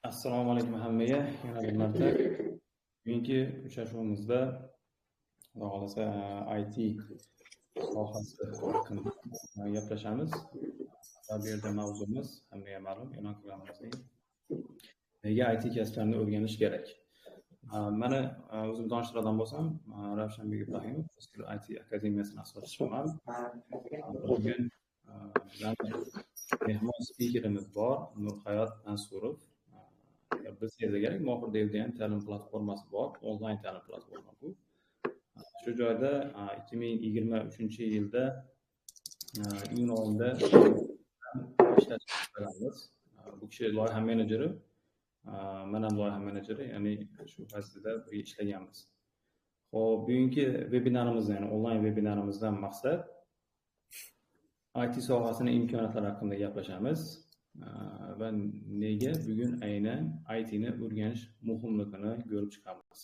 Assalomu alaykum hammaga. Yana bir marta bugungi uchrashuvimizda Xudo xolasa IT sohasi haqida gaplashamiz. Va bu yerda mavzumiz hammaga ma'lum, e'lon qilganimizning nega IT kasblarini o'rganish kerak. Mana o'zim tanishtiradigan bo'lsam, Ravshanbek Ibrohimov IT akademiyasining asoschisiman. Bugun mehmon spikerimiz bor, Nurhayot Mansurov. Bilsangiz kerak, Mohir degan ta'lim platformasi bor, onlayn ta'lim platforma bu. Shu joyda 2023-yilda iyun oyida ishlash boshlaganmiz. Bu kishi loyiha menejeri, men ham loyiha menejeri, ya'ni shu faslda birga ishlaganmiz. Xo'p, bugungi vebinarimizda, ya'ni onlayn vebinarimizdan maqsad IT sohasining imkoniyatlari haqida gaplashamiz. Va nega bugun aynan IT ni o'rganish muhimligini ko'rib chiqamiz.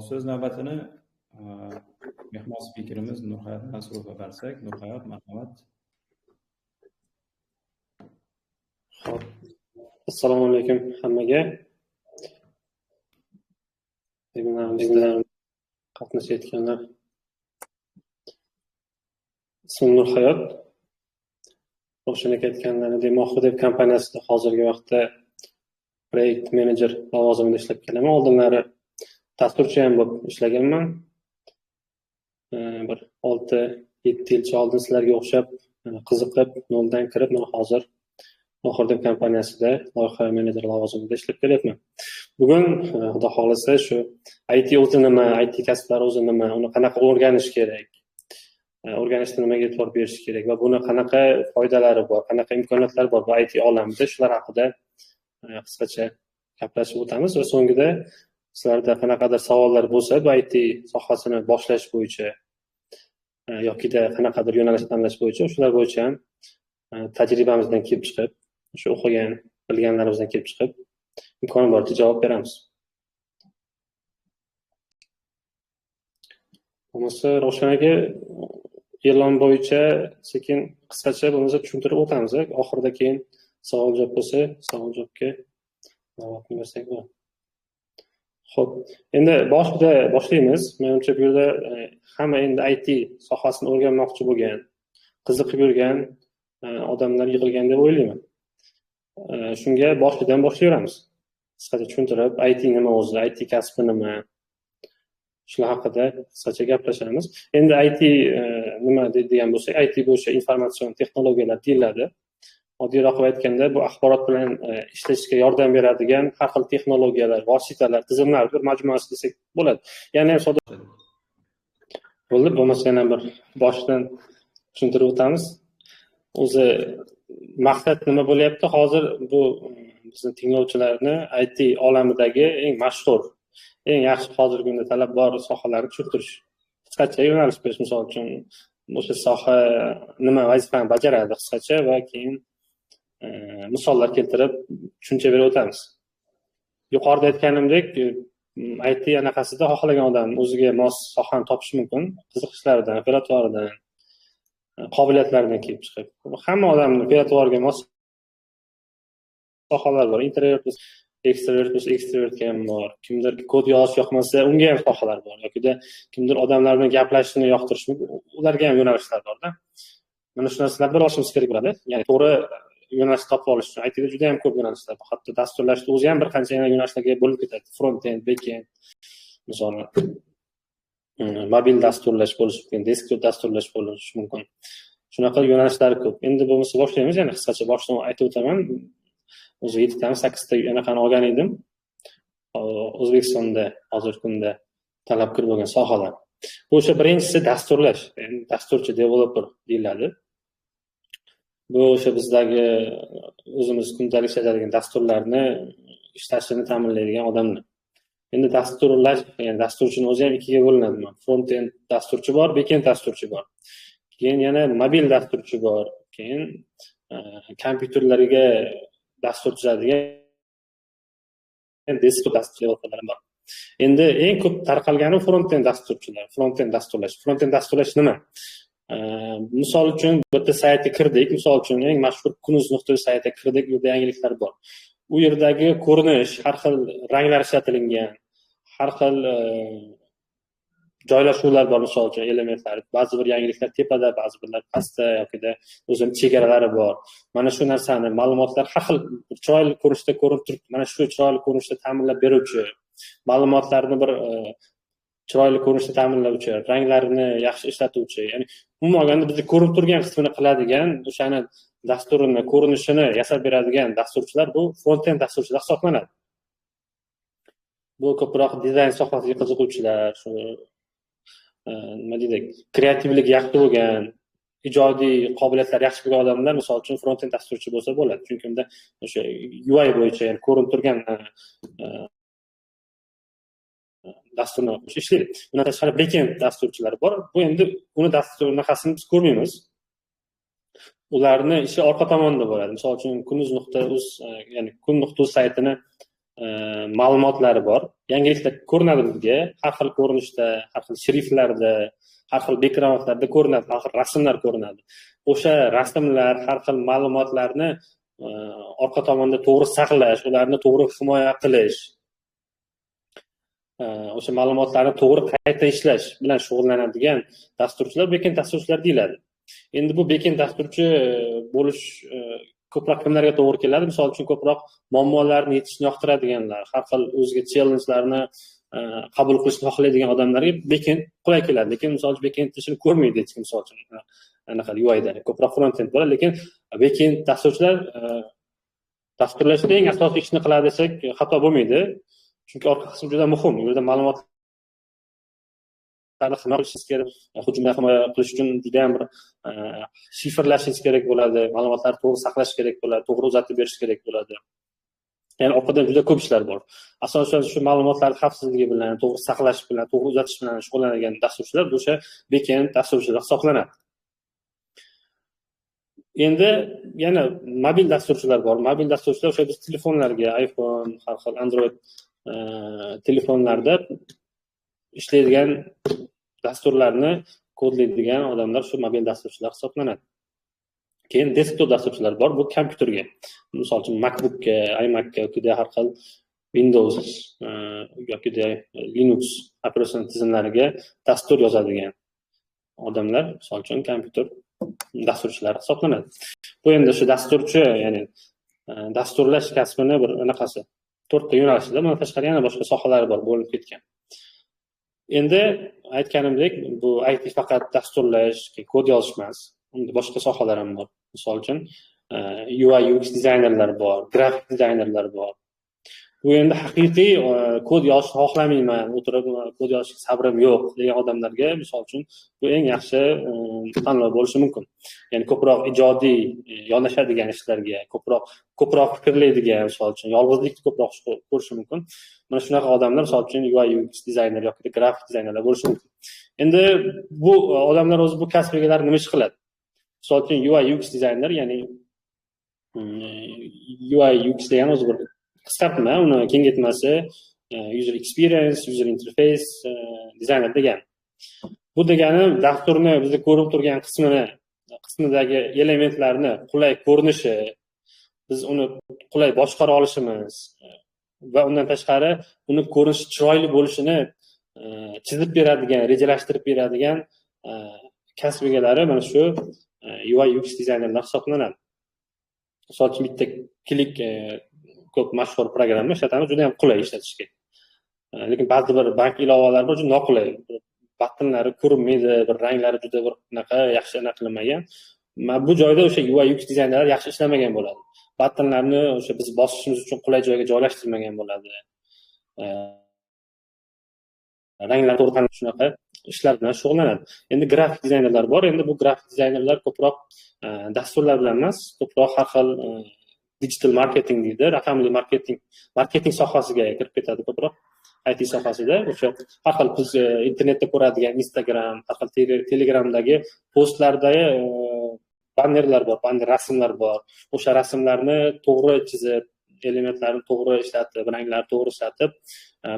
So'z navbatini mehmon spikerimiz Nurhayot Mansurovga bersak. Nurhayot, marhamat. Assalomu alaykum hammaga. Webinarimizda qatnashayotganlar. Ismim Nurhayot. O'shani aytganlaridek, Mohir deb kompaniyasida hozirgi vaqtda proyekt menejer lavozimida ishlab kelaman. Oldinlari dasturchi ham bo'lib ishlaganman. Bir 6-7 yilcha oldin sizlarga o'xshab qiziqib, noldan kirib, mana hozir Mohir deb kompaniyasida loyiha menejer lavozimida ishlab kelyapman. Bugun xudo xolasa shu IT o'zi nima, IT kasblari o'zi nima, uni qanaqa o'rganish kerak, o'rganishda nimaga e'tibor berish kerak va buni qanaqa foydalari bor, qanaqa imkoniyatlar bor bu IT olamida, shular haqida qisqacha gaplashib o'tamiz va so'ngida sizlarda qanaqadir savollar bo'lsa, bu IT sohasini boshlash bo'yicha yokida qanaqadir yo'nalish tanlash bo'yicha, shular bo'yicha ham tajribamizdan kelib chiqib, shu o'qigan, bilganlarimizdan kelib chiqib, imkon boricha javob beramiz. Bo'lmasa Ravshan aka e'lon bo'yicha sekin qisqacha bo'lmasa tushuntirib o'tamiz. Oxirida keyin savol-javob bo'lsa, savol-javobga javobni bersak bo'ladi. Xo'p, endi boshida boshlaymiz. Menimcha bu yerda hamma endi IT sohasini o'rganmoqchi bo'lgan, qiziqib yurgan odamlar yig'ilgan deb o'ylayman. Shunga boshidan boshlayveramiz. Qisqacha tushuntirib, IT nima o'zi, IT kasbi nima, shular haqida qisqacha gaplashamiz. Endi IT nima degan bo'lsak, IT bo'yicha informatsion texnologiyalar deyiladi. Oddiyroq aytganda, bu axborot bilan ishlashga yordam beradigan har xil texnologiyalar, vositalar, tizimlar bir majmuasi desak bo'ladi. Ya'ni ham sodda bo'ldi, bo'lmasa yana bir boshidan tushuntirib o'tamiz. O'zi maqsad nima bo'lyapti? Hozir bu bizning tinglovchilarni IT olamidagi eng mashhur, eng yaxshi hozirgi kunda talab bor sohalarni tushuntirish. Qisqacha yo'nalish berish, misol uchun o'sha soha nima vazifani bajaradi qisqacha va keyin misollar keltirib tushuncha berib o'tamiz. Yuqorida aytganimdek, IT anaqasida xohlagan odam o'ziga mos sohani topishi mumkin, qiziqishlaridan, operatoridan, qobiliyatlaridan kelib chiqib. Hamma odamning operatoriga mos sohalar bor. Introvert bo'lsa, ekstrovert bo'lsa, ekstrovertga ham bor. Kimdir kod yozish yoqmasa, unga ham sohalar bor. Yoki kimdir odamlar bilan gaplashishni yoqtirish mumkin, ularga ham yo'nalishlar bor-da. Mana shu narsalarni bir olishimiz kerak bo'ladi. Ya'ni to'g'ri yo'nalish topib olish uchun ITda juda ham ko'p yo'nalishlar bor. Hatto dasturlashda o'zi ham bir qancha yo'nalishlarga bo'lib ketadi. Front-end, back-end, masalan, mobil dasturlash bo'lishi mumkin, desktop dasturlash bo'lishi mumkin. Shunaqa yo'nalishlar ko'p. Endi bo'lmasa boshlaymiz, ya'ni qisqacha boshdan aytib o'taman. O'zi 7 tani 8 ta anaqani olgan edim. O'zbekistonda hozirgi kunda talab kirib bo'lgan sohalar. Bu o'sha birinchisi dasturlash, ya'ni dasturchi, developer deyiladi. Bu o'sha bizdagi o'zimiz kundalik ishlatadigan dasturlarni ishlashini ta'minlaydigan odamlar. Endi dasturlash, ya'ni dasturchining o'zi ham ikkiga bo'linadi. Front-end dasturchi bor, back-end dasturchi bor. Keyin yana mobil dasturchi bor. Keyin kompyuterlarga dastur tuzadigan desktop dasturchilar bor. Endi eng ko'p tarqalgani front-end dasturchilar, front-end dasturlash. Front-end dasturlash nima? Misol uchun bitta saytga kirdik, misol uchun eng mashhur kunuz.uz saytiga kirdik, bu yerda yangiliklar bor. u yerdagi ko'rinish, har xil ranglar ishlatilingan, har xil joylashuvlar bor, misol uchun elementlar. Ba'zi bir yangiliklar tepada, ba'zi birlar pastda yokida o'zini chegaralari bor. Mana shu narsani ma'lumotlar har xil chiroyli ko'rinishda ko'rinib turibdi. Mana shu chiroyli ko'rinishda ta'minlab beruvchi, ma'lumotlarni bir chiroyli ko'rinishda ta'minlovchi, ranglarini yaxshi ishlatuvchi, ya'ni umuman olganda bizga ko'rinib turgan qismini qiladigan, o'shani dasturini ko'rinishini yasab beradigan dasturchilar bu front-end dasturchilar hisoblanadi. Bu ko'proq dizayn sohasiga qiziquvchilar, shu nima deydi, kreativligi yaxshi bo'lgan, ijodiy qobiliyatlari yaxshi bo'lgan odamlar, misol uchun front-end dasturchi bo'lsa bo'ladi. Chunki unda o'sha UI bo'yicha, ya'ni ko'rinib turgan dasturni ishlaydi. Bundan tashqari backend dasturchilari bor. Bu endi uni dasturnaqasini biz ko'rmaymiz. Ularni ishi orqa tomonda bo'ladi. Misol uchun kunuz.uz, ya'ni kun.uz saytini ma'lumotlari bor. Yangiliklar ko'rinadi bizga, har xil ko'rinishda, har xil shriftlarda, har xil backgroundlarda ko'rinadi, har xil rasmlar ko'rinadi. O'sha rasmlar, har xil ma'lumotlarni orqa tomonda to'g'ri saqlash, ularni to'g'ri himoya qilish, o'sha ma'lumotlarni to'g'ri qayta ishlash bilan shug'ullanadigan dasturchilar backend dasturchilar deyiladi. Endi bu backend dasturchi bo'lish ko'proq kimlarga to'g'ri keladi? Misol uchun ko'proq muammolarni yechishni yoqtiradiganlar, har xil o'ziga challenge'larni qabul qilishni xohlaydigan odamlarga backend qulay keladi. Lekin misol uchun backend ishini ko'rmaydi hech kim, misol uchun anaqa UI'da ko'proq front-end bo'ladi, lekin backend dasturchilar dasturlashda eng asosiy ishni qiladi desak xato bo'lmaydi. Chunki orqa qism juda muhim. Bu yerda ma'lumotlarni himoya qilishingiz kerak, hujumdan himoya qilish uchun juda ham bir shifrlashingiz kerak bo'ladi, ma'lumotlarni to'g'ri saqlash kerak bo'ladi, to'g'ri uzatib berish kerak bo'ladi. Ya'ni orqada juda ko'p ishlar bor. Asosan shu ma'lumotlar xavfsizligi bilan, to'g'ri saqlash bilan, to'g'ri uzatish bilan shug'ullanadigan dasturchilar o'sha backend dasturchilar hisoblanadi. Endi yana mobil dasturchilar bor. Mobil dasturchilar o'sha biz telefonlarga, iPhone, har xil Android telefonlarda ishlaydigan dasturlarni kodlaydigan odamlar shu mobil dasturchilar hisoblanadi. Keyin desktop dasturchilar bor, bu kompyuterga. Misol uchun MacBookga, iMacga yoki har xil Windows yoki Linux operatsion tizimlariga dastur yozadigan odamlar, misol uchun kompyuter dasturchilari hisoblanadi. Bu endi shu dasturchi, ya'ni dasturlash kasbini bir anaqasi 4 ta yo'nalishda, bundan tashqari yana boshqa sohalari bor, bo'linib ketgan. Endi aytganimdek, bu IT faqat dasturlash, kod yozish emas, unda boshqa sohalar ham bor. Misol uchun UI UX dizaynerlar bor, grafik dizaynerlar bor. Bu endi haqiqiy kod yozishni xohlamayman, o'tirib kod yozishga sabrim yo'q degan odamlarga, misol uchun bu eng yaxshi tanlov bo'lishi mumkin. Ya'ni ko'proq ijodiy yondashadigan ishlarga, ko'proq fikrlaydigan, misol uchun yolg'izlikni ko'proq ko'rishi mumkin. Mana shunaqa odamlar misol uchun UI UX dizayner yoki grafik dizaynerlar bo'lishi mumkin. Endi bu odamlar o'zi bu kasb egalari nima ish qiladi? Misol uchun UI UX dizayner, ya'ni UI UX degan o'zi bir qisqartma, uni kengaytmasi user experience, user interface designer degan. Bu degani dasturni bizga ko'rinib turgan qismidagi elementlarni qulay ko'rinishi, biz uni qulay boshqara olishimiz va undan tashqari uni ko'rinishi chiroyli bo'lishini chizib beradigan, rejalashtirib beradigan kasb egalari mana shu UI UX dizaynerlar hisoblanadi. Misol uchun bitta klik ko'p mashhur programma ishlatamiz, juda ham qulay ishlatishga. Lekin ba'zi bir bank ilovalari bor, juda noqulay. Batnlari ko'rinmaydi, bir ranglari juda bir unaqa yaxshi qilinmagan. Bu joyda o'sha UI UX dizaynerlar yaxshi ishlamagan bo'ladi. Batnlarni o'sha biz bosishimiz uchun qulay joyga joylashtirmagan bo'ladi. Ranglar to'g'ri tanlab shunaqa ishlar bilan shug'ullanadi. Endi grafik dizaynerlar bor. Endi bu grafik dizaynerlar ko'proq dasturlar bilan emas, ko'proq har xil digital marketing deydi, raqamli marketing sohasiga kirib ketadi ko'proq. IT sohasida o'sha har xil biz internetda ko'radigan Instagram, har xil Telegramdagi postlarda bannerlar bor, rasmlar bor. O'sha rasmlarni to'g'ri chizib, elementlarni to'g'ri ishlatib, ranglarni to'g'ri ishlatib,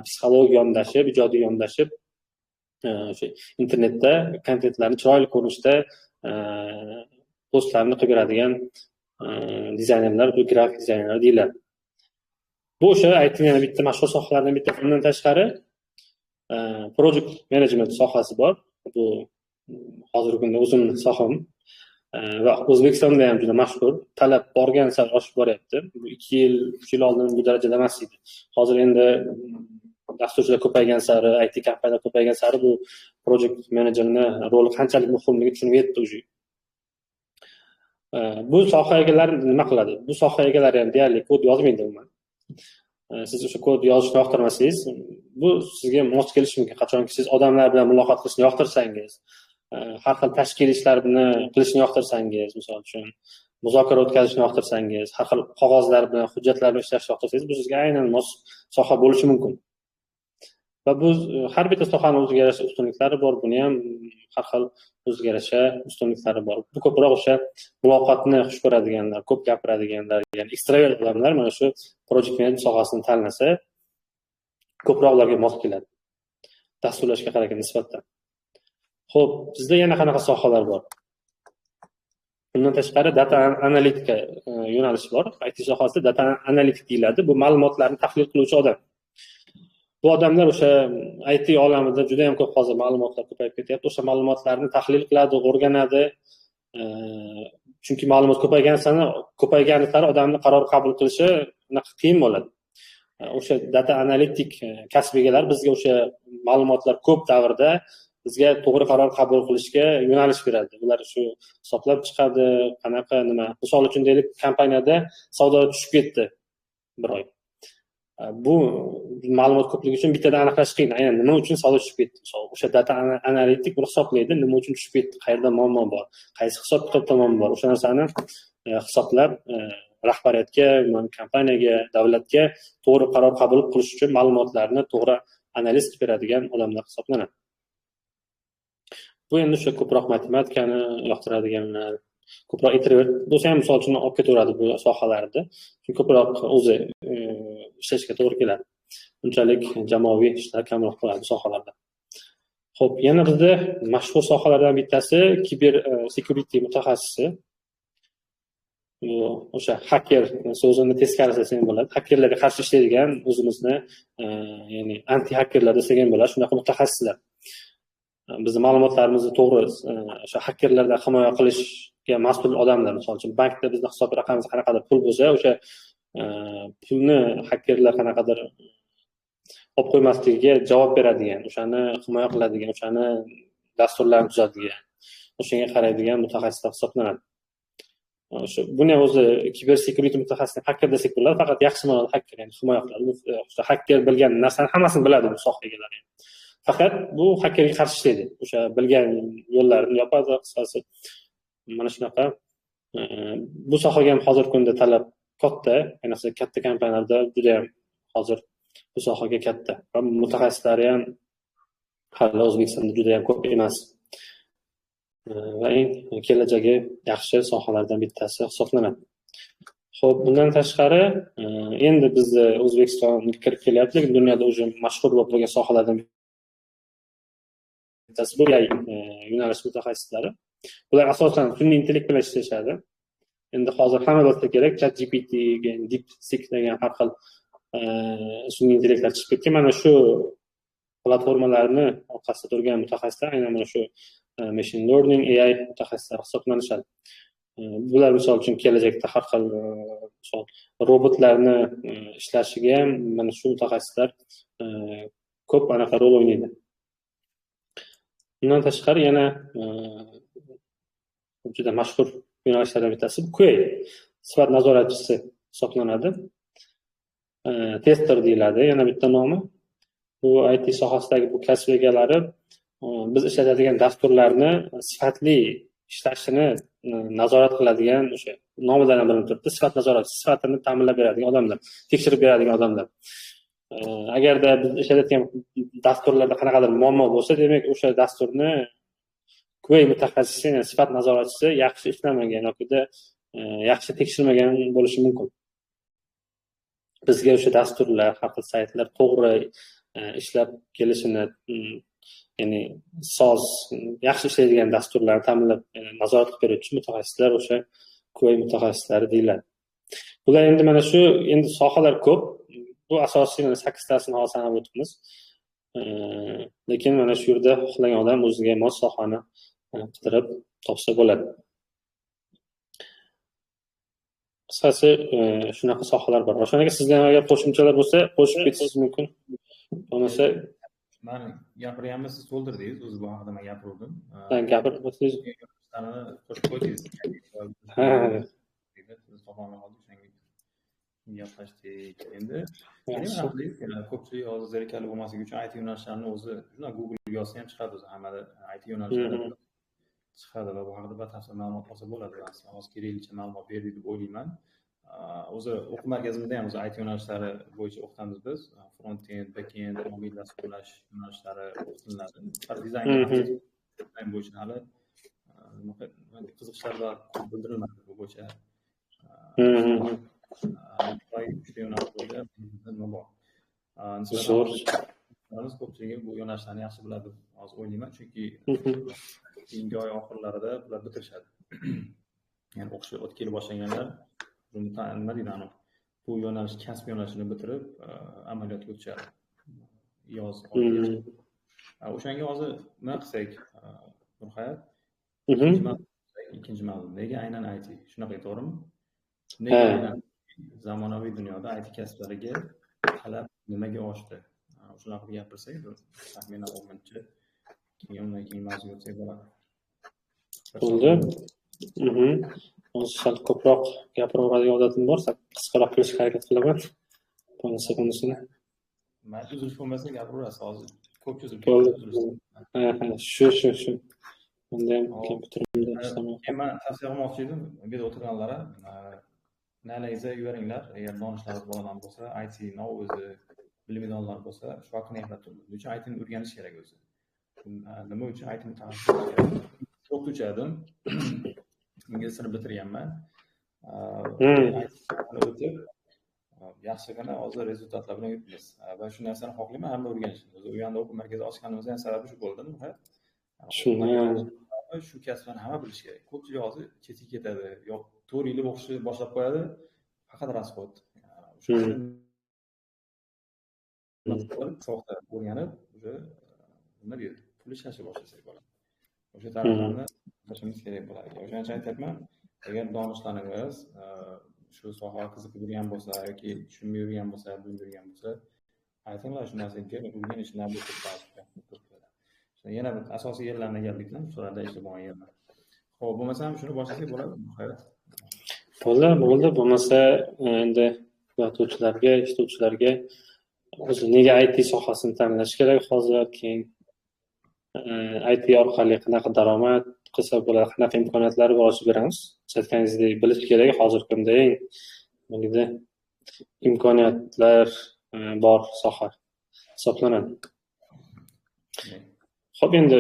psixologik yondashib, ijodiy yondashib, o'sha internetda kontentlarni chiroyli ko'rinishda postlarni qilib beradigan dizaynerlar, bu grafik dizaynerlar deyiladi. Bu o'sha aytgan yana bitta mashhur sohalardan bittasi. Undan tashqari project management sohasi bor. Bu hozirgi kunda o'zimni soham va O'zbekistonda ham juda mashhur. Talab borgan sari oshib boryapti. Bu 2 yil, 3 yil oldin bu darajada emas edi. Hozir endi dasturchilar ko'paygan sari, IT kompaniyalar ko'paygan sari bu project managerni roli qanchalik muhimligi tushunib yetdi уже. Bu soha egalari nima qiladi? Bu soha egalari ham deyarli kod yozmaydi umuman. Siz o'sha kod yozishni yoqtirmasangiz, bu sizga mos kelishi mumkin. Qachonki siz odamlar bilan muloqot qilishni yoqtirsangiz, har xil tashkiliy ishlarni qilishni yoqtirsangiz, misol uchun muzokara o'tkazishni yoqtirsangiz, har xil qog'ozlar bilan hujjatlar bilan ishlashni yoqtirsangiz, bu sizga aynan mos soha bo'lishi mumkin. Va bu har bitta sohani o'ziga yarasha ustunliklari bor. Buni ham har xil o'ziga yarasha ustunliklari bor. Bu ko'proq o'sha muloqotni xush ko'radiganlar, ko'p gapiradiganlar, ya'ni ekstravert odamlar mana shu project management sohasini tanlasa, ko'proq ularga mos keladi. Dasturlashga qaragan nisbatan. Xo'p, bizda yana qanaqa sohalar bor? Bundan tashqari data analitika yo'nalishi bor. IT sohasida data analitik deyiladi. Bu ma'lumotlarni tahlil qiluvchi odam. Bu odamlar o'sha IT olamida juda ham ko'p hozir ma'lumotlar ko'payib ketyapti. O'sha ma'lumotlarni tahlil qiladi, o'rganadi. Chunki ma'lumot ko'paygani sari odamni qaror qabul qilishi qiyin bo'ladi. O'sha data analitik kasb egalari bizga o'sha ma'lumotlar ko'p davrda bizga to'g'ri qaror qabul qilishga yo'nalish beradi. Ular shu hisoblab chiqadi, qanaqa nima. Misol uchun deylik, kompaniyada savdo tushib ketdi bir oy. Bu ma'lumot ko'pligi uchun bittada aniqlash qiyin. Aynan nima uchun savdo tushib ketdi? O'sha data analitik buni hisoblaydi, nima uchun tushib ketdi, qayerda muammo bor, qaysi hisob-kitobda muammo bor. O'sha narsani hisoblab rahbariyatga, kompaniyaga, davlatga to'g'ri qaror qabul qilish uchun ma'lumotlarni to'g'ri analiz qilib beradigan odamlar hisoblanadi. Bu endi o'sha ko'proq matematikani yoqtiradiganlar, ko'proq introvert bo'lsa ham misol uchun olib ketaveradi bu sohalarda. Chunki ko'proq o'zi ishlashga to'g'ri keladi. Unchalik jamoaviy ishlar kamroq bo'ladi bu sohalarda. Xo'p, yana bizda mashhur sohalardan bittasi kiber security mutaxassisi. O'sha hacker so'zini teskarisi desam bo'ladi. Hakkerlarga qarshi ishlaydigan, o'zimizni ya'ni anti hakkerlar desak ham bo'ladi. Shunaqa mutaxassislar. Bizni ma'lumotlarimizni to'g'ri o'sha hakkerlardan himoya qilishga mas'ul odamlar. Misol uchun bankda bizni hisob raqamimizda qanaqadir pul bo'lsa, o'sha pulni hakkerlar qanaqadir olib qo'ymasligiga javob beradigan, o'shani himoya qiladigan, o'shani dasturlarni tuzadigan, o'shanga qaraydigan mutaxassislar hisoblanadi. O'sha buni o'zi kiber security mutaxassisi hacker desak bo'ladi, faqat yaxshi ma'noda hacker, ya'ni himoya qiladi. O'sha hacker bilgan narsani hammasini biladi bu soha egalari. Faqat bu hakkerga qarshi ishlaydi. O'sha bilgan yo'llarini yopadi, qisqasi. Mana shunaqa. Bu sohaga ham hozirgi kunda talab katta, ayniqsa katta kompaniyalarda juda ham hozir bu sohaga katta. Va mutaxassislari ham hali O'zbekistonda juda ham ko'p emas. Va eng kelajagi yaxshi sohalardan bittasi hisoblanadi. Xo'p, bundan tashqari endi bizda O'zbekistonga kirib kelyapti, lekin dunyoda o'zi mashhur bo'lgan sohalardan bittasi bu AI yo'nalish mutaxassislari. Bular asosan sun'iy intellekt bilan ishlashadi. Endi hozir hamma bilsa kerak, ChatGPT, DeepSeek degan har xil sun'iy intellektlar chiqib ketgan. Mana shu platformalarni orqasida turgan mutaxassislar aynan mana shu machine learning, AI mutaxassislari hisoblanishadi. Bular misol uchun kelajakda har xil robotlarni ishlashiga ham mana shu mutaxassislar ko'p anaqa rol o'ynaydi. Bundan tashqari yana juda mashhur yo'nalishlardan bittasi QA, sifat nazoratchisi hisoblanadi. Tester deyiladi, yana bitta nomi. Bu IT sohasidagi bu kasb egalari biz ishlatadigan dasturlarni sifatli ishlashini nazorat qiladigan, o'sha nomidan ham bilinib turibdi, sifat nazoratchisi, sifatini ta'minlab beradigan odamlar, tekshirib beradigan odamlar. Agarda biz ishlatayotgan dasturlarda qanaqadir muammo bo'lsa, demak o'sha dasturni QA mutaxassisi, ya'ni sifat nazoratchisi yaxshi ishlamagan yoki yaxshi tekshirmagan bo'lishi mumkin. Bizga o'sha dasturlar, har xil saytlar to'g'ri ishlab kelishini, ya'ni soz, yaxshi ishlaydigan dasturlarni ta'minlab nazorat qilib beruvchi mutaxassislar o'sha QA mutaxassislari deyiladi. Bular endi mana shu, endi sohalar ko'p. bu asosiy 8tasini hozir sanab o'tibmiz. Lekin mana shu yerda xohlagan odam o'ziga mos sohani qidirib topsa bo'ladi. Qisqasi shunaqa sohalar bor. O'shanaga sizda agar qo'shimchalar bo'lsa, qo'shib ketishingiz mumkin. Bo'lmasa men gapiryapman, siz to'ldirdingiz, o'zi bu haqida men gapirdim. Gapirib o'tsangiz. Qo'shib qo'ydingiz. Ha. Gaplashdik. Endi ko'pchilik hozir zerikarli bo'lmasligi uchun IT yo'nalishlarini o'zi Google yozsa ham chiqadi, o'zi hammada IT yo'nalishlari chiqadi va bu haqida batafsil ma'lumot olsa bo'ladi. Aslida hozir keraklicha ma'lumot berdik deb o'ylayman. O'zi o'quv markazimizda ham o'zi IT yo'nalishlari bo'yicha o'qitamiz biz. Front-end, back-end, mobil dasturlash yo'nalishlari o'qitiladi. Dizayn bo'yicha hali qiziqishlar bildirilmadi bu bo'yicha. Ko'pchiligi bu yo'nalishlarni yaxshi biladi deb hozir o'ylayman, chunki keyingi oy oxirlarida bular bitirishadi. Ya'ni o'qishga kelib boshlaganlar nima deydi, bu yo'nalish kasb yo'nalishini bitirib amaliyotga o'tishadi. Yoz oyigacha. O'shanga hozir nima qilsak, Nurhayot? Ikkinchi mavzu. Nega aynan IT? Shunaqa to'g'rimi? Nega zamonaviy dunyoda IT kasblariga talab nimaga oshdi? Shunaqa gapirsak, taxminan 10-chi, undan keyin mavzuga o'tsak bo'ladi. Bo'ldi. Hozir sal ko'proq gapiraveradigan odatim bor, qisqaroq qilishga harakat qilaman. Bunisini. Men uzilish bo'lmasa gapiraverasiz hozir. Ko'p cho'zilib ketdi. Shu. Menda ham kompyuterimda ishlamayapti. Men tavsiya qilmoqchi edim, bu yerda o'tirganlarga nalayiza yuboringlar, agar donishlarimiz bolalar bo'lsa, IT o'zi bilmaganlar bo'lsa, shu haqida gapirib turdi. Nechun IT ni o'rganish kerak o'zi? Nima uchun IT mutaxassisi kerak? O'qituvchi edim. Ingliz tilini bitirganman. O'tib yaxshigina hozir rezultatlar bilan yuribmiz. Va shu narsani xohlayman hamma o'rganishni. O'zi u yerda o'quv markazi ochganimizning sababi shu bo'ldi. Shu kasblarni hamma bilish kerak. Ko'pchilik hozir chetga ketadi, yo 4 yil o'qishni boshlab qo'yadi, faqat rasxod. Soxta o'rganib, o'sha nima deydi, pul ishlashga boshlasak bo'ladi. O'sha taraflarni qilishimiz kerak bo'ladi. O'shaning uchun aytyapman, agar donishlarimiz shu sohaga qiziqib yurgan bo'lsa yoki tushunmay yurgan bo'lsa, bilmay yurgan bo'lsa, aytinglar shu narsaga o'rganishni yana bir asosiy yerlarga keldik-da, shularda ishlab bo'lgan yerlar. Xo'p, bo'lmasa ham shuni boshlasak bo'ladi. Bo'ldi. Bo'lmasa endi o'qituvchilarga, ishlovchilarga o'zi nega IT sohasini tanlash kerak hozir, keyin IT orqali qanaqa daromad qilsa bo'ladi, qanaqa imkoniyatlari bor ochib beramiz. Siz aytganingizdek, bilish kerak hozirgi kunda eng imkoniyatlar bor soha hisoblanadi. Xo'p, endi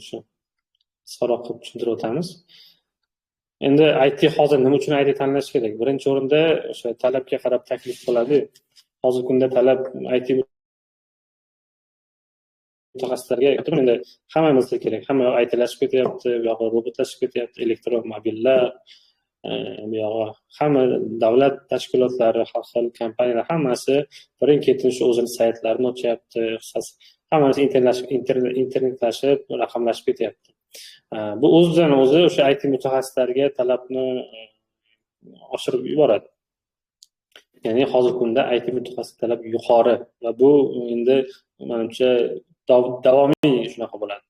shu qisqaroq qilib tushuntirib o'tamiz. Endi IT hozir nima uchun IT tanlash kerak? Birinchi o'rinda o'sha talabga qarab taklif qiladi. Hozirgi kunda talab IT mutaxassislarga endi hammamizga kerak. Hamma ITlashib ketyapti, bu yoqqa robotlashib ketyapti, elektromobillar, bu yoqqa hamma davlat tashkilotlari, xalqaro kompaniyalar hammasi birin-ketin shu o'zining saytlarini ochyapti. Hammasi internetlashib, raqamlashib ketyapti. Bu o'zidan o'zi o'sha IT mutaxassislariga talabni oshirib yuboradi. Ya'ni hozirgi kunda IT mutaxassis talabi yuqori va bu endi menimcha davomiy shunaqa bo'ladi.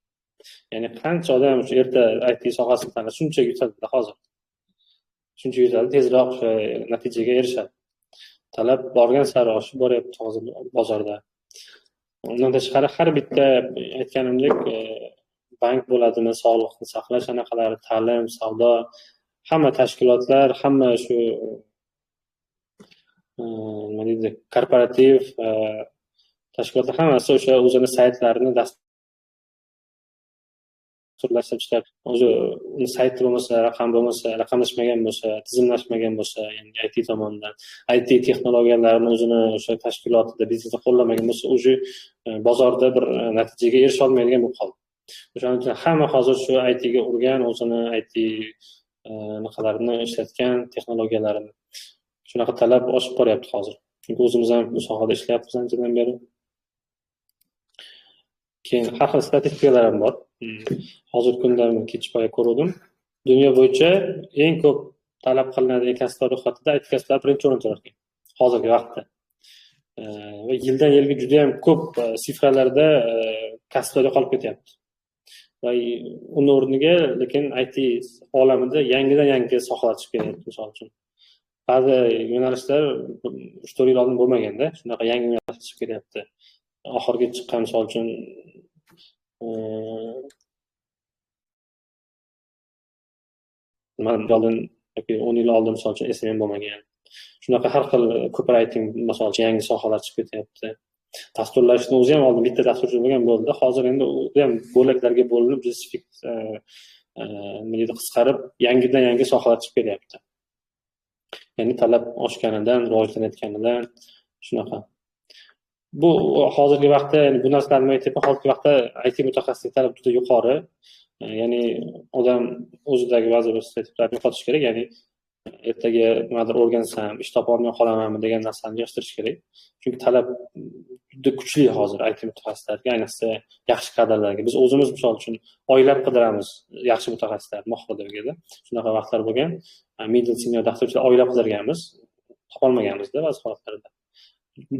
Ya'ni qancha odam shu erta IT sohasini tanlasa, shuncha yutadi hozir. Shuncha yutadi, tezroq o'sha natijaga erishadi. Talab borgan sari oshib boryapti hozir bozorda. Undan tashqari har bitta aytganimdek bank bo'ladimi, sog'liqni saqlash anaqalari, ta'lim, savdo, hamma tashkilotlar, hamma shu nima deydi, korporativ tashkilotlar hammasi o'sha o'zini saytlarini dasturlashib ishlar. O'zi uni sayti bo'lmasa, raqamlashmagan bo'lsa, tizimlashmagan bo'lsa, ya'ni IT tomonidan, IT texnologiyalarini o'zini o'sha tashkilotida, biznesda qo'llamagan bo'lsa, o'zi bozorda bir natijaga erisha olmaydigan bo'lib qoldi. O'shaning uchun hamma hozir shu IT ga urgan, o'zini IT naqalarini ishlatgan texnologiyalarini. Shunaqa talab oshib boryapti hozir. chunki o'zimiz ham bu sohada ishlayapmiz anchadan beri. Keyin har xil statistikalar ham bor. Hozirgi kunda kechpaya ko'rdim. Dunyo bo'yicha eng ko'p talab qilinadigan kasblar ro'yxatida IT kasblari birinchi o'rinda turar ekan hozirgi vaqtda. Va yildan yilga juda ham ko'p sifralarda kasblar yo'qolib ketyapti. Va uni o'rniga lekin IT olamida yangidan yangi sohalar chiqib kelyapti. Misol uchun ba'zi yo'nalishlar 3-4 yil oldin bo'lmaganda shunaqa yangi yo'nalishlar chiqib kelyapti. Oxirgi chiqqan misol uchun 10 yil oldin misol uchun SMM bo'lmagan. Shunaqa har xil copywriting misol uchun yangi sohalar chiqib ketyapti. Dasturlashni o'zi ham oldin bitta dasturchi bo'lgan bo'ldi. Hozir endi u ham bo'laklarga bo'linib, spesifik qisqarib, yangidan yangi sohalar chiqib kelyapti. Ya'ni talab oshganidan, rivojlanayotganidan shunaqa. Bu hozirgi vaqtda, ya'ni bu narsalarni aytyapman, hozirgi vaqtda IT mutaxassislik talabi juda yuqori. Ya'ni odam o'zidagi ba'zi bir stereotiplarni yo'qotish kerak, ya'ni ertaga nimadir o'rgansam, ish topolmay qolamanmi degan narsani yig'ishtirish kerak. Chunki talab juda kuchli hozir IT mutaxassislarga, ayniqsa yaxshi kadrlarga. Biz o'zimiz misol uchun oylab qidiramiz yaxshi mutaxassislar Moxrodaga. Shunaqa vaqtlar bo'lgan. Middle senior dasturchilar oylab qidirganmiz, topolmaganmizda ba'zi holatlarda.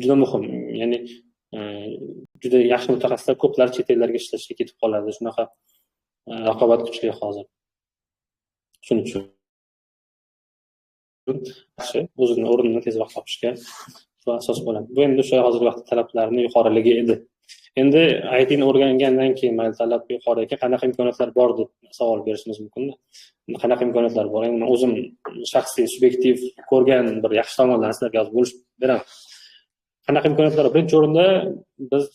Juda muhim. Ya'ni juda yaxshi mutaxassislar ko'plar chet ellarga ishlashga ketib qoladi. Shunaqa raqobat kuchli hozir. Shuning uchun o'zini o'rnini tezroq topishga asos bo'ladi. Bu endi o'sha hozirgi vaqtda talablarning yuqoriligi edi. Endi IT ni o'rgangandan keyin mayli talab yuqori ekan, qanaqa imkoniyatlar bor deb savol berishimiz mumkin. Qanaqa imkoniyatlar bor? Endi men o'zim shaxsiy subyektiv ko'rgan bir yaxshi tomonlarni sizlarga yozib bo'lib beraman. Qanaqa imkoniyatlar? Birinchi o'rinda biz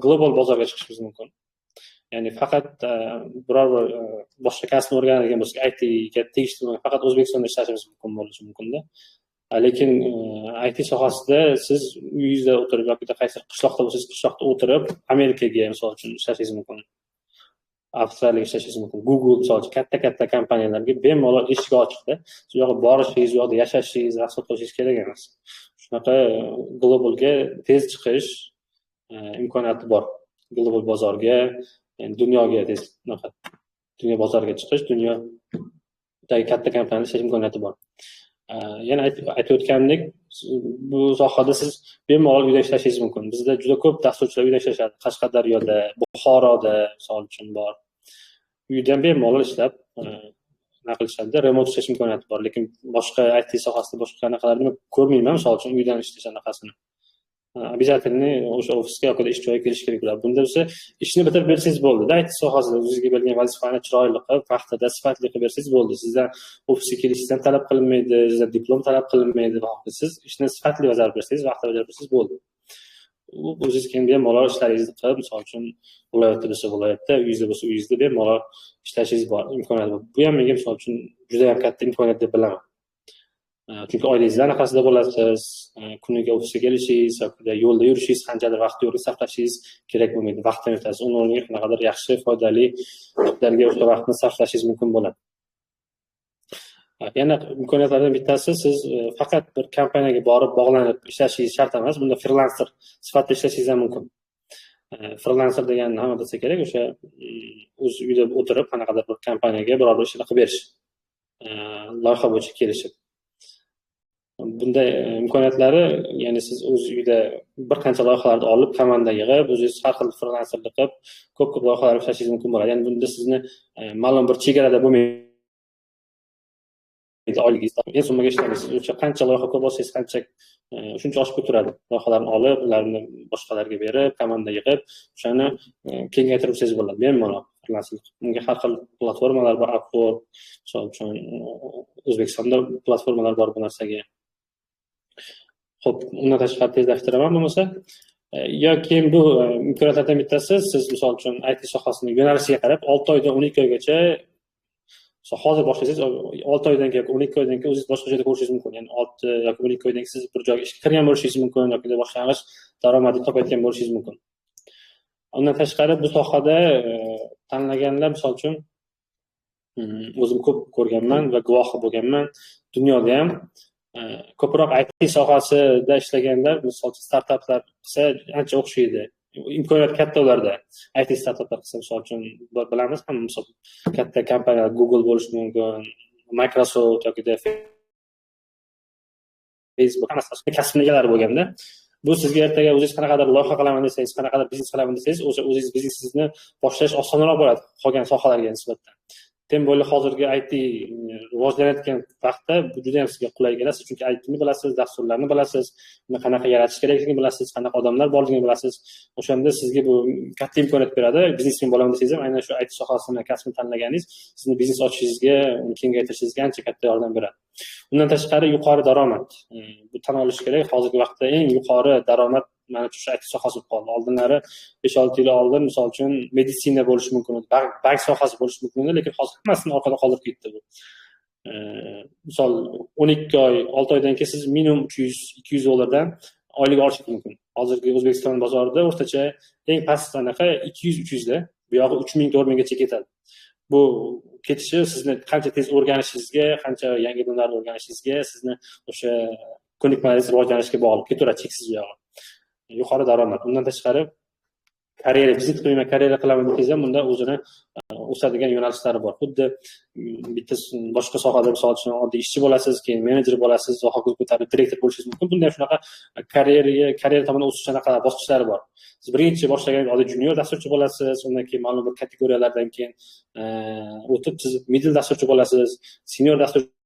global bozorga chiqishimiz mumkin. Ya'ni faqat biror bir boshqa kasbni o'rganadigan bo'lsak, IT ga tegishli faqat O'zbekistonda ishlashimiz mumkin bo'lishi mumkin-da. Lekin IT sohasida siz uyingizda o'tirib yoki qaysi qishloqda bo'lsangiz, qishloqda o'tirib Amerikaga misol uchun ishlashingiz mumkin. Avstraliyaga ishlashingiz mumkin. Google misol uchun katta kompaniyalarga bemalol eshik ochiqda. Shu yoqqa borishingiz, u yoqda yashashingiz, maqsad qilishingiz kerak emas. Shunaqa globalga tez chiqish imkoniyati bor. Global bozorga, ya'ni dunyoga tez dunyo bozoriga chiqish, dunyodagi katta kompaniyalar ishlash imkoniyati bor. Yana aytib o'tgandek, bu sohada siz bemalol uyda ishlashingiz mumkin. Bizda juda ko'p dasturchilar uyda ishlashadi. Qashqadaryoda, Buxoroda misol uchun bor. Uydan bemalol ishlab qilishadi, remote ishlash imkoniyati bor. Lekin boshqa IT sohasida boshqa qanaqalarni ko'rmayman, misol uchun uydan ishlash anaqasini. Обязательно o'sha ofisga yoki ish joyiga kelish kerak bo'ladi. Bunda esa ishni bitirib bersangiz bo'ldi. IT sohasida o'zingizga berilgan vazifani chiroyli qilib, vaqtida, sifatli qilib bersangiz bo'ldi. Sizdan ofisga kelishingizdan talab qilinmaydi, sizdan diplom talab qilinmaydi. Siz ishni sifatli bajarib bersangiz, vaqtida bajarib bersangiz bo'ldi. O'zingiz keyin bemalol ishlaringizni qilib, misol uchun viloyatda bo'lsa viloyatda, uyingizda bo'lsa uyingizda bemalol ishlashingiz bor, imkoniyat bor. Bu ham menga misol uchun juda ham katta imkoniyat deb bilaman. Chunki oilangizlar anaqasida bo'lasiz, kuniga ofisga kelishingiz yoki yo'lda yurishingiz, qanchadir vaqt yo'lga sarflashingiz kerak bo'lmaydi. Vaqtni o'tasiz, uni o'rniga qanaqadir yaxshi, foydali ishlarga o'sha vaqtni sarflashingiz mumkin bo'ladi. Yana imkoniyatlardan bittasi, siz faqat bir kompaniyaga borib bog'lanib ishlashingiz shart emas, bunda freelancer sifatida ishlashingiz ham mumkin. Freelancer deganni hamma bilsa kerak, o'sha o'z uyida o'tirib qanaqadir bir kompaniyaga biror bir ishni qilib berish. Loyiha bo'yicha kelishib. Bunday imkoniyatlari, ya'ni siz o'z uyda bir qancha loyihalarni olib, komanda yig'ib, o'zingiz har xil freelancerlik qilib, ko'p loyihalar ishlashingiz mumkin bo'ladi. Ya'ni bunda sizni ma'lum bir chegarada bo'lmaydi oyligingiz. En summaga ishlaysiz. O'sha qancha loyiha ko'p olsangiz, qancha shuncha oshib turadi. Loyihalarni olib, ularni boshqalarga berib, komanda yig'ib, o'shani kengaytirib olsangiz bo'ladi. Bemalol freelancerlik. Bunga har xil platformalar bor, Upwork, misol uchun O'zbekistonda platformalar bor bu narsaga. Xo'p, undan tashqari tezlashtiraman bo'lmasa, yoki bu imkoniyatlardan bittasi, siz misol uchun IT sohasining yo'nalishiga qarab 6 oydan 12 oygacha hozir boshlasangiz, 6 oydan keyin 12 oydan keyin o'zingiz boshqa joyda ko'rishingiz mumkin. Ya'ni 6 yoki 12 oydan keyin siz bir joyga ishga kirgan bo'lishingiz mumkin yoki boshlang'ich daromadni topayotgan bo'lishingiz mumkin. Undan tashqari bu sohada tanlaganlar misol uchun o'zim ko'p ko'rganman va guvohi bo'lganman. Dunyoda ham ko'proq IT sohasida ishlaganlar, misol uchun startaplar qilsa ancha o'xshaydi. Imkoniyat katta ularda. IT startaplar qilsa, misol uchun bilamiz ham, misol katta kompaniyalar Google bo'lishi mumkin, Microsoft yoki Facebook, hammasi kasbni egalari bo'lganda, bu sizga ertaga o'zingiz qanaqadir loyiha qilaman desangiz, qanaqadir biznes qilaman desangiz, o'sha o'zingiz biznesingizni boshlash osonroq bo'ladi qolgan sohalarga nisbatan. Tem bo'li hozirgi IT rivojlanayotgan vaqtda bu juda ham sizga qulay keladi, chunki IT ni bilasiz, dasturlarni bilasiz, uni qanaqa yaratish kerakligini bilasiz, qanaqa odamlar borligini bilasiz. O'shanda sizga bu katta imkoniyat beradi. Biznesmen bo'laman desangiz ham aynan shu IT sohasini kasbni tanlaganingiz sizni biznes ochishingizga, uni kengaytirishingizga ancha katta yordam beradi. Undan tashqari yuqori daromad. Bu tan olish kerak, hozirgi vaqtda eng yuqori daromad mana shu IT sohasi bo'lib qoldi. Oldinlari 5-6 yil oldin misol uchun meditsina bo'lishi mumkin edi, bank sohasi bo'lishi mumkin edi, lekin hozir hammasini orqada qoldirib ketdi bu. Misol 12 oy, 6 oydan keyin siz minimum 300-200 dollardan oylik olishingiz mumkin. Hozirgi O'zbekiston bozorida o'rtacha eng past anaqa 200-300 da, bu yog'i 3000-4000 gacha ketadi. Bu ketishi sizni qancha tez o'rganishingizga, qancha yangi bilimlarni o'rganishingizga, sizni o'sha ko'nikmalaringiz rivojlanishiga bog'liq ketaveradi, cheksiz u yog'i. Yuqori daromad. Undan tashqari karyera, biznes qilmayman, karyera qilaman desangiz ham bunda o'zini o'sadigan yo'nalishlari bor. Xuddi bitta boshqa sohada misol uchun oddiy ishchi bo'lasiz, keyin menejer bo'lasiz, hokazo ko'tarib direktor bo'lishingiz mumkin. Bunda ham shunaqa karyera tomon o'sish shunaqa bosqichlari bor. Siz birinchi boshlaganingizda oddiy junior dasturchi bo'lasiz, undan keyin ma'lum bir kategoriyalardan keyin o'tib siz middle dasturchi bo'lasiz, senior dasturchi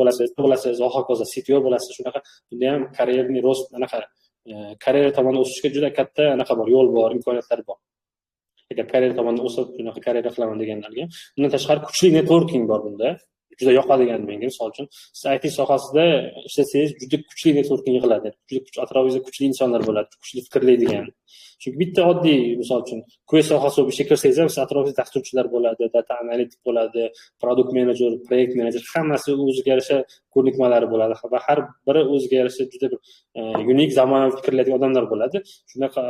bo'lasiz, va hokazo CTO bo'lasiz. Shunaqa bunda ham karyerni rost anaqa karyera tomon o'sishga juda katta anaqa bor, yo'l bor, imkoniyatlar bor. Agar karyera tomonda o'sib, shunaqa karyera qilaman deganlarga. Undan tashqari kuchli networking bor bunda. Juda yoqadigan menga, misol uchun, siz IT sohasida ishlasangiz juda kuchli networking yig'iladi. Atrofingizda kuchli insonlar bo'ladi, kuchli fikrlaydigan. Chunki bitta oddiy, misol uchun, QA sohasi bo'lib ishga kirsangiz ham, siz atrofingizda dasturchilar bo'ladi, data analitik bo'ladi, product manager, proyekt menejer, hammasi o'ziga yarasha ko'nikmalari bo'ladi va har biri o'ziga yarasha juda bir unik zamonaviy fikrlaydigan odamlar bo'ladi. Shunaqa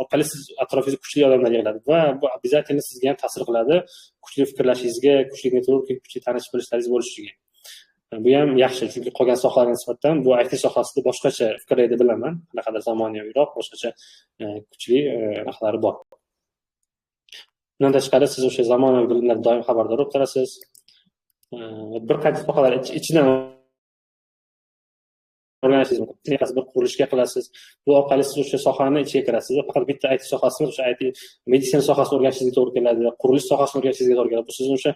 orqali siz atrofingizda kuchli odamlar yig'iladi va bu обязательно sizga ham ta'sir qiladi, kuchli fikrlashingizga, kuchli networking, kuchli tanish bilishlaringiz bo'lishiga. Bu ham yaxshi, chunki qolgan sohalarga nisbatan bu IT sohasida boshqacha fikrlaydi bilaman, qanaqadir zamonaviyroq, boshqacha kuchli narxlari bor. Bundan tashqari siz o'sha zamonaviy bilimlardan doim xabardor bo'lib turasiz. Bir qancha sohalar ichidan o'rganishingiz mumkin. Bir qurilishga qilasiz. Bu orqali siz o'sha sohani ichiga kirasiz. Faqat bitta IT sohasini, o'sha IT meditsina sohasini o'rganishingizga to'g'ri keladi, qurilish sohasini o'rganishingizga to'g'ri keladi. Bu sizni o'sha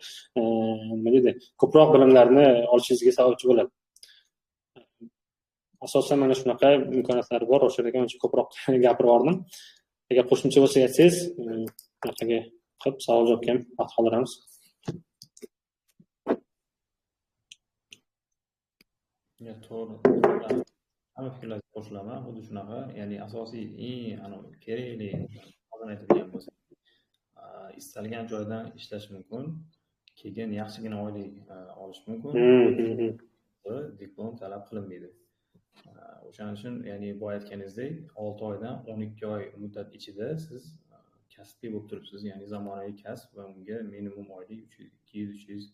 nima deydi, ko'proq bilimlarni olishingizga sababchi bo'ladi. Asosan mana shunaqa imkoniyatlar bor. O'shalarga ancha ko'proq gapirib bordim. Agar qo'shimcha bo'lsa aytsangiz, bunaqaga qilib savol-javobga ham vaqt qoldiramiz. To'g'ri. Hamma fikrlarga qo'shilaman. Xuddi shunaqa, ya'ni asosiy eng kerakli hozir aytadigan bo'lsak, istalgan joydan ishlash mumkin, keyin yaxshigina oylik olish mumkin. Diplom talab qilinmaydi. O'shaning uchun, ya'ni bu aytganingizdek, 6 oydan 12 oy muddat ichida siz kasbga bo'lib turibsiz, ya'ni zamonaviy kasb va unga minimum oylik 200-300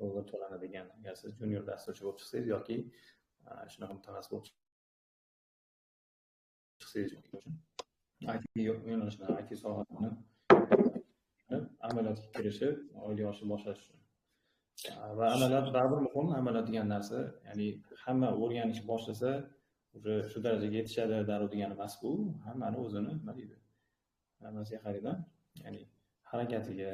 dollar to'lanadigan. Agar siz junior dasturchi bo'lib chiqsangiz yoki shunaqa mutaxassis bo'lib chiqsangiz, IT yo'nalishida IT sohasini amaliyotga kirishib, oylik olishni boshlash uchun. Va amaliyot baribir muhim, amaliyot degan narsa, ya'ni hamma o'rganish boshlasa, shu darajaga yetishadi darrov degani emas bu. Hammani o'zini nima deydi? Hammasiga qaraydi, ya'ni harakatiga,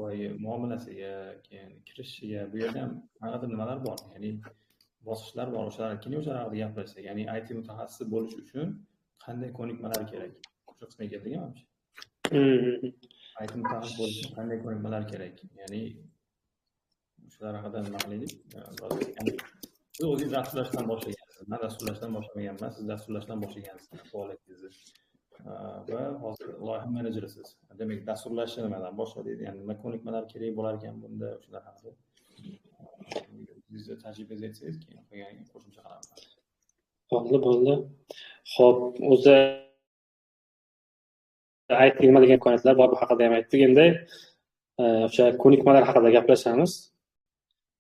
boyi muomalasiga, keyin kirishiga, bu yerda ham qanaqadir nimalar bor, ya'ni bosqichlar bor. O'shalar keyin o'sha haqida gapirsak, ya'ni IT mutaxassisi bo'lish uchun qanday ko'nikmalar kerak? Shu qismga keldik-mi? IT mutaxassis bo'lish uchun qanday ko'nikmalar kerak? Ya'ni shular haqida nima qilaylik? Ya'ni siz o'zingiz dasturlashdan boshlagansiz. Men dasturlashdan boshlamaganman, siz dasturlashdan boshlagansiz faoliyatingizni. Va hozir loyiha menejerisiz. Demak, dasturlashni nimadan boshladingiz? Ya'ni nima ko'nikmalar kerak bo'lar ekan bunda, shular haqida. Sizni tajribangizni aytsangiz, keyin qolganiga qo'shimcha qilaman. Bo'ldi. Xo'p, o'zi IT nima degan imkoniyatlar bor haqida ham aytdik. Endi o'sha ko'nikmalar haqida gaplashamiz.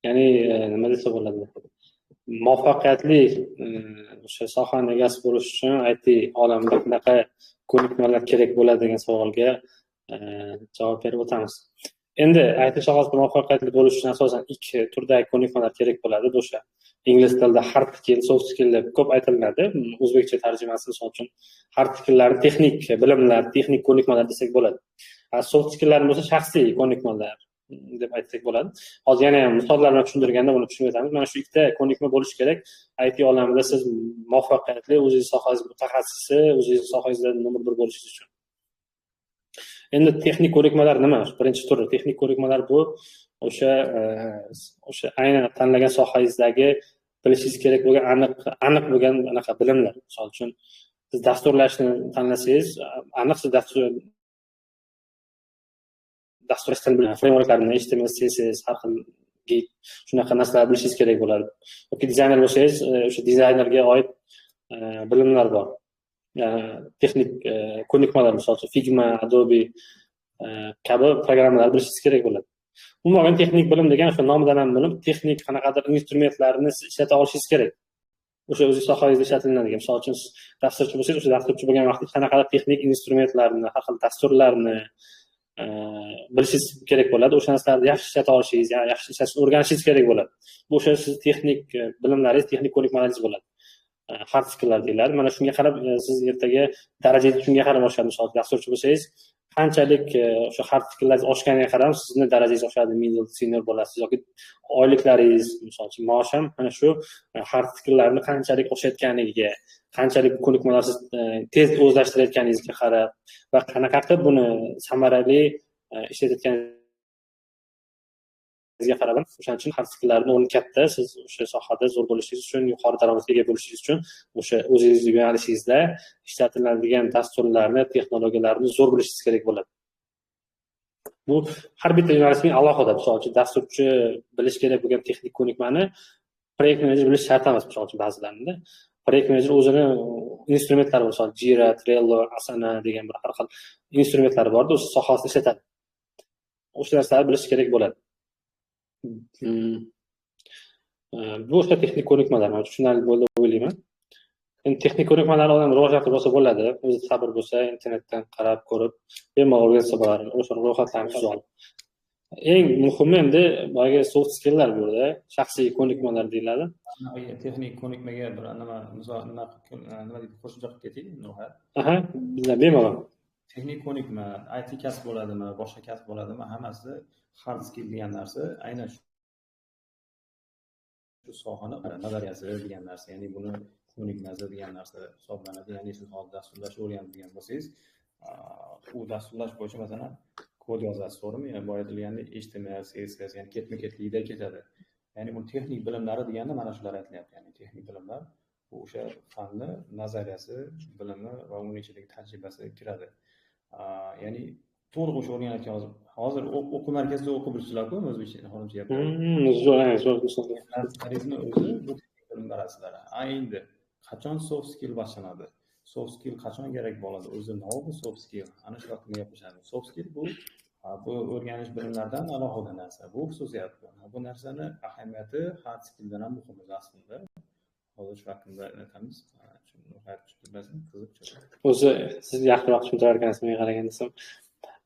ya'ni nima desa bo'ladi, muvaffaqiyatli o'sha sohani egasi bo'lish uchun IT olamida qanaqa ko'nikmalar kerak bo'ladi degan savolga javob berib o'tamiz. Endi IT sohasida muvaffaqiyatli bo'lish uchun asosan ikki turdagi ko'nikmalar kerak bo'ladi. Bu o'sha ingliz tilida hard skill, soft skill deb ko'p aytiladi. O'zbekcha tarjimasi misol uchun hard skilllar texnik bilimlar, texnik ko'nikmalar desak bo'ladi. Soft skilllar bo'lsa shaxsiy ko'nikmalar deb aytsak bo'ladi. Hozir yana ham misollar bilan tushuntirganda buni tushunib o'tamiz. Mana shu ikkita ko'nikma bo'lishi kerak. IT olamida siz muvaffaqiyatli o'zingiz sohangiz mutaxassisi, o'zingiz sohangizda nomer 1 bo'lishingiz uchun. Endi texnik ko'nikmalar nima? Birinchi turi texnik ko'nikmalar bu o'sha aynan tanlagan sohangizdagi bilishingiz kerak bo'lgan aniq bo'lgan anaqa bilimlar. Misol uchun siz dasturlashni tanlasangiz, aniq siz dasturlashni bilan frameworklarni, HTML, CSS, har xil Git shunaqa narsalar bilishingiz kerak bo'ladi. Yoki dizayner bo'lsangiz, o'sha dizaynerga oid bilimlar bor. Texnik ko'nikmalar, misol uchun Figma, Adobe kabi programmalar bilishingiz kerak bo'ladi. Umuman texnik bilim degan o'sha nomidan ham bilim, texnik qanaqadir instrumentlarni ishlata olishingiz kerak. O'sha o'zingiz sohangizda ishlatiladigan, misol uchun dasturchi bo'lsangiz, o'sha dasturchi bo'lgan vaqtda qanaqadir texnik instrumentlarni, har xil dasturlarni bilishingiz kerak bo'ladi. O'sha narsalarni yaxshi ishlata olishingiz, yaxshi ishlashni o'rganishingiz kerak bo'ladi. Bu o'sha siz texnik bilimlaringiz, texnik ko'nikmalaringiz bo'ladi. Hard skilllar deyiladi. Mana shunga qarab siz ertaga darajangiz shunga qarab oshadi. Misol dasturchi bo'lsangiz, qanchalik o'sha hard skilllaringiz oshganiga qarab sizni darajangiz oshadi, middle, senior bo'lasiz yoki oyliklaringiz, misol uchun maosh ham mana shu hard skilllarni qanchalik oshayotganiga, qanchalik ko'nikmalarsiz tez o'zlashtirayotganingizga qarab va qanaqa qilib buni samarali ishlatayotganingizga qarab, o'shaning uchun hard skilllarning o'rni katta. Siz o'sha sohada zo'r bo'lishingiz uchun, yuqori daromadga ega bo'lishingiz uchun o'sha o'zingizning yo'nalishingizda ishlatiladigan dasturlarni, texnologiyalarni zo'r bilishingiz kerak bo'ladi. Bu har bitta yo'nalishning alohida. Misol uchun dasturchi bilish kerak bo'lgan texnik ko'nikmani proyekt menejer bilish shart emas. Misol uchun ba'zilarida proyekt menejer o'zini instrumentlari, misol Jira, Trello, Asana degan bir har xil instrumentlari bor, o'sha sohasida ishlatadi. O'sha narsalarni bilish kerak bo'ladi. Bu o'sha texnik ko'nikmalar. Men tushunarli bo'ldi deb o'ylayman. Endi texnik ko'nikmalar odam rivojlantirib olsa bo'ladi. O'zi sabr bo'lsa, internetdan qarab ko'rib, bemalol o'rgansa bo'ladi. O'sha ro'yxatlarni tuzib olib. Eng muhimi endi boyagi soft skilllar bu yerda, shaxsiy ko'nikmalar deyiladi. Texnik ko'nikmaga bir nima deydi, qo'shimcha qilib keting, Nurhat. Aha, bizlar bemalol. Texnik ko'nikma, IT kasb bo'ladimi, boshqa kasb bo'ladimi, hammasi hard skill degan narsa aynan shu sohani nazariyasi degan narsa, ya'ni buni ko'nikmasi degan narsa hisoblanadi. Ya'ni siz hozir dasturlash o'rganadigan bo'lsangiz, u dasturlash bo'yicha masalan kod yozasiz, to'g'rimi? Ya'ni boya aytilgandek HTML, CSS, ya'ni ketma-ketlikda ketadi. Ya'ni bu texnik bilimlari deganda mana shular aytilyapti. Ya'ni texnik bilimlar bu o'sha fanni nazariyasi, bilimi va uning ichidagi tajribasi kiradi. Ya'ni to'liq o'sha o'rganayotgan hozir o'quv markazida o'qib bilisizlar-ku, o'zbekcha xo'jayapti. Zo'r. O'zi bu bilimlar aslida. Endi qachon soft skill boshlanadi? Soft skill qachon kerak bo'ladi? O'zi nima bu soft skill? Ana shu vaqtda gaplashamiz. Soft skill bu o'rganish bilimlaridan alohida narsa. Bu xususiyat. Bu narsani ahamiyati hard skilldan ham muhim aslida. Hozir shu haqida aytamiz. Qiziq. O'zi siz yaxshiroq tushuntirar ekansiz, menga qaragan desam.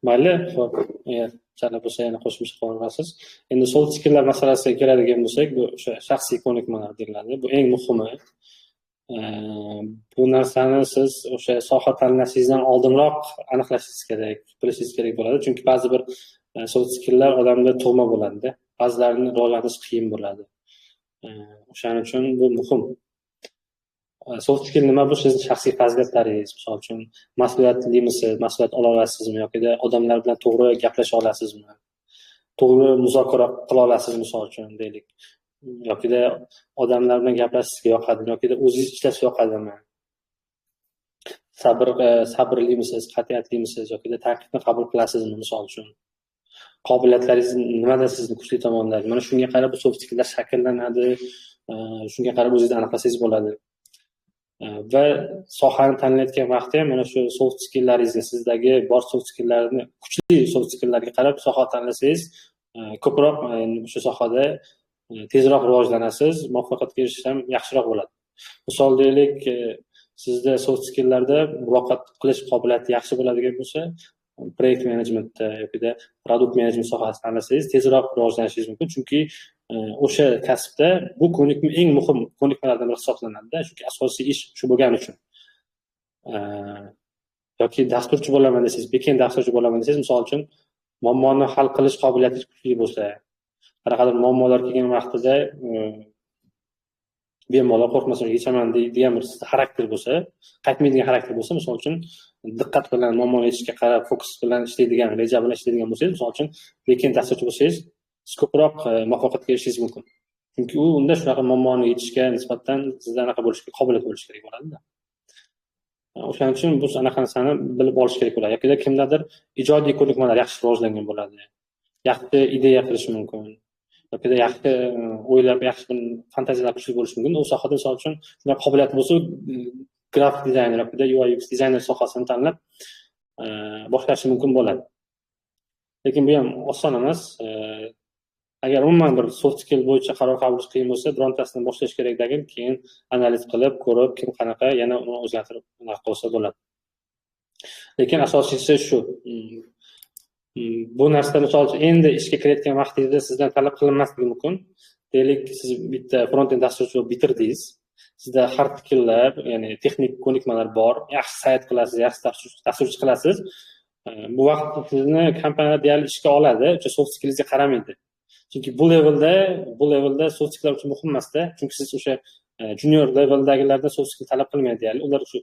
Mayli, xo'p, agar chala bo'lsa yana qo'shimcha qila olasiz. Endi soft skilllar masalasiga keladigan bo'lsak, bu o'sha shaxsiy ko'nikmalar deyiladi. Bu eng muhimi. Bu narsani siz o'sha soha tanlashingizdan oldinroq aniqlashingiz kerak, bilishingiz kerak bo'ladi. Chunki ba'zi bir soft skilllar odamda tug'ma bo'ladi-da. Ba'zilarini rivojlantirish qiyin bo'ladi. O'shaning uchun bu muhim. Soft skill nima? Bu sizning shaxsiy fazilatlaringiz. Misol uchun mas'uliyatlimisiz, mas'uliyat ola olasizmi yoki odamlar bilan to'g'ri gaplasha olasizmi? To'g'ri muzokara qila olasizmi, misol uchun deylik. Yoki odamlar bilan gaplashishga yoqadimi yoki o'zingiz ishlashga yoqadimi? Sabrlimisiz, qat'iyatlimisiz yoki tanqidni qabul qilasizmi, misol uchun? Qobiliyatlaringiz nimada sizning kuchli tomonlar? Mana shunga qarab bu soft skilllar shakllanadi. Shunga qarab o'zingizni aniqlasangiz bo'ladi. Va sohani tanlayotgan vaqtda ham mana shu soft skilllaringizga, sizdagi bor soft skilllarni, kuchli soft skillarga qarab soha tanlasangiz, ko'proq o'sha sohada tezroq rivojlanasiz, muvaffaqiyatga erishish ham yaxshiroq bo'ladi. Misol deylik, sizda soft skilllarda muloqot qilish qobiliyati yaxshi bo'ladigan bo'lsa, proyekt menejmentda yoki produkt menejment sohasini tanlasangiz tezroq rivojlanishingiz mumkin, chunki o'sha kasbda bu eng muhim ko'nikmalardan biri hisoblanadi-da, chunki asosiy ish shu bo'lgani uchun. Yoki dasturchi bo'laman desangiz, backend dasturchi bo'laman desangiz, misol uchun muammoni hal qilish qobiliyatingiz kuchli bo'lsa, qanaqadir muammolar kelgan vaqtida bemalol qo'rqmasdan yechaman degan bir xarakter bo'lsa, qaytmaydigan xarakter bo'lsa, misol uchun diqqat bilan muammoni yechishga qarab, fokus bilan ishlaydigan, reja bilan ishlaydigan bo'lsangiz, misol uchun backend dasturchi bo'lsangiz, siz ko'proq muvaffaqiyatga erishishingiz mumkin. Chunki u unda shunaqa muammoni yechishga nisbatan sizda anaqa qobiliyat bo'lishi kerak bo'ladi-da. O'shaning uchun bu anaqa narsani bilib olish kerak bo'ladi. Yoki kimdadir ijodiy ko'nikmalar yaxshi rivojlangan bo'ladi. Yaxshi ideya qilishi mumkin. Yoki yaxshi o'ylab, yaxshi fantaziyalar kuchli bo'lishi mumkin. U sohada misol uchun shunday qobiliyat bo'lsa, grafik dizayner yoki UI UX dizayner sohasini tanlab boshlashi mumkin bo'ladi. Lekin bu ham oson emas. Agar umuman bir soft skill bo'yicha qaror qabul qilish qiyin bo'lsa, birontasidan boshlash kerakdagi, keyin analiz qilib, ko'rib, kim qanaqa yana uni o'zgartirib qilsa bo'ladi. Lekin asosiysi shu. Bu narsa misol uchun endi ishga kirayotgan vaqtingizda sizdan talab qilinmasligi mumkin. Deylik, siz bitta front-end dasturchi bo'lib bitirdingiz. Sizda hard skilllar, ya'ni texnik ko'nikmalar bor, yaxshi sayt qilasiz, yaxshi dasturchi qilasiz. Bu vaqt sizni kompaniya deyarli ishga oladi, o'sha soft skillingizga qaramaydi. Chunki bu levelda soft skilllar uchun muhim emas-da, chunki siz o'sha junior leveldagilarda soft skill talab qilmaydi deyarli. Ular shu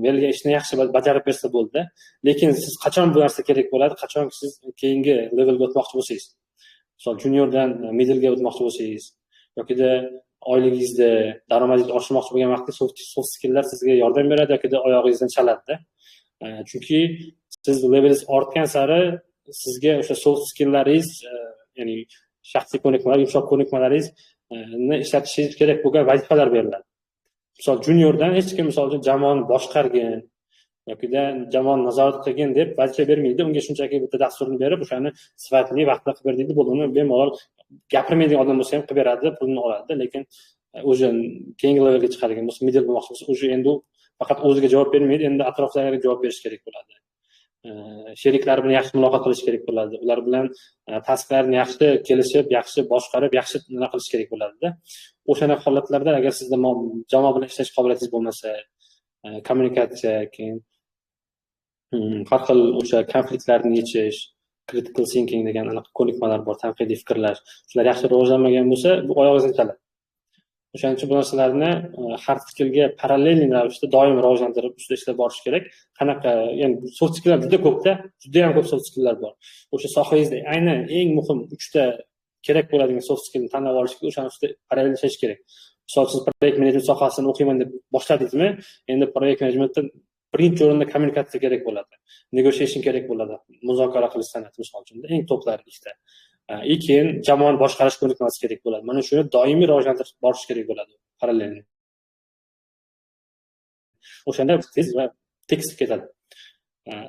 berilgan ishni yaxshi bajarib bersa bo'ldi. Lekin siz qachon bu narsa kerak bo'ladi, qachon siz keyingi levelga o'tmoqchi bo'lsangiz. Misol juniordan middlega o'tmoqchi bo'lsangiz yoki oyligingizda daromadingizni oshirmoqchi bo'lgan vaqtda soft skilllar sizga yordam beradi yoki oyog'ingizdan chaladi-da. Chunki siz levelingiz ortgan sari sizga o'sha soft skilllaringiz, ya'ni shaxsiy ko'nikmalar, yumshoq ko'nikmalaringizni ishlatishingiz kerak bo'lgan vazifalar beriladi. Misol juniordan hech kim misol uchun jamoani boshqargin yoki jamoani nazorat qilgin deb vazifa bermaydi. Unga shunchaki bitta dasturni berib, o'shani sifatli vaqtida qilib ber deydi. Buni bemalol gapirmaydigan odam bo'lsa ham qilib beradi, pulini oladi. Lekin o'zi keyingi levelga chiqadigan bo'lsa, middle bo'lmoqchi bo'lsa, o'zi endi faqat o'ziga javob bermaydi, endi atrofdagilarga javob berish kerak bo'ladi. Sheriklari bilan yaxshi muloqot qilish kerak bo'ladi. Ular bilan tasklarni yaxshi kelishib, yaxshi boshqarib, yaxshi nima qilish kerak bo'ladi-da. O'shana holatlarda agar sizda jamoa bilan ishlash qobiliyatingiz bo'lmasa, kommunikatsiya, keyin har xil o'sha konfliktlarni yechish, critical thinking degan anaqa ko'nikmalar bor, tanqidiy fikrlash. Shular yaxshi rivojlanmagan bo'lsa, bu oyog'ingizga chaladi. O'shaning uchun bu narsalarni hard skillga parallel ravishda doim rivojlantirib, ustida ishlab borish kerak. Qanaqa, ya'ni soft skilllar juda ko'p-da, juda ham ko'p soft skilllar bor. O'sha sohangizda aynan eng muhim 3 ta kerak bo'ladigan soft skillni tanlab olishga o'shaning ustida parallel ishlash kerak. Misol siz proyekt menejment sohasini o'qiyman deb boshladingizmi? Endi proyekt menejmentda birinchi o'rinda kommunikatsiya kerak bo'ladi. Negotiation kerak bo'ladi. Muzokara qilish san'ati misol uchun eng to'plari ishda. Keyin jamoani boshqarish ko'nikmasi kerak bo'ladi. Mana shuni doimiy rivojlantirib borish kerak bo'ladi parallel. O'shanda tez va tekis ketadi.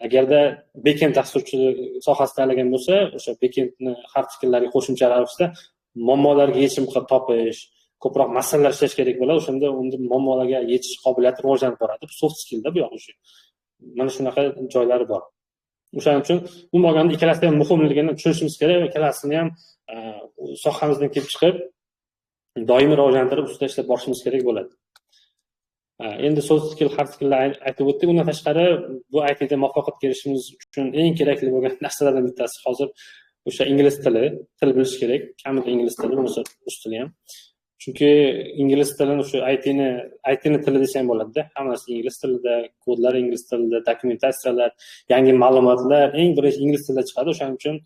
Agarda backend dasturchilik sohasida tanlagan bo'lsa, o'sha backendni hard skilllarga qo'shimcha ravishda muammolarga yechim qilib topish, ko'proq masalalar ishlash kerak bo'ladi. O'shanda unda muammolarga yechish qobiliyati rivojlanib boradi. Soft skillda bu yoq o'sha. Mana shunaqa joylari bor. O'shaning uchun umuman olganda ikkalasi ham muhimligini tushunishimiz kerak va ikkalasini ham sohamizdan kelib chiqib doimiy rivojlantirib ustida ishlab borishimiz kerak bo'ladi. Endi soft skill, hard skilllar aytib o'tdik. Undan tashqari bu ITda muvaffaqiyatga erishishimiz uchun eng kerakli bo'lgan narsalardan bittasi hozir o'sha ingliz tili, til bilish kerak. Kamida ingliz tili, bo'lmasa rus tili ham. Chunki ingliz tilini o'sha ITni tili desa ham bo'ladi-da. Hammasi ingliz tilida, kodlar ingliz tilida, dokumentatsiyalar, yangi ma'lumotlar eng birinchi ingliz tilida chiqadi. O'shaning uchun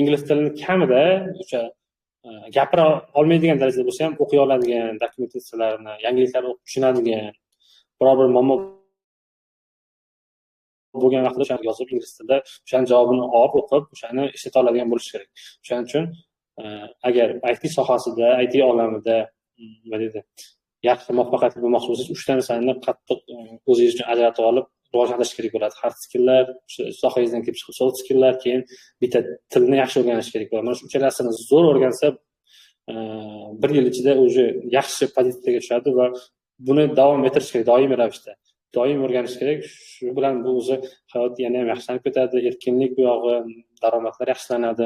ingliz tilini kamida o'sha gapira olmaydigan darajada bo'lsa ham o'qiy oladigan dokumentatsiyalarni, yangiliklarni o'qib tushunadigan, biror bir muammo bo'lgan vaqtda o'shani yozib ingliz tilida o'shaning javobini olib o'qib, o'shani ishlata oladigan bo'lish kerak. O'shaning uchun agar IT sohasida, IT olamida nima deydi, yaxshi muvaffaqiyatli bo'lmoqchi bo'lsangiz, 3 ta narsani qattiq o'zingiz uchun ajratib olib rivojlantirish kerak bo'ladi. Hard skilllar, sohangizdan kelib chiqib soft skilllar, keyin bitta tilni yaxshi o'rganish kerak bo'ladi. Mana shu uchalasini zo'r o'rgansa, bir yil ichida уже yaxshi pozitsiyaga tushadi va buni davom ettirish kerak doimiy ravishda. Doim o'rganish kerak. Shu bilan bu o'zi hayot yana ham yaxshilanib ketadi, erkinlik bu yog'i, daromadlar yaxshilanadi.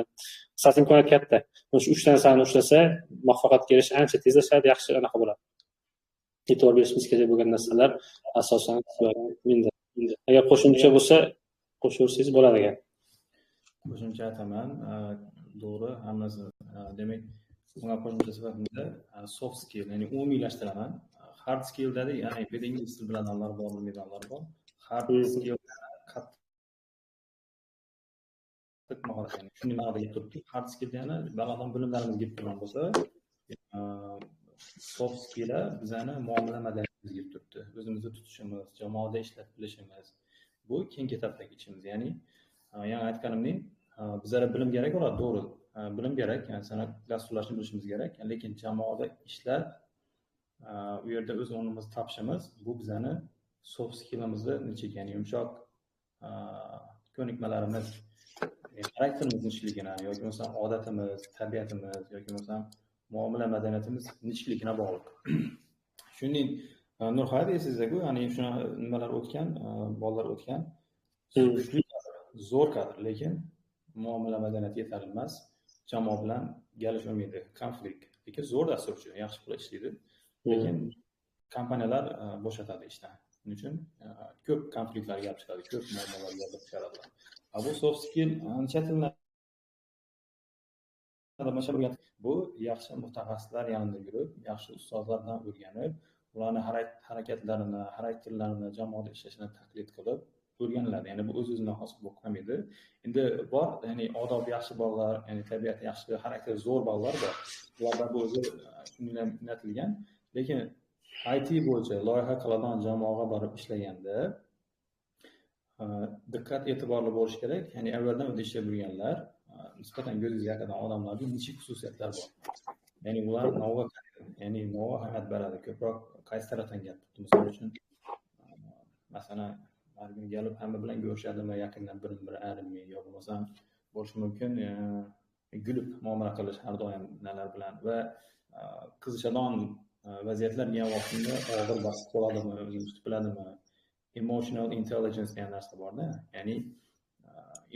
Qisqasi imkoniyat katta. Shu 3 narsani ushlasa, muvaffaqiyatga erishish ancha tezlashadi, yaxshi anaqa bo'ladi. E'tibor berishimiz kerak bo'lgan narsalar asosan endi agar qo'shimcha bo'lsa qo'shursangiz bo'ladi ekan. Qo'shimcha aytaman, to'g'ri, hammasi. Demak, bunga qo'shimcha sifatida soft skill, ya'ni umumiylashtiraman. Hard skill dedik, ya'ni bu yerda ingliz tili bilanlar bor, bilmaydiganlar bor. Hard skill qattiq mahorat, ya'ni shunday ma'noda kelib turibdi. Hard skill yana ba'zan bilimlarimiz kelib turgan bo'lsa, soft skill bizani muomala madaniyatimizga kelib turibdi. O'zimizni tutishimiz, jamoada ishlab bilishimiz, bu keng ketadagi ishimiz. Ya'ni yana aytganimdek, bizlarga bilim kerak bo'ladi, to'g'ri. Bilim kerak, ya'ni san'at dasturlashni bilishimiz kerak, lekin jamoada ishlab u yerda o'z o'rnimizni topishimiz, bu bizani soft skillimizni ya'ni yumshoq ko'nikmalarimiz, xarakterimiz nechligina yoki bo'lmasa odatimiz, tabiatimiz yoki bo'lmasa muomala madaniyatimiz nechligina bog'liq. Shuningdek, Nurhayat esingizda-ku, ya'ni shuna nimalar o'tgan, bolalar o'tgan, kuchli zo'r kadr, lekin muomala madaniyati yetarli emas, jamoa bilan galishmaydi, konflikt. Lekin zo'r dasturchi, yaxshi pul ishlaydi, lekin kompaniyalar bo'shatadi ishdan. Shuning uchun ko'p konfliktlarga olib chiqadi, ko'p muammolarga olib chiqaradi. Bu soft skill chet tillarida bu yaxshi mutaxassislar yonida yurib, yaxshi ustozlardan o'rganib, ularning harakatlarini, xarakterlarini, jamoada ishlashini taqlid qilib o'rganiladi. Ya'ni bu o'z-o'zidan xos bo'lib qolmaydi. Endi bor, ya'ni odobi yaxshi bolalar, ya'ni tabiati yaxshi, xarakteri zo'r bolalar bor. Ularda bu o'zi shunday o'rnatilgan. Lekin IT bo'yicha loyiha qiladigan jamoaga borib ishlaganda diqqat e'tiborli bo'lish kerak. Ya'ni avvaldan o'zi ishlab yurganlar, nisbatan ko'zingizga yaqin odamlarning nechik xususiyatlari bor. Ya'ni ular navga, ya'ni navga ahamiyat beradi. Ko'proq qaysi tarafdan gap turibdi? Misol uchun, masalan, margin kelib hamma bilan ko'rishadimi, yaqindan bir-biri arimmi, yo bo'lmasam bo'lishi mumkin, gulib muomala qilish har doim nalar bilan va qiziqadigan vaziyatlar kelgan vaqtida og'ir bosib qoladimi, o'zini tutib biladimi? Emotional intelligence degan narsa borda, ya'ni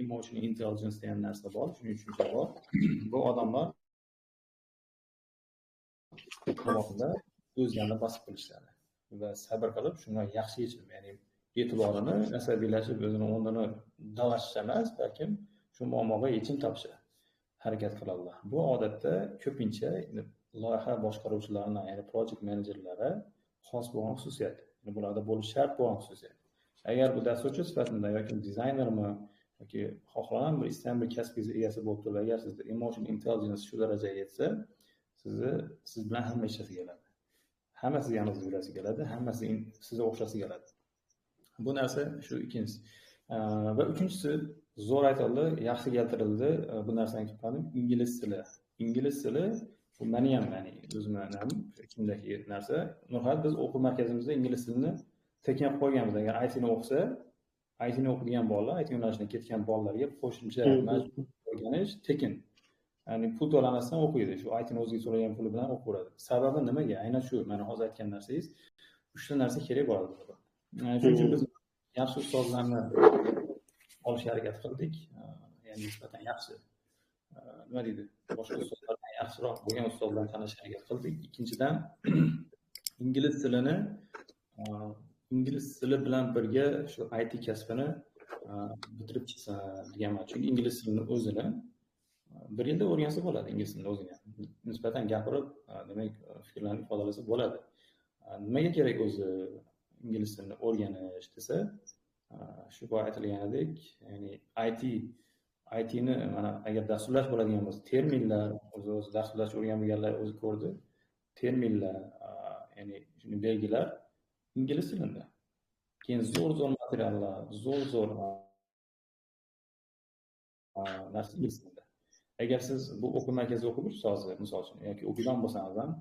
emotional intelligence degan narsa bor, shuning uchun bor. Bu odamlar vaqtida o'zlarini bosib qilishadi va sabr qilib shunga yaxshi yechim, ya'ni e'tiborini asabiylashib o'zini o'rnini dalashish emas, balkim shu muammoga yechim topishga harakat qiladilar. Bu odatda ko'pincha loyiha boshqaruvchilarining, ya'ni project menejerlari xos bo'lgan xususiyat. Bularda bo'lishi shart bo'lgan xususiyat. Agar bu dasturchi sifatida yoki dizaynermi yoki xohlagan bir istalgan bir kasbingiz egasi bo'lib turib, agar sizda emotional intelligence shu darajaga yetsa, siz bilan hamma ishlasa keladi. Hamma siz yoningizda yurasi keladi, hammasi sizga o'xshasi keladi. Bu narsa shu ikkinchisi. Va uchinchisi, zo'r aytildi, yaxshi keltirildi. Bu narsani aytdim, ingliz tili. Ingliz tili bu meni ham, ya'ni o'zimning kimdagi narsa. Nurhayat, biz o'quv markazimizda ingliz tilini tekin qo'yganmiz. Agar IT-ni o'qisa, IT-ni o'qigan bolalar, IT yo'nalishida ketgan bolalarga qo'shimcha majburiy o'rganish tekin. Ya'ni pul to'lamasdan o'qiydi. Shu IT-ni o'ziga to'lagan puli bilan o'qiydi. Sababi nimaga? Aynan shu, mana hozir aytgan narsangiz, uchta narsa kerak bo'ladi. Shuning uchun biz yaxshi ustozlarni olishga harakat qildik. Ya'ni nisbatan yaxshi, nima deydi, boshqa ustozlardan yaxshiroq bo'lgan ustozlarni tanlashga harakat qildik. Ikkinchidan, ingliz tili bilan birga shu IT kasbini bitirib chiqsa deganman. Chunki ingliz tilini o'zini bir yilda o'rgansa bo'ladi, ingliz tilini o'zini. Nisbatan gapirib, demak, fikrlarni ifodalasa bo'ladi. Nimaga kerak o'zi ingliz tilini o'rganish desa, shu boya aytilganidek, ya'ni IT-ni mana agar dasturlash bo'ladigan bo'lsa, terminlar, o'zi dasturlash o'rganmaganlar o'zi ko'rdi. Terminlar, ya'ni shuni belgilar ingliz tilida. Keyin zo'r materiallar, zo'r narsa ingliz tilida. Agar siz bu o'quv markazida o'qib ustozi, misol uchun, yoki o'qigan bo'lsangiz ham,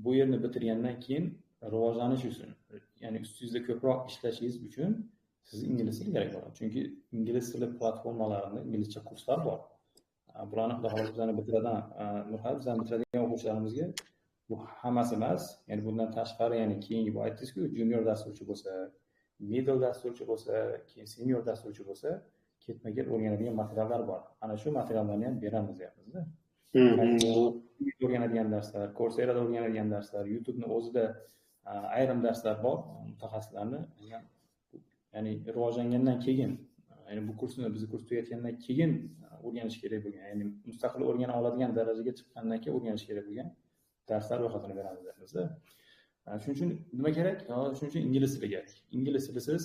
bu yerni bitirgandan keyin rivojlanish uchun, ya'ni ustingizda ko'proq ishlashingiz uchun siz ingliz tili kerak bo'ladi. Chunki ingliz tili platformalarida inglizcha kurslar bor. Bularni xudo xohlasa bizani bitiradigan o'quvchilarimizga bu hammasi emas. Ya'ni bundan tashqari, ya'ni keyingi bu aytdingiz-ku, junior dasturchi bo'lsa, middle dasturchi bo'lsa, keyin senior dasturchi bo'lsa, ketma-ket o'rganadigan materiallar bor. Ana shu materiallarni ham beramiz deyapmiz-da. O'rganadigan darslar, Coursera'da o'rganadigan darslar, YouTube'ning o'zida ayrim darslar bor, mutaxassislarni, ya'ni rivojlangandan keyin, ya'ni bu kursni biz kurs tugatgandan keyin o'rganish kerak bo'lgan, ya'ni mustaqil o'rgana oladigan darajaga chiqqandan keyin o'rganish kerak bo'lgan darslar ro'yxatini beramiz deyapmiz-da. Shuning uchun nima kerak? Shuning uchun ingliz tili kerak. Ingliz tilisiz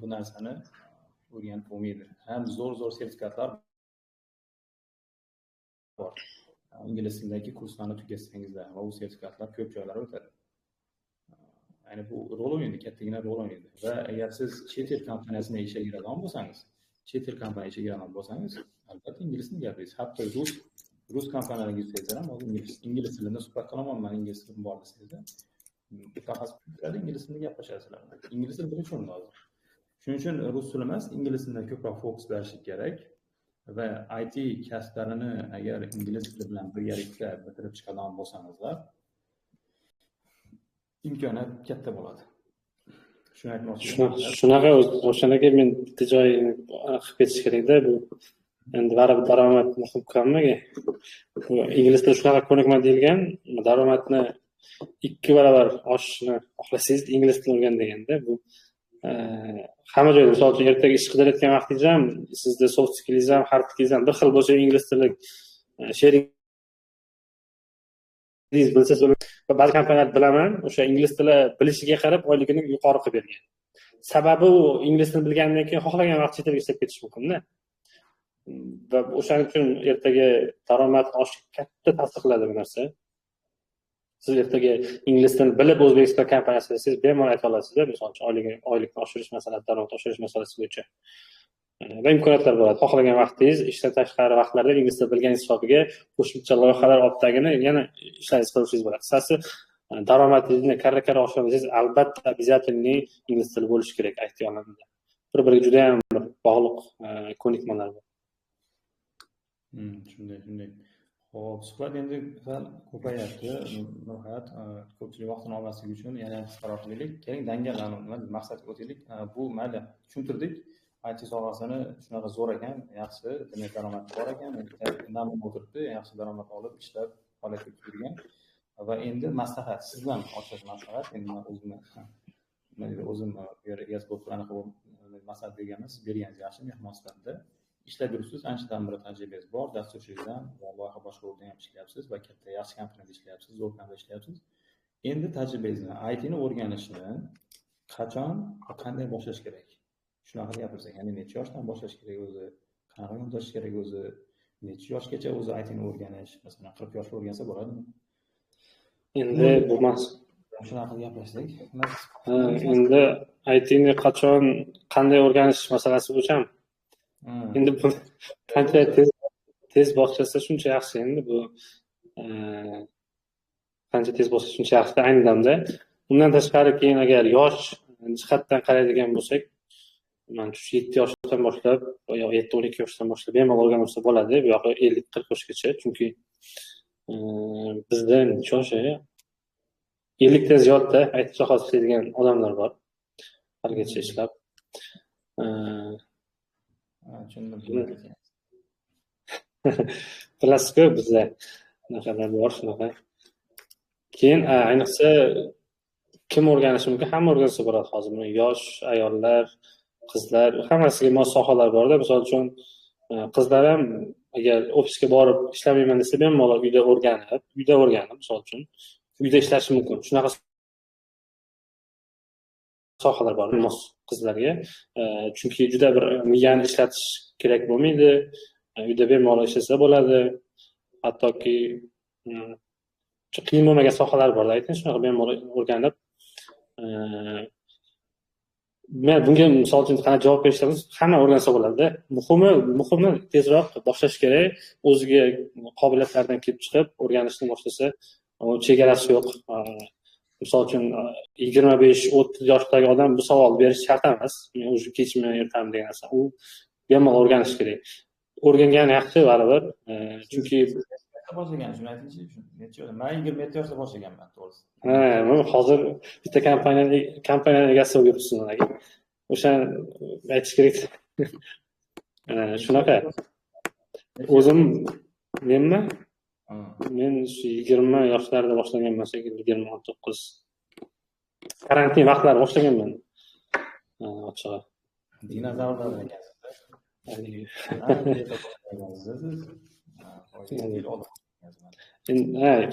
bu narsani o'rganib bo'lmaydi. Ham zo'r sertifikatlar bor. Ingliz tilidagi kurslarni tugatsangizlar va u sertifikatlar ko'p joylarga o'tadi. Ya'ni bu rol o'ynaydi, kattagina rol o'ynaydi. Va agar siz chet el kompaniyasida ishga kiradigan bo'lsangiz, albatta ingliz tilini gapirasiz. Hatto rus kompaniyalariga yursangiz ham ingliz tilida suhbat qilaman, men ingliz tilim bor desangizda, mutaxassislar ingliz tilida gaplashasizlar. Ingliz tili birinchi o'rinda hozir. Shuning uchun rus tili emas, ingliz tiliga ko'proq fokus berish kerak. Va IT kasblarini agar ingliz tili bilan birgalikda bitirib chiqadigan bo'lsangizlar, imkoniyat katta bo'ladi. Shuni aytmoqchiman. Shunaqa o'shanaga men bitta joyini qilib ketish kerak-da, bu endi baribir daromad muhim qilmaga. Bu ingliz tili shunaqa ko'nikma deyilgan, daromadni 2 barobar oshishini xohlasangiz ingliz tilini o'rgan deganda, bu hamma joyda, misol uchun ertaga ish qidirayotgan vaqtingiz ham, sizda soft skillingiz ham, hard skillingiz ham bir xil bo'lsa, ingliz tili sheringiz bilsa, ba'zi kompaniyalar bilaman, o'sha ingliz tili bilishiga qarab oyligini yuqori qilib bergan. Sababi u ingliz tilini bilgandan keyin xohlagan vaqt chet elga ishlab ketish mumkin-da. Va o'shaning uchun ertaga daromad oshishiga katta ta'sir qiladi bu narsa. Siz ertaga ingliz tilini bilib O'zbekiston kompaniyasida siz bemalol ayta olasiz-da, misol uchun oylikni oshirish masalasi, daromad oshirish masalasi bo'yicha. Va imkoniyatlar bo'ladi. Xohlagan vaqtingiz, ishdan tashqari vaqtlarda ingliz tilini bilganingiz hisobiga qo'shimcha loyihalar olib tagini yana ishlashingiz qilishingiz bo'ladi. Qisqasi, daromadingizni karra oshirsangiz, albatta обязательно ingliz tili bo'lishi kerak IT olamida. Bir-biriga juda ham bog'liq ko'nikmalar bor. Shunday. Xo'p, suhbat endi sal ko'payapti. Nihoyat ko'pchilik vaqtini olmasligi uchun yana qisqaroq qilaylik. Keling, dangallanib maqsadga o'taylik. Bu mayli tushuntirdik. IT sohasini shunaqa zo'r ekan, yaxshi, demak daromad bor ekan, namuna o'tiribdi, yaxshi daromad olib, ishlab faoliyat yuritgan. Va endi maslahat, sizdan ochiq maslahat, endi men o'zim bu yerga egasi bo'lib anaqa maslahat berganman, siz berganingiz yaxshi, mehmon sifatida ishlab yuribsiz, anchadan beri tajribangiz bor, dasturchilikdan va loyiha boshqaruvida ham ishlayapsiz va katta yaxshi kompaniyada ishlayapsiz, zo'r kompaniyada ishlayapsiz. Endi tajribangizni, IT-ni o'rganishni qachon va qanday boshlash kerak? Shunaqa gapirsak, ya'ni necha yoshdan boshlash kerak o'zi, qanaqa yondashish kerak o'zi, necha yoshgacha o'zi IT-ni o'rganish, masalan 40 yoshda o'rgansa bo'ladimi? Endi bu shunaqa gaplashsak, endi IT-ni qachon, qanday o'rganish masalasi bo'yicha ham endi bu qancha tez boshlasa shuncha yaxshi. Endi bu qancha tez boshlasa shuncha yaxshi ayni damda. Undan tashqari keyin agar yosh jihatdan qaraydigan bo'lsak, manimcha 7 yoshdan boshlab yo 7-12 yoshdan boshlab bemalol o'rgansa bo'ladi, bu yoqqa 50-40 yoshgacha. Chunki bizda necha yosh 50 dan ziyodda IT sohasida ishlaydigan odamlar bor. Haligacha ishlab. Bilasizku, bizda bunaqalar bor, shunaqa. Keyin ayniqsa kim o'rganishi mumkin? Hamma o'rgansa bo'ladi hozir. Yosh ayollar, qizlar, hammasiga mos sohalar bor-da. Misol uchun qizlar ham agar ofisga borib ishlamayman desa, bemalol uyda o'rganib, misol uchun uyda ishlashi mumkin. Shunaqa sohalar bor mos qizlarga. Chunki juda bir miyani ishlatish kerak bo'lmaydi. Uyda bemalol ishlasa bo'ladi. Hattoki qiyin bo'lmagan sohalar bor, ayting, shunaqa bemalol o'rganib. Men bunga misol uchun qanday javob berishimiz, hamma o'rgansa bo'ladi. Muhimi tezroq boshlash kerak. O'ziga qobiliyatlardan kelib chiqib o'rganishni boshlasa, chegarasi yo'q. Misol uchun 25-30 yoshdagi odam bu savol berish shart emas. Men o'zim kechmi ertami degan narsa. U bemalol o'rganish kerak. o'rgangani yaxshi baribir. Chunki boshlagan shuni aytingchi, necha yoshda? Men 27 yoshda boshlaganman, to'g'risi. men hozir bitta kompaniyani egasi bo'lib yuribsizman aka. O'shani aytish kerak. Shunaqa. O'zim menmi? Men 20 yoshlarda boshlaganman, 29. Karantin vaqtlari boshlaganman. Ochig'i. Dinozavrlar ekansiz.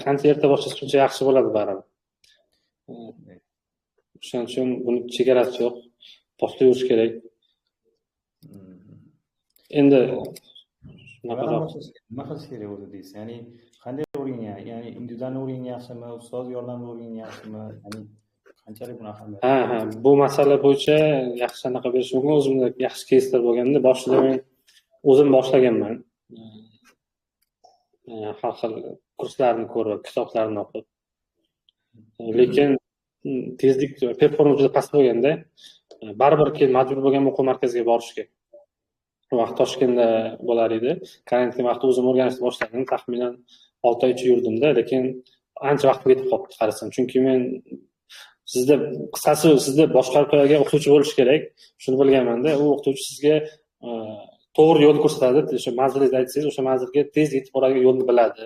Qancha erta boshlasa shuncha yaxshi bo'ladi baribir. O'shaning uchun buni chegarasi yo'q. Boshlayverish kerak. Endi nima qilish kerak o'zi deysiz? Ya'ni qanday o'rgangan? Ya'ni individual o'rgangan yaxshimi, ustoz yordamida o'rgangan yaxshimi? Ya'ni qanchalik buni ahamiyati? Bu masala bo'yicha yaxshi anaqa berish mumkin. O'zimda yaxshi keyslar bo'lganda, boshida men o'zim boshlaganman. Har xil kurslarni ko'rib, kitoblarni o'qib. Lekin tezlik performans juda past bo'lganda, baribir keyin majbur bo'lgan o'quv markaziga borishga. Bu vaqt Toshkentda bo'lar edi. Karantin vaqti o'zim o'rganishni boshladim. Taxminan 6 oycha yurdimda, lekin ancha vaqt ketib qoldi qarasam. Chunki men sizda boshqarib qo'yadigan o'qituvchi bo'lish kerak. Shuni bilganman-da, u o'qituvchi sizga to'g'ri yo'l ko'rsatadi. O'sha manzilingizni aytsangiz, o'sha manzilga tez yetib boradigan yo'lni biladi,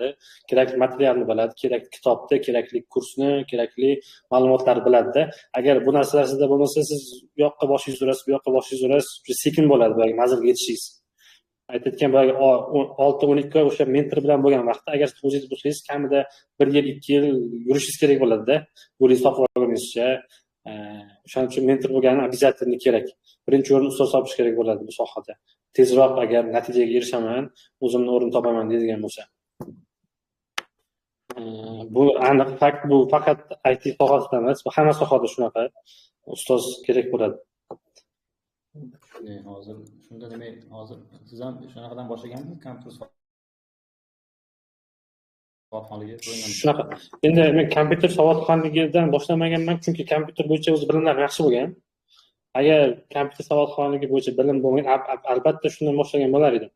kerakli materialni biladi, kerakli kitobni, kerakli kursni, kerakli ma'lumotlarni biladi-da. Agar bu narsalar sizda bo'lmasa, siz bu yoqqa boshingizni urasiz, bu yoqqa boshingizni urasiz, sekin bo'ladi bu manzilga yetishingiz. Aytayotgan 6-12 oy o'sha mentor bilan bo'lgan vaqtda, agar siz o'zingiz bo'lsangiz, kamida 1 yil, 2 yil yurishingiz kerak bo'ladi-da. Yo'lingizni topib olguningizcha. O'shaning uchun mentor bo'lgani обязательно kerak. Birinchi o'rin ustoz topish kerak bo'ladi bu sohada. Tezroq agar natijaga erishaman, o'zimni o'rin topaman deydigan bo'lsa. Bu aniq fakt, bu faqat IT sohasida emas, hamma sohada shunaqa ustoz kerak bo'ladi. Hozir shunda demak, hozir siz ham shunaqadan boshlagansiz, kompyuter savodxonligi bo'lgan. Shunaqa. Endi men kompyuter savodxonligidan boshlamaganman, chunki kompyuter bo'yicha o'z bilimlarim yaxshi bo'lgan. Agar kompyuter savodxonligi bo'yicha bilim bo'lmagan, albatta shundan boshlagan bo'lar edim.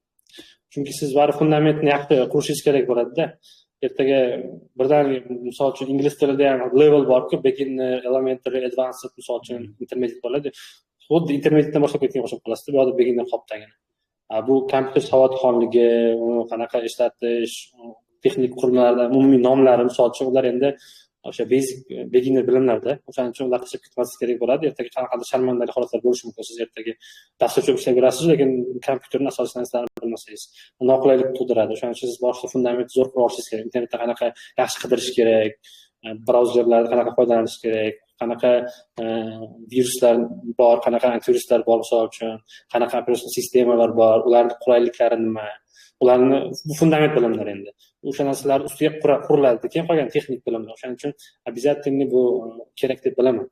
Chunki siz baribir fundamentni yaxshi qurishingiz kerak bo'ladi-da. Ertaga birdan misol uchun ingliz tilida ham level bor-ku, beginner, elementary, advanced, misol uchun intermediate bo'ladi. Xuddi intermediatedan boshlab ketgan bo'lib qolasiz, bu yerda beginner qolibdi. Bu kompyuter savodxonligi, uni qanaqa ishlatish, texnik qurilmalardan umumiy nomlari, misol uchun ular endi o'sha basic beginner bilimlarda, o'shaning uchun ular tashlab ketmaslik kerak bo'ladi. Ertaga qanaqadir sharmandali holatlar bo'lishi mumkin. Siz ertaga dasturchi ishlab yurasiz, lekin kompyuterning asosiy narsalarini bilmasangiz, noqulaylik tug'diradi. O'shaning uchun siz boshida fundamentni zo'r qilib olishingiz kerak. Internetda qanaqa yaxshi qidirish kerak, brauzerlardan qanaqa foydalanish kerak, qanaqa viruslar bor, qanaqa antiviruslar bor, misol uchun qanaqa operatsion sistemalar bor, ularning qulayliklari nima, ularni fundament bilimlar endi. O'sha narsalar ustiga quriladi. Keyin qolgan texnik bilimlar. O'shaning uchun обязательно bu kerak deb bilaman.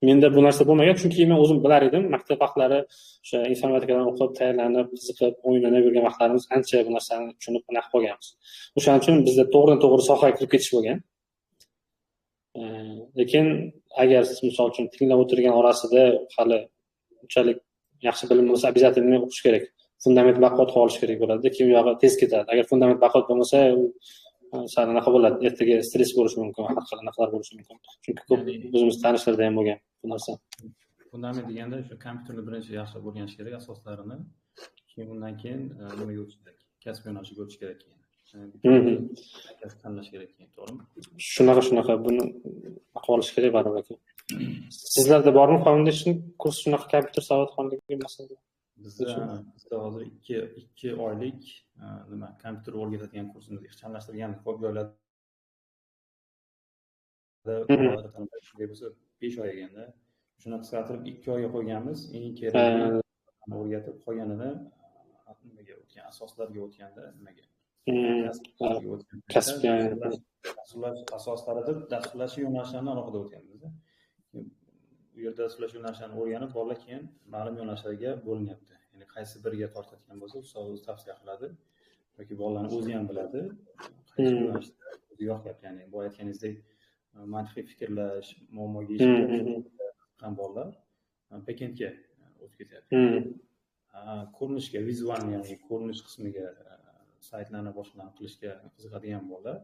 Menda bu narsa bo'lmagan, chunki men o'zim bilar edim. Maktab vaqtlari o'sha informatikadan o'qib, tayyorlanib, qiziqib, o'yinlanib yurgan vaqtlarimiz ancha bu narsani tushunib, aniq bo'lganmiz. O'shaning uchun bizda to'g'ri sohaga kirib ketish bo'lgan. Lekin agar siz misol uchun tinglab o'tirgan orasida hali unchalik yaxshi bilim bo'lsa, обязательно o'qish kerak. Fundament baquvvat qilib olish kerak bo'ladi. Keyin u yog'i tez ketadi. Agar fundament baquvvat bo'lmasa, sal anaqa bo'ladi. Ertaga stress bo'lishi mumkin, har xil anaqalar bo'lishi mumkin. Chunki ko'p o'zimiz tanishlarda ham bo'lgan bu narsa. Fundament deganda o'sha kompyuterni birinchi yaxshi o'rganish kerak, asoslarini. Keyin undan keyin nimaga o'tish kerak? Kasb yo'nalishiga o'tish kerak keyin. Kasb tanlash kerak keyin, to'g'rimi? Shunaqa buni qilib olish kerak baribir aka. Sizlarda bormi foundation kurs shunaqa kompyuter savodxonligi masalada? Bizda hozir 2 oylik nima kompyuter o'rgatadigan kursimiz ixchamlashtirgan ko'p joylarda bo'lsa 5 oy eganda shuni qisqartirib 2 oyga qo'yganmiz. Eng kerakli o'rgatib qolganini nimaga o'tgan, asoslarga o'tganda nimaga kasbga asoslarida dasturlash yo'nalishlarini alohida o'tganmiz. Bu yerda dasturlash yo'nalishlarini o'rganib, bolalar keyin ma'lum yo'nalishlarga bo'linyapti. Ya'ni qaysi biriga tortadigan bo'lsa, ustoz o'zi tavsiya qiladi yoki bolalarni o'zi ham biladi. Qaysi yo'nalishda o'zi yoqyapti. Ya'ni bu aytganingizdek mantiqiy fikrlash, muammoga yechim ham bolalar backendga o'tib ketyapti. ko'rinishga, vizual, ya'ni ko'rinish qismiga saytlarni boshqalarni qilishga qiziqadigan bolalar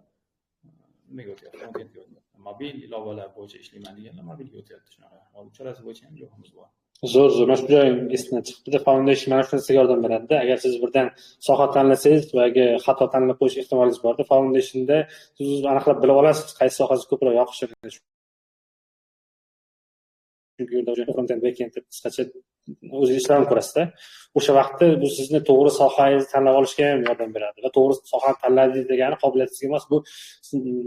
nimaga o'tyapti? Frontendga o'tyapti. Mobil ilovalar bo'yicha ishlayman deganlar mobilga o'tyapti shunaqa. Uchalasi bo'yicha ham guvohimiz bor. Zo'r. Mana shu joyim esdan chiqdi. Foundation mana shu narsaga yordam beradi. Agar siz birdan soha tanlasangiz va xato tanlab qo'yish ehtimolingiz borda, Foundationda siz aniqlab bilib olasiz, qaysi sohasi ko'proq yoqishini. Chunki yerda frontend, backend deb qisqacha o'zingiz ishlarni ko'rasizda. O'sha vaqtda bu sizni to'g'ri sohangizni tanlab olishga ham yordam beradi. Va to'g'ri sohani tanladingiz degani qobiliyatingiz emas, bu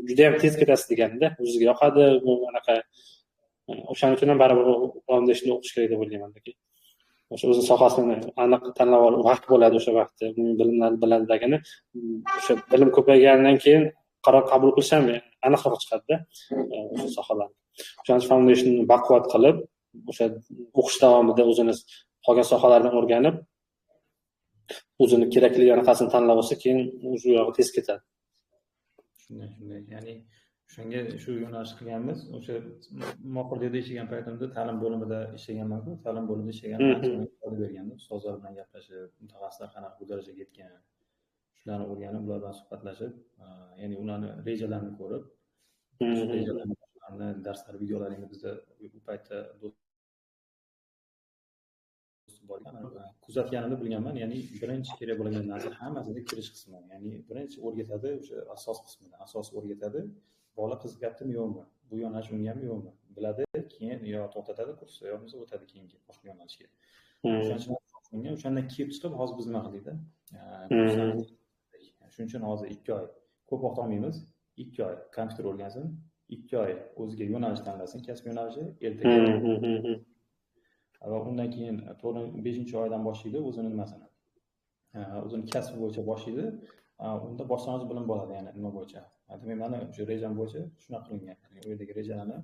juda ham tez ketasiz deganda. O'zingizga yoqadi, bu anaqa. O'shaning uchun ham baribir Foundation'da o'qish kerak deb o'ylayman-ki. O'sha o'z sohasini aniq tanlab olib vaqt bo'ladi o'sha vaqtda. Bilimlarni biladi degani, o'sha bilim ko'paygandan keyin qaror qabul qilish ham aniqroq chiqadi-da o'sha sohalarni. O'shaning uchun Foundation'ni baquvvat qilib, o'sha o'qish davomida o'zini qolgan sohalardan o'rganib, o'zini kerakli anaqasini tanlab olsa, keyin o'sha yog'i tez ketadi. Shunday. Ya'ni o'shanga shu yo'nalish qilganmiz. O'sha Moqordiyada ishlagan paytimda ta'lim bo'limida ishlaganman-ku. Ta'lim bo'limida ishlaganimda foyda berganda, ustozlar bilan gaplashib, mutaxassislar qanaqa bu darajaga yetgan, shularni o'rganib, ular bilan suhbatlashib, ya'ni ularni rejalarini ko'rib, rejalarini, darslar videolarini bizda bu paytda kuzatganimni bilganman. Ya'ni birinchi kerak bo'lgan narsa hammasida kirish qismi. Ya'ni birinchi o'rgatadi, o'sha asos qismida. Asos o'rgatadi. Bola qiziqyaptimi yo'qmi? Bu yo'nalish ungami yo'qmi? Biladi, keyin yo to'xtatadi kursni, yo bo'lmasa o'tadi keyingi boshqa yo'nalishga. O'shandan kelib chiqib hozir biz nima qildikda? Shuning uchun hozir 2 oy ko'p vaqt olmaymiz. 2 oy kompyuter o'rgansin, 2 oy o'ziga yo'nalish tanlasin, kasb yo'nalishi, ertaga va undan keyin 5-oydan boshlaydi o'zini nimasini. O'zini kasbi bo'yicha boshlaydi. Unda boshlang'ich bilim bo'ladi, ya'ni nima bo'yicha. Demak, mana o'sha rejam bo'yicha shunaqa qilingan. U yerdagi rejalarni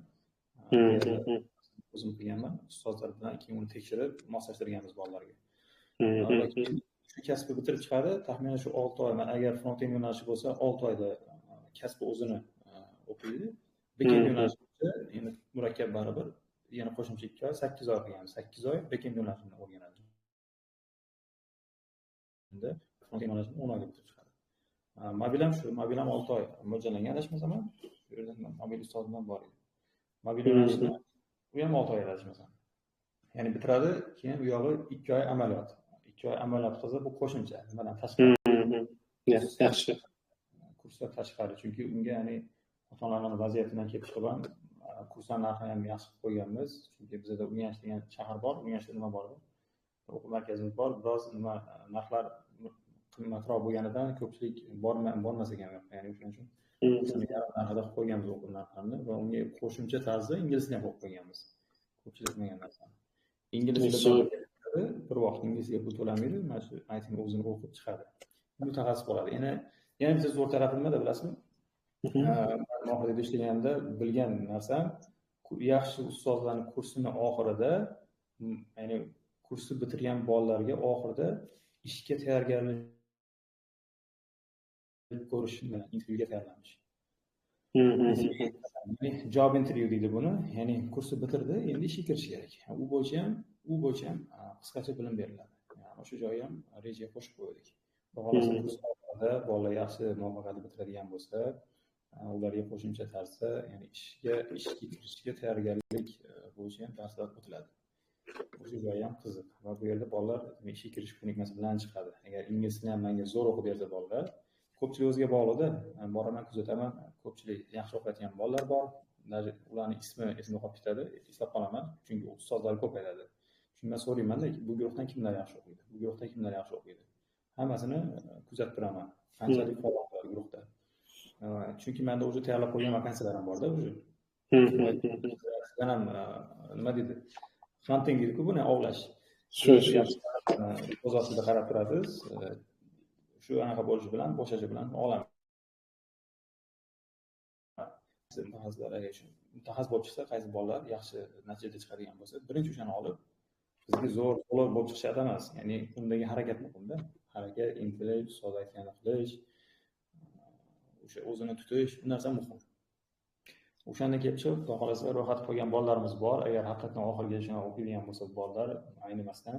o'zim qilganman. Ustozlar bilan keyin uni tekshirib, moslashtirganmiz bolalarga. Shu kasbni bitirib chiqadi. Taxminan shu 6 oy, agar front-end yo'nalishi bo'lsa, 6 oyda kasbni o'zini o'qiydi. Backend yo'nalishi bo'lsa, endi murakkab baribir yana qo'shimcha 2 oy, 8 oy qilganmiz. 8 oy backend yo'nalishini o'rganadi. Endi front-end yo'nalishini 10 oyda bitirib chiqadi. Mobil ham shu, mobil ham 6 oy mo'ljallangan, adashmasam, shu yerda mobil ustoz bilan bor edi. Mobil yo'nalishini u ham 6 oy adashmasam. Ya'ni bitiradi, keyin u yog'i 2 oy amaliyot. 2 oy amaliyot qilsa, bu qo'shimcha, nimadan tashqari. Yaxshi. Kurslar tashqari, chunki unga ya'ni ota-onalarning vaziyatidan kelib chiqib ham kurslar narxini ham yaxshi qilib qo'yganmiz. Chunki bizda Urganch degan shahar bor, Urganchda nima bor? O'quv markazimiz bor. Biroz nima narxlar qimmatroq bo'lganidan ko'pchilik bormas ekan. Ya'ni o'shaning uchun narxida qilib qo'yganmiz o'quv narxlarini va unga qo'shimcha tarzda ingliz tilini qo'yib qo'yganmiz. Ko'pchilik bilmagan narsa. Ingliz tilida bir vaqt inglisga pul to'lamaydi, mana shu aytning o'zini o'qib chiqadi. Mutaxassis bo'ladi. Yana bitta zo'r tarafi nimada bilasizmi? Mohirada ishlaganda bilgan narsam, yaxshi ustozlarning kursini oxirida, ya'ni kursni bitirgan bolalarga oxirida ishga tayyorgarlik ko'rishni, intervyuga tayyorlanish. Job interview deydi buni. Ya'ni kursni bitirdi, endi ishga kirish kerak. U bo'yicha ham qisqacha bilim beriladi. Ya'ni o'sha joyi ham rejaga qo'shib qo'ydik. Bolalar yaxshi muvaffaqiyatli bitiradigan bo'lsa, ularga qo'shimcha tarzda, ya'ni ishga kirishga tayyorgarlik bo'yicha ham darslar o'tiladi. O'sha joyi ham qiziq va bu yerda bolalar ishga kirish ko'nikmasi bilan chiqadi. Agar ingliz tilini ham menga zo'r o'qib bersa bolalar, ko'pchilik o'ziga bog'liqda. Boraman, kuzataman, ko'pchilik yaxshi o'qiyotgan bolalar bor. Ularning esimda qolib ketadi, eslab qolaman, chunki ustozlar ko'payadi. Shundan so'rayman-da, bu guruhdan kimlar yaxshi o'qiydi? Bu guruhdan kimlar yaxshi o'qiydi? Hammasini kuzatib turaman. Qanchalik faol guruhda. Chunki menda o'zi tayyorlab qo'ygan vakansiyalar ham bor-da, o'zi. Ham nima deydi? Hunting deydi-ku, buni ovlash. Shu o'z ostida qarab turasiz. Shu anaqa bo'lishi bilan, bo'shashi bilan olaman. Mutaxassis bo'lib chiqsa, qaysi bolalar yaxshi natija chiqadigan bo'lsa, birinchi o'shani olib, bizga zo'r bo'lib chiqishadi emas. Ya'ni undagi harakat muhimda. Harakat, intilish, ustoz aytganini qilish, o'sha o'zini tutish, bu narsa muhim. O'shanda kelib chiqib, xudo xolasa ro'yxat qo'ygan bolalarimiz bor. Agar haqiqatan oxirgacha o'qiydigan bo'lsa bolalar aynimasdan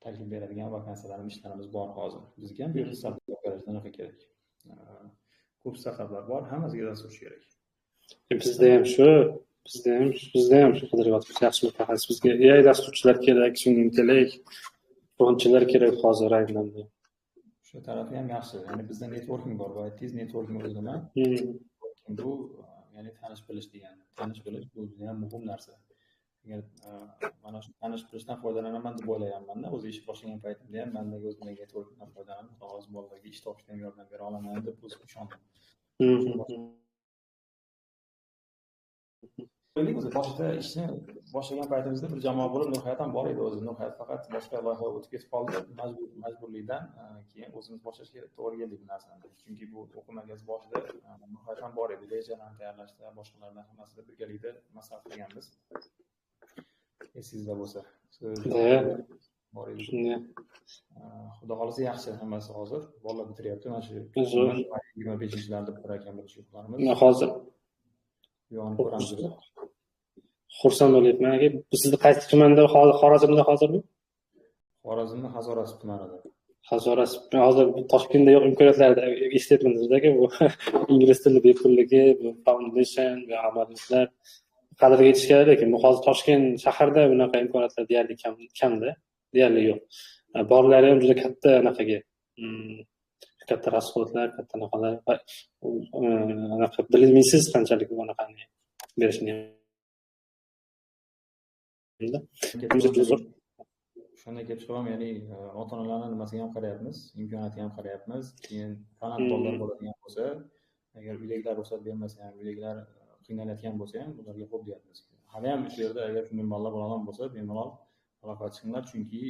taklif beradigan vakansiyalarimiz, ishlarimiz bor hozir. Bizga ham bu yerda startap garajda anaqa kerak. Ko'p startaplar bor, hammasiga dasturchi kerak. Bizda ham shu qidiryapmiz. Yaxshi mutaxassis. Bizga AI dasturchilar kerak, sun'iy intellekt, frontchilar kerak hozir aynan. Shu tarafi ham yaxshi. Ya'ni bizda networking bor. Bu aytdingiz, networking o'zi nima? Bu ya'ni tanish bilish degani. Tanish bilish bu juda ham muhim narsa. Agar mana shu tanish bilishdan foydalanaman deb o'ylayapman-da, o'zi ish boshlagan paytimda ham mendagi o'zimdagi networkingdan foydalanib, hozir bolalarga ish topishda ham yordam bera olaman deb o'zim ishondim. O'zi boshida ishni boshlagan paytimizda bir jamoa bo'lib Nurhayat ham bor edi o'zi. Nurhayat faqat boshqa loyihaga o'tib ketib qoldi. Majburlikdan keyin o'zimiz boshlashga to'g'ri keldi bu narsani. Chunki bu o'qimagan boshida Nurhayat ham bor edi. Rejalarni tayyorlashda, boshqalardan hammasida birgalikda maslahat qilganmiz. Esingizda bo'lsa. Bor edi. Xudo xolisa yaxshi hammasi hozir. Bolalar bitiryapti. Mana shu 25-larda bitar ekan bir shu qilamiz. Hozir xursand bo'lyapman. Sizni qaysi tumanda Xorazmda hozirmi? Xorazmda Hazorasp tumanida. Hazorasp hozir Toshkentda yo'q imkoniyatlarda eshityapman sizlarga bu ingliz tili bepulligi, bu foundation va amaliyotlar qadriga yetish kerak, lekin bu hozir Toshkent shaharda bunaqa imkoniyatlar deyarli kamda, deyarli yo'q. Borlari ham juda katta anaqaga, katta rasxodlar, katta anaqalar, anaqa bilmaysiz qanchalik bu anaqani berishni. Shunday kelib chiqaman, ya'ni ota-onalarning nimasiga ham qarayapmiz, imkoniyatiga ham qarayapmiz. Keyin falant bolalar bo'ladigan bo'lsa, agar uydagilar ruxsat bermasa ham, uydagilar qiynalayotgan bo'lsa ham, ularga xo'p deyapmiz. Hali ham shu yerda agar shunday bolalar bo'ladigan bo'lsa, bemalol aloqaga chiqinglar, chunki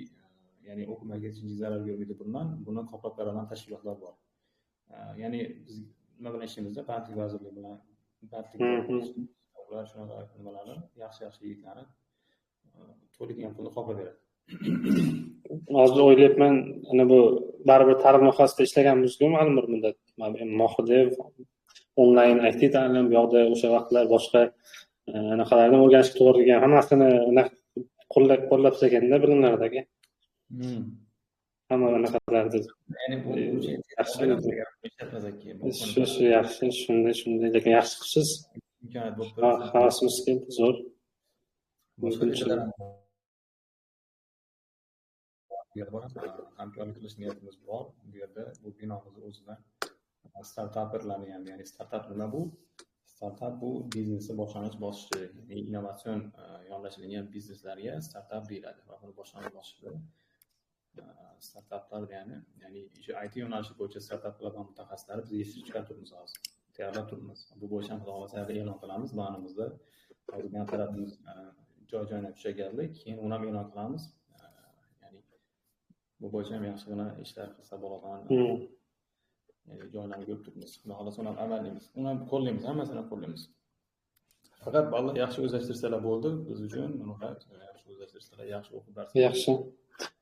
ya'ni o'qimaga hech zarar ko'rmaydi bundan. Buni qoplab beradigan tashkilotlar bor. Ya'ni biz nima bilan ishlaymiz-da, bandlik vazirligi bilan ular shunaqa nimalarni, yaxshi yigitlarni to'laydigan pulni qoplab beradi. Hozir o'ylayapman, ana bu baribir ta'lim sohasida ishlaganmiz-ku ma'lum bir muddat. Mohidev onlayn IT ta'lim, bu yoqda o'sha vaqtlar boshqa anaqalarni o'rganishga to'g'ri kelgan, hammasini qo'llab ekanda bilimlardagi. Hamma anaqalarda. Ya'ni bu yaxshi, shunday, lekin yaxshi qilsiz. Imkoniyat bo'lib havasimiz keldi, zo'r. Hamkorlik qilish niyatimiz bor. Bu yerda bu binomiz o'zida startaperlarni ham, ya'ni startap nima bu? Startap bu biznesni boshlanish bosqichi, innovatsion yondashilgan bizneslarga startap deyiladi. Va buni boshlanish bosqichida startaplar ya'ni shu IT yo'nalishi bo'yicha startap qilgan mutaxassislar biz yetishtirib chiqarib turibmiz hozir. Tayyorlab turibmiz. Bu bo'yicha ham xudo e'lon qilamiz. Banimizda hozir bir tarafimiz joy-joyga tushaganlik, keyin uni ham e'lon qilamiz. Bu bo'yicha ham yaxshigina ishlar qilsa bo'ladigan joylarni ko'rib turibmiz. Xudo xolasa uni ham amallaymiz. Uni ham qo'llaymiz, hammasini qo'llaymiz. Faqat bolalar yaxshi o'zlashtirsalar bo'ldi biz uchun. Yaxshi o'zlashtirsalar, yaxshi o'qib bersa. Yaxshi.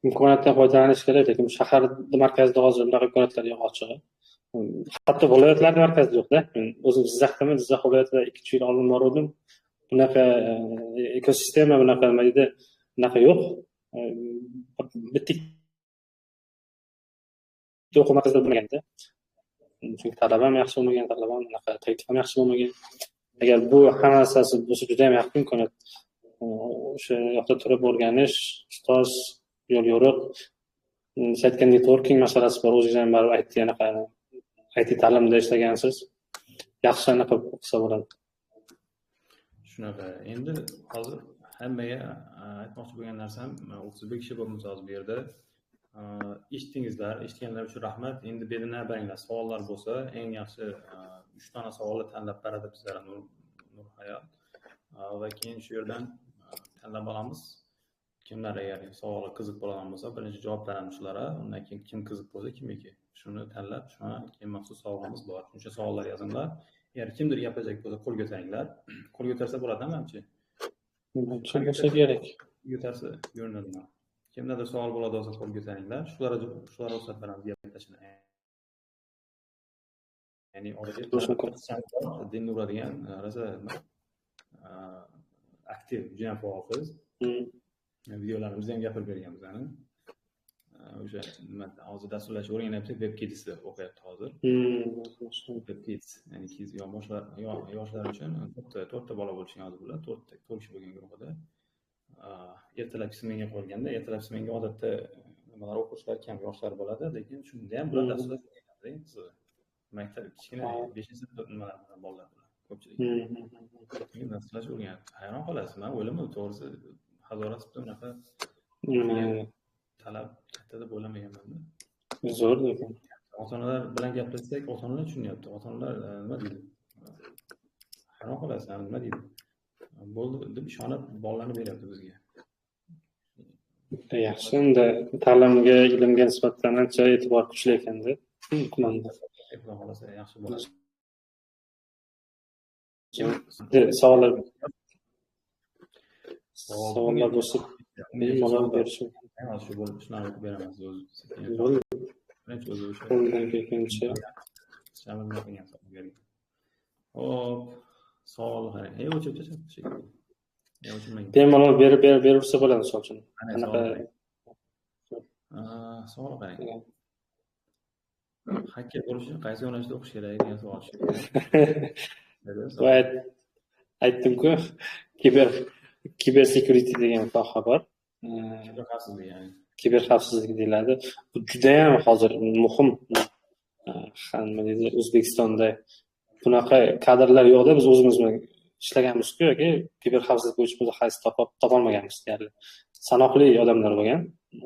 Imkoniyatdan foydalanish kerak, lekin shahar markazida hozir bunaqa imkoniyatlar yo'q ochig'i. Hatto viloyatlarda markazda yo'q-da. Men o'zim Jizzaxdaman, Jizzax viloyatida 2-3 yil oldin bordim. Bunaqa ekosistema, bunaqa nima deydi, bunaqa yo'q. Bitta o'quv markazida bo'lmaganda. Chunki talaba ham yaxshi bo'lmagan, talaba ham bunaqa tartib ham yaxshi bo'lmagan. Agar bu hammasi bo'lsa juda ham yaxshi imkoniyat. O'sha yoqda turib o'rganish, ustoz, yo'l-yo'riq, aytgan networking masalasi bor. O'zingiz ham baribir IT ta'limda ishlagansiz. Yaxshi anaqa qilsa bo'ladi. Shunaqa. Endi hozir hammaga aytmoqchi bo'lgan narsam 31 kishi bo'lmiz hozir bu yerda. Eshitganlar uchun rahmat. Endi bu yerda navbaringlar savollar bo'lsa, eng yaxshi 3 dona savolni tanlab beradi bizlar Nurhayot. Va keyin shu yerdan tanlab olamiz. Kimlar agar savoli qiziq bo'ladigan bo'lsa, birinchi javob beramiz shularga. Undan keyin kim qiziq bo'lsa kimniki. Shuni tanlab, shuna keyin maxsus sovg'amiz bor. Shuncha savollar yozinglar. Agar kimdir gapirajak bo'lsa, qo'l ko'taringlar. Qo'l ko'tarsa bo'ladimi, hamchi? Bo'lsa kerak. Ko'tarsa ko'rinadimi? Kimdadir savol bo'ladi bo'lsa, qo'l ko'taringlar. Shularga ruxsat beramiz gaplashishga. Ya'ni orada dinni uradigan rosa aktiv, juda ham faol qiz. Videolarimizda ham gapirib berganmiz. o'sha nima hozir dasturlashni o'rganyapti, WebKids'ni o'qiyapti hozir. WebKids, ya'ni yoshlar uchun to'rtta bola bo'lishgan hozir bular, to'rt kishi bo'lgan guruhida. Ertalabkisi menga qo'yilganda, ertalabkisi menga odatda nimalar o'quvchilar kam, yoshlar bo'ladi, lekin shunda ham bular dasturlash o'rganadi. Maktab kichkina 5-sinf nimalar bolalar bular ko'pchilik. Dasturlash o'rganadi. Hayron qolasiz, men o'ylayman to'g'risi hazoratda unaqa talab katta deb o'ylamaganman. Zo'r lekin. Ota-onalar bilan gaplashsak, ota-onalar tushunyapti. Ota-onalar nima deydi? Hayron qolasiz, nima deydi? Bo'ldi deb ishonib bolalarni beryapti bizga. Yaxshi, unda ta'limga, ilmga nisbatan ancha e'tibor kuchli ekanda. Xudo xolasa yaxshi bo'ladi. Savollar bo'lsa, malol berish mumkin. Shu bo'lib shunaqa o'qib beraman o'zi. Qo'ldan kelgancha. Hop, savol qarang. O'chib. Bemalol bersa bo'ladi, misol uchun. Savol qarang. Hacker bo'lish uchun qaysi yo'nalishda o'qish kerak degan savol chiqdi. Aytdim-ku, kiber security degan soha bor. Kiberxavfsizlik ya'ni. Kiberxavfsizlik deyiladi. Bu juda ham hozir muhim. Nima deydi, O'zbekistonda bunaqa kadrlar yo'qda, biz o'zimiz ishlaganmiz-ku yoki kiberxavfsizlik bo'yicha mutaxassis topolmaganmiz deyarli. Sanoqli odamlar bo'lgan.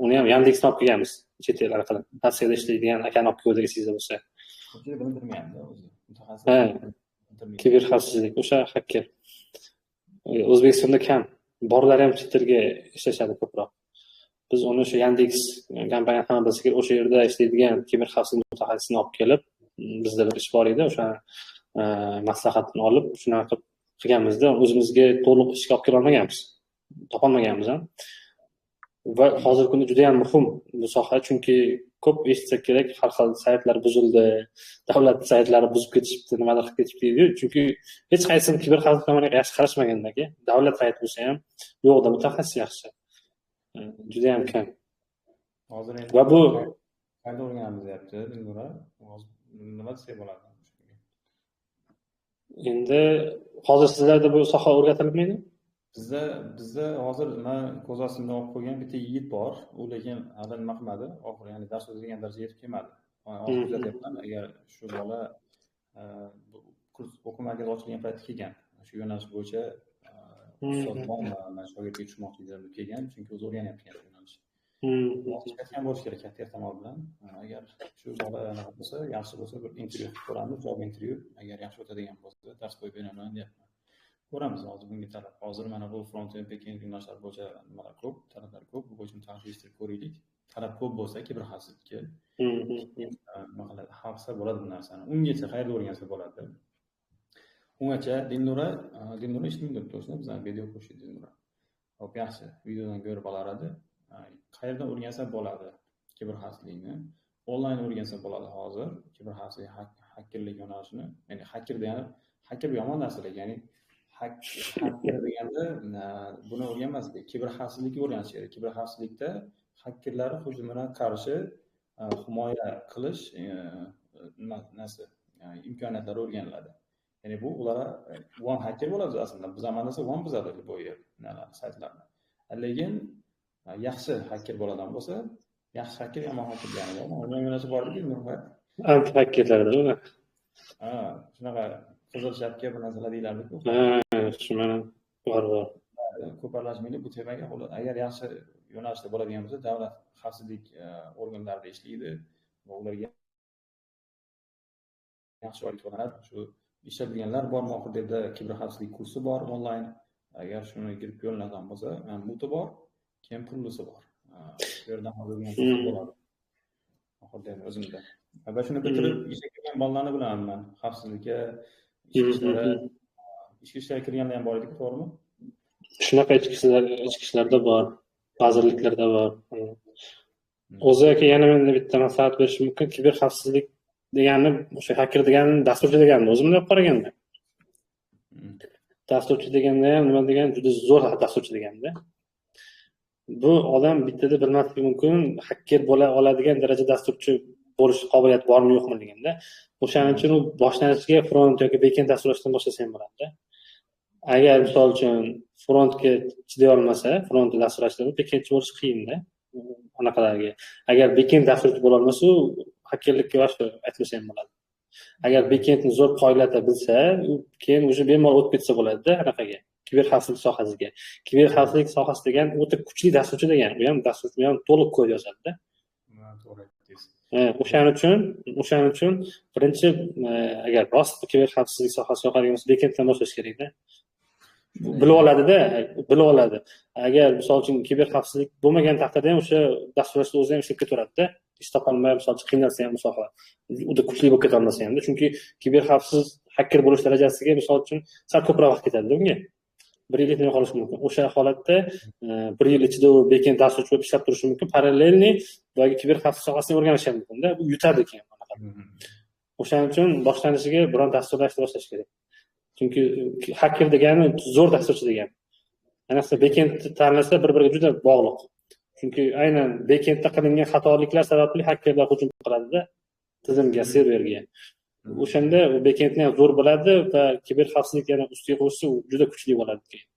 Uni ham Yandex olib kelganmiz. Chet el orqali. Rossiyada ishlaydigan akani olib keldik sizda bo'lsa. Ko'pchilik bildirmayapti o'zi. Mutaxassis. Kiberxavfsizlik o'sha hacker. O'zbekistonda kam. Borlari ham chet elga ishlashadi ko'proq. Biz uni shu Yandex kompaniyasi ham bilsa kerak, o'sha yerda ishlaydigan kiberxavfsizlik mutaxassisini olib kelib, bizda bir ish bor edi, o'sha maslahatini olib, shunaqa qilganmizda, o'zimizga to'liq ishga olib kela olmaganmiz. Topolmaganmiz ham. Va hozirgi kunda juda ham muhim bu soha, chunki ko'p eshitsak kerak, har xil saytlar buzildi, davlat saytlari buzib ketishibdi, nimadir qilib ketishibdi deydi. Chunki hech qaysi kiberxavfsizlik tomoniga yaxshi qarashmagandagi, davlat sayti bo'lsa ham yo'qda mutaxassis yaxshi. Juda ham kam. Hozir endi va bu qayda o'rganamiz deyapti, Dilnura. Nima desak bo'ladi? Endi hozir sizlarda bu soha o'rgatilmaydi? Bizda hozir men ko'z ostimda olib qo'ygan bitta yigit bor. U lekin hali nima qilmadi, oxiri ya'ni dars o'tadigan darajaga yetib kelmadi. Hozir kuzatyapman, agar shu bola kurs o'quv markazi ochilgan paytda kelgan, shu yo'nalish bo'yicha ustoz bormi, men shogirdga tushmoqchi deb kelgan, chunki o'zi o'rganyapti shu yo'nalish. Chiqayotgan bo'lish kerak katta ehtimol bilan. Agar shu bola anaqa bo'lsa, yaxshi bo'lsa bir intervyu qilib ko'ramiz, javob intervyu. Agar yaxshi o'tadigan bo'lsa, dars qo'yib beraman deyapman. Ko'ramiz hozir bunga talab. Hozir mana bu front-end back-end yo'nalishlar bo'yicha nimalar ko'p, talablar ko'p. Bu bo'yicha mutaxassis ko'raylik. Talab ko'p bo'lsa, kiberxavfsizlikka nima qiladi? Xavfsa bo'ladi bu narsani. Ungacha qayerda o'rgansa bo'ladi. Ungacha Dilnura eshitmaydi to'g'risini, bizdan video ko'rishdi Dilnura. Xo'p, yaxshi. Videodan ko'rib olaradi. Qayerdan o'rgansa bo'ladi kiberxavfsizlikni? Onlayn o'rgansa bo'ladi hozir. Kiberxavfsizlik, hakkerlik yo'nalishini, ya'ni hacker degani hacker yomon narsa, ya'ni hacker deganda buni o'rganmaslik, kiberxavfsizlikni o'rganish kerak. Kiberxavfsizlikda hakkerlar hujumidan qarshi himoya qilish narsa, imkoniyatlari o'rganiladi. Ya'ni bu ular one hacker bo'ladi aslında. Bu zamonda one buzadi bu saytlarni. Lekin yaxshi hacker bo'ladigan bo'lsa, yaxshi hacker yomon hacker degani bormi? Unga yo'nalishi bormi? Anti hakkerlarda ular. Shunaqa qizil shapka bir narsalar deyiladi-ku. Shu mana bor. Ko'parlashmaydi bu temaga. Agar yaxshi yo'nalishda bo'ladigan bo'lsa, davlat xavfsizlik organlarida ishlaydi va ularga yaxshi oylik to'lanadi. Shu ishlaydiganlar bor, mohir debda kiberxavfsizlik kursi bor onlayn. Agar shuni kirib yo'llanadigan bo'lsa, muti bor, keyin pullisi bor. Bu yerdan hozirgan bo'ladi. Mohir deb o'zimda. Va shuni bitirib ishga kirgan bolalarni bilaman men. Xavfsizlikka, ichki ishlarga kirganlar ham bor edi, to'g'rimi? Shunaqa ichki ishlarda bor, vazirliklarda bor. O'ziga yana men bitta maslahat berishim mumkin. Kiberxavfsizlik degani, o'sha hacker degani dasturchi degani o'zimda olib qaraganda. Dasturchi deganda ham nima degani, juda zo'r dasturchi deganda. Bu odam bittada bilmasligi mumkin, hacker bo'la oladigan darajada dasturchi bo'lish qobiliyati bormi yo'qmi deganda. O'shaning uchun u boshlanishiga front yoki backend dasturlashdan boshlasa ham bo'ladi. Agar misol uchun frontga chiday olmasa, front dasturlashda backendchi bo'lish qiyinda. Anaqalarga. Agar backend dasturchi bo'la olmasa, u hakkerlikka boshqa aytmasa ham bo'ladi. Agar backendni zo'r qoyilata bilsa, u keyin o'sha bemalol o'tib ketsa bo'ladi-da anaqaga. Kiberxavfsizlik sohasiga. Kiberxavfsizlik sohasi degan o'ta kuchli dasturchi degan. U ham dasturchi ham to'liq kod yozadi-da. To'g'ri aytdingiz. O'shaning uchun birinchi agar rost kiberxavfsizlik sohasi yoqadigan bo'lsa, backenddan boshlash kerak-da. Bilib oladi. Agar misol uchun kiberxavfsizlik bo'lmagan taqdirda ham o'sha dasturlashni o'zi ham ishlab ketaveradi-da. Ish topolmay misol uchun qiynalsa ham soha juda kuchli bo'lib keta olmasa ham, chunki kiberxavfsiz hacker bo'lish darajasiga misol uchun sal ko'proq vaqt ketadi unga. 1 yil yetmay qolishi mumkin. O'sha holatda 1 yil ichida u backend dasturchi bo'lib ishlab turishi mumkin. Parallelniy boyagi kiberxavfsizlik sohasini o'rganishi ham mumkin-da. Bu yutadi keyin bunaqa. O'shaning uchun boshlanishiga biron dasturlashni boshlash kerak. Chunki hacker degani zo'r dasturchi degani. Ayniqsa backend tanlasa bir-biriga juda bog'liq. Chunki aynan backendda qilingan xatoliklar sababli hakkerlar hujum qiladi-da tizimga, serverga. O'shanda u backendni ham zo'r bo'ladi va kiberxavfsizlik yana ustiga qo'shsa u juda kuchli bo'ladi keyin.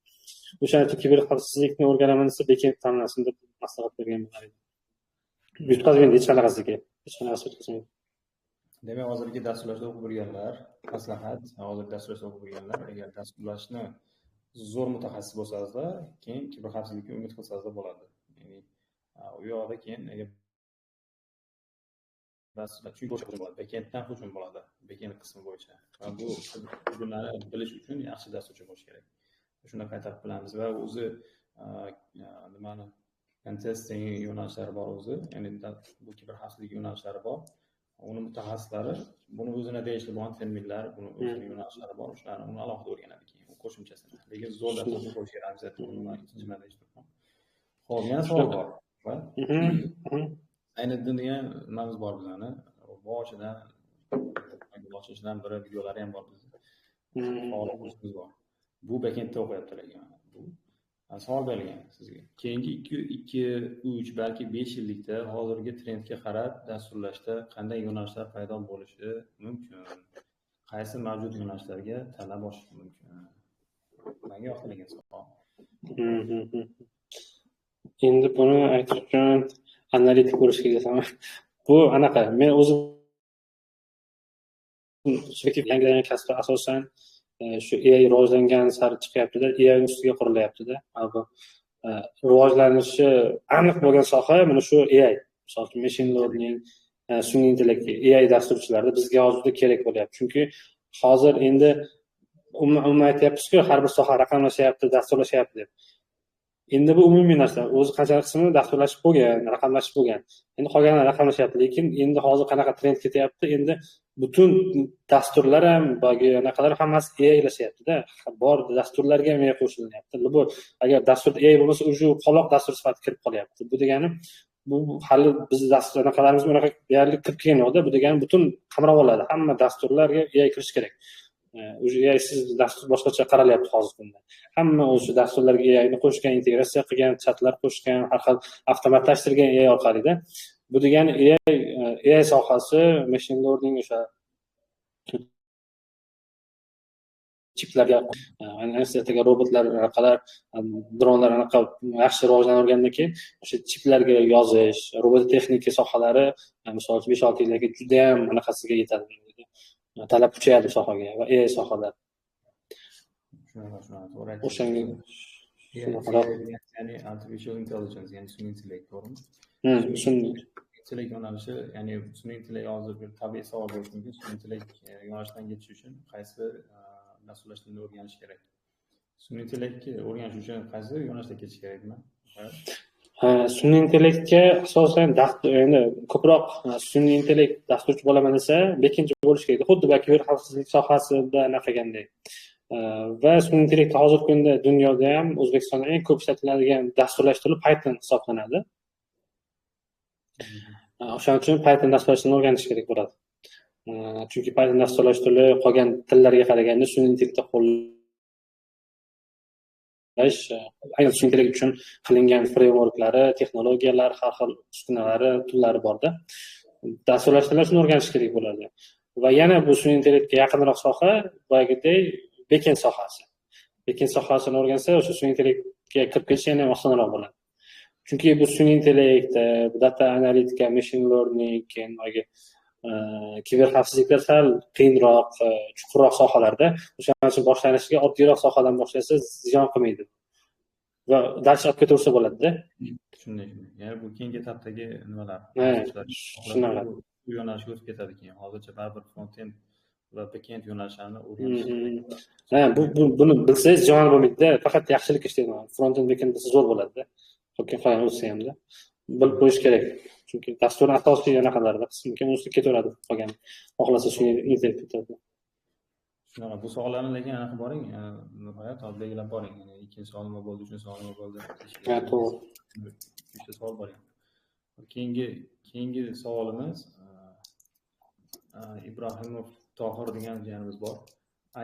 O'shaning uchun kiberxavfsizlikni o'rganaman desa backend tanlasin deb maslahat bergan bo'lar edi. Yutqazmaydi hech qanaqasiga. Demak, hozirgi dasturlashda o'qib o'rganganlar, maslahat, hozir dasturlashda o'qib o'rganganlar, agar dasturlashni zo'r mutaxassis bo'lsangiz, keyin kiberxavfsizlikka umid qilsangiz bo'ladi. Ya'ni u yoqda keyin agar dasturlash hujum bo'ladi, backenddan hujum bo'ladi, backend qismi bo'yicha. Va bu hujumlarni bilish uchun yaxshi dasturchi bo'lish kerak. Shuni qaytarib bilamiz va o'zi nimani pentesting yo'nalishlari bor o'zi, ya'ni bu kiberxavfsizlik yo'nalishlari bor. Uni mutaxassislari buni o'zini deyishli bo'lgan terminlar, buni o'zining yo'nalishlari bor, shularni uni alohida o'rganadi keyin, u qo'shimchasini. Lekin zo'r dasturchi bo'lish kerak albatta, uni ikkinchi marta eshitdim. Xo'p, yana savol bor. Ayni degan nimamiz bor bizani. Boshidan biri videolari ham bor bizda. Faoliyatimiz bor. Bu backendda o'qiyaptilar ekan. Bu savol berilgan sizga. Keyingi 2-3 balki 5 yillikda hozirgi trendga qarab dasturlashda qanday yo'nalishlar paydo bo'lishi mumkin? Qaysi mavjud yo'nalishlarga talab oshishi mumkin? Menga yoqtirilgan savol. Endi buni aytish uchun analitik bo'lish kerak. Bu anaqa, men o'zim subjektiv yangilangan kasbda asosan shu AI rivojlangan sari chiqyapti-da, AI ustiga qurilyapti-da. Bu rivojlanishi aniq bo'lgan soha mana shu AI. Masalan, machine learning, sun'iy intellekt, AI dasturchilarda bizga hozirda kerak bo'lyapti. Chunki hozir endi umuman aytyapmiz-ku, har bir soha raqamlashyapti, dasturlashyapti deb. Endi bu umumiy narsa. O'zi qancha qismi dasturlashib bo'lgan, raqamlashib bo'lgan. Endi qolganlari raqamlashyapti, lekin endi hozir qanaqa trend ketyapti? Endi butun dasturlar ham, bogi anaqalar hammasi AI lashyapti-da. Bor dasturlarga ham AI qo'shilyapti. Bu agar dasturda AI bo'lmasa, o'sha qoloq dastur sifatida kirib qolyapti. Bu degani bu hali biz dastur anaqalarimiz bunaqa deyarli kirib kelgan yo'qda. Bu degani butun qamrab oladi. Hamma dasturlarga AI kirish kerak. O'sha AIsiz dastur boshqacha qaralyapti hozir kunda. Hamma o'sha dasturlarga AIni qo'shgan, integratsiya qilgan, chatlar qo'shgan, har xil avtomatlashtirilgan AI orqali-da. Bu degani AI sohasi, machine learning o'sha chiplarga, ayniqsa robotlar orqali dronlar anaqa yaxshi rivojlangandan keyin o'sha chiplarga yozish, robototexnika sohalari, misol uchun 5-6 yilga juda ham anaqasiga yetadi. Talab kuchayadi sohaga va AI sohalar. O'shanga ya'ni artificial intelligence, ya'ni sun'iy intellekt, to'g'rimi? Sun'iy intellekt yo'nalishi, ya'ni sun'iy intellekt hozir bir tabiiy savol bo'lishi mumkin. Sun'iy intellekt yo'nalishidan ketish uchun qaysi dasturlashni o'rganish kerak? Sun'iy intellektni o'rganish uchun qaysi yo'nalishda ketish kerakmi? Sun'iy intellektga asosan endi ko'proq sun'iy intellekt dasturchi bo'laman desa, backendchi bo'lish kerak. Xuddi kiberxavfsizlik sohasida anaqagandek. Va sun'iy intellekt hozirgi kunda dunyoda ham O'zbekistonda eng ko'p ishlatiladigan dasturlash tili Python hisoblanadi. O'shaning uchun Python dasturlashni o'rganish kerak bo'ladi. Chunki Python dasturlash tili qolgan tillarga qaraganda sun'iy intellektda qo'llash, aynan sun'iy intellekt uchun qilingan frameworklari, texnologiyalar, har xil uskunalari, tullari borda. Dasturlashtirish shuni o'rganish kerak bo'ladi. Va yana bu sun'iy intellektga yaqinroq soha boyagidek backend sohasi. Backend sohasini o'rgansa, o'sha sun'iy intellektga kirib ketish yana osonroq bo'ladi. Chunki bu sun'iy intellekt, data analitika, machine learning, keyin kiberxavfsizliklar sal qiyinroq, chuqurroq sohalarda. O'shaning uchun boshlanishiga oddiyroq sohadan boshlasa ziyon qilmaydi. Va dars olib ketaversa bo'ladi-da. Shunday. Ya'ni bu keyingi etapdagi nimalar? Shunaqa. Bu yo'nalishga o'tib ketadi keyin. Hozircha baribir front-end va back-end yo'nalishlarini o'rganish. Buni bilsangiz javob bo'lmaydi-da. Faqat yaxshilik ishlayman. Front-end, back-end bilsa zo'r bo'ladi-da. Qolgan o'tsa ham-da. Bilib qo'yish kerak. Chunki dasturning asosiy anaqalarida qismi ustiga ketaveradi qolgan. Xohlasa shuni intellekt ketadi. Shunaqa bu savollarni lekin anaqa boring, nihoyat belgilab boring. Ya'ni ikkinchi savol nima bo'ldi, uchinchi savol nima bo'ldi? Ha, to'g'ri. Uchta savol bor. Keyingi savolimiz Ibrohimov Tohir degan jiyanimiz bor.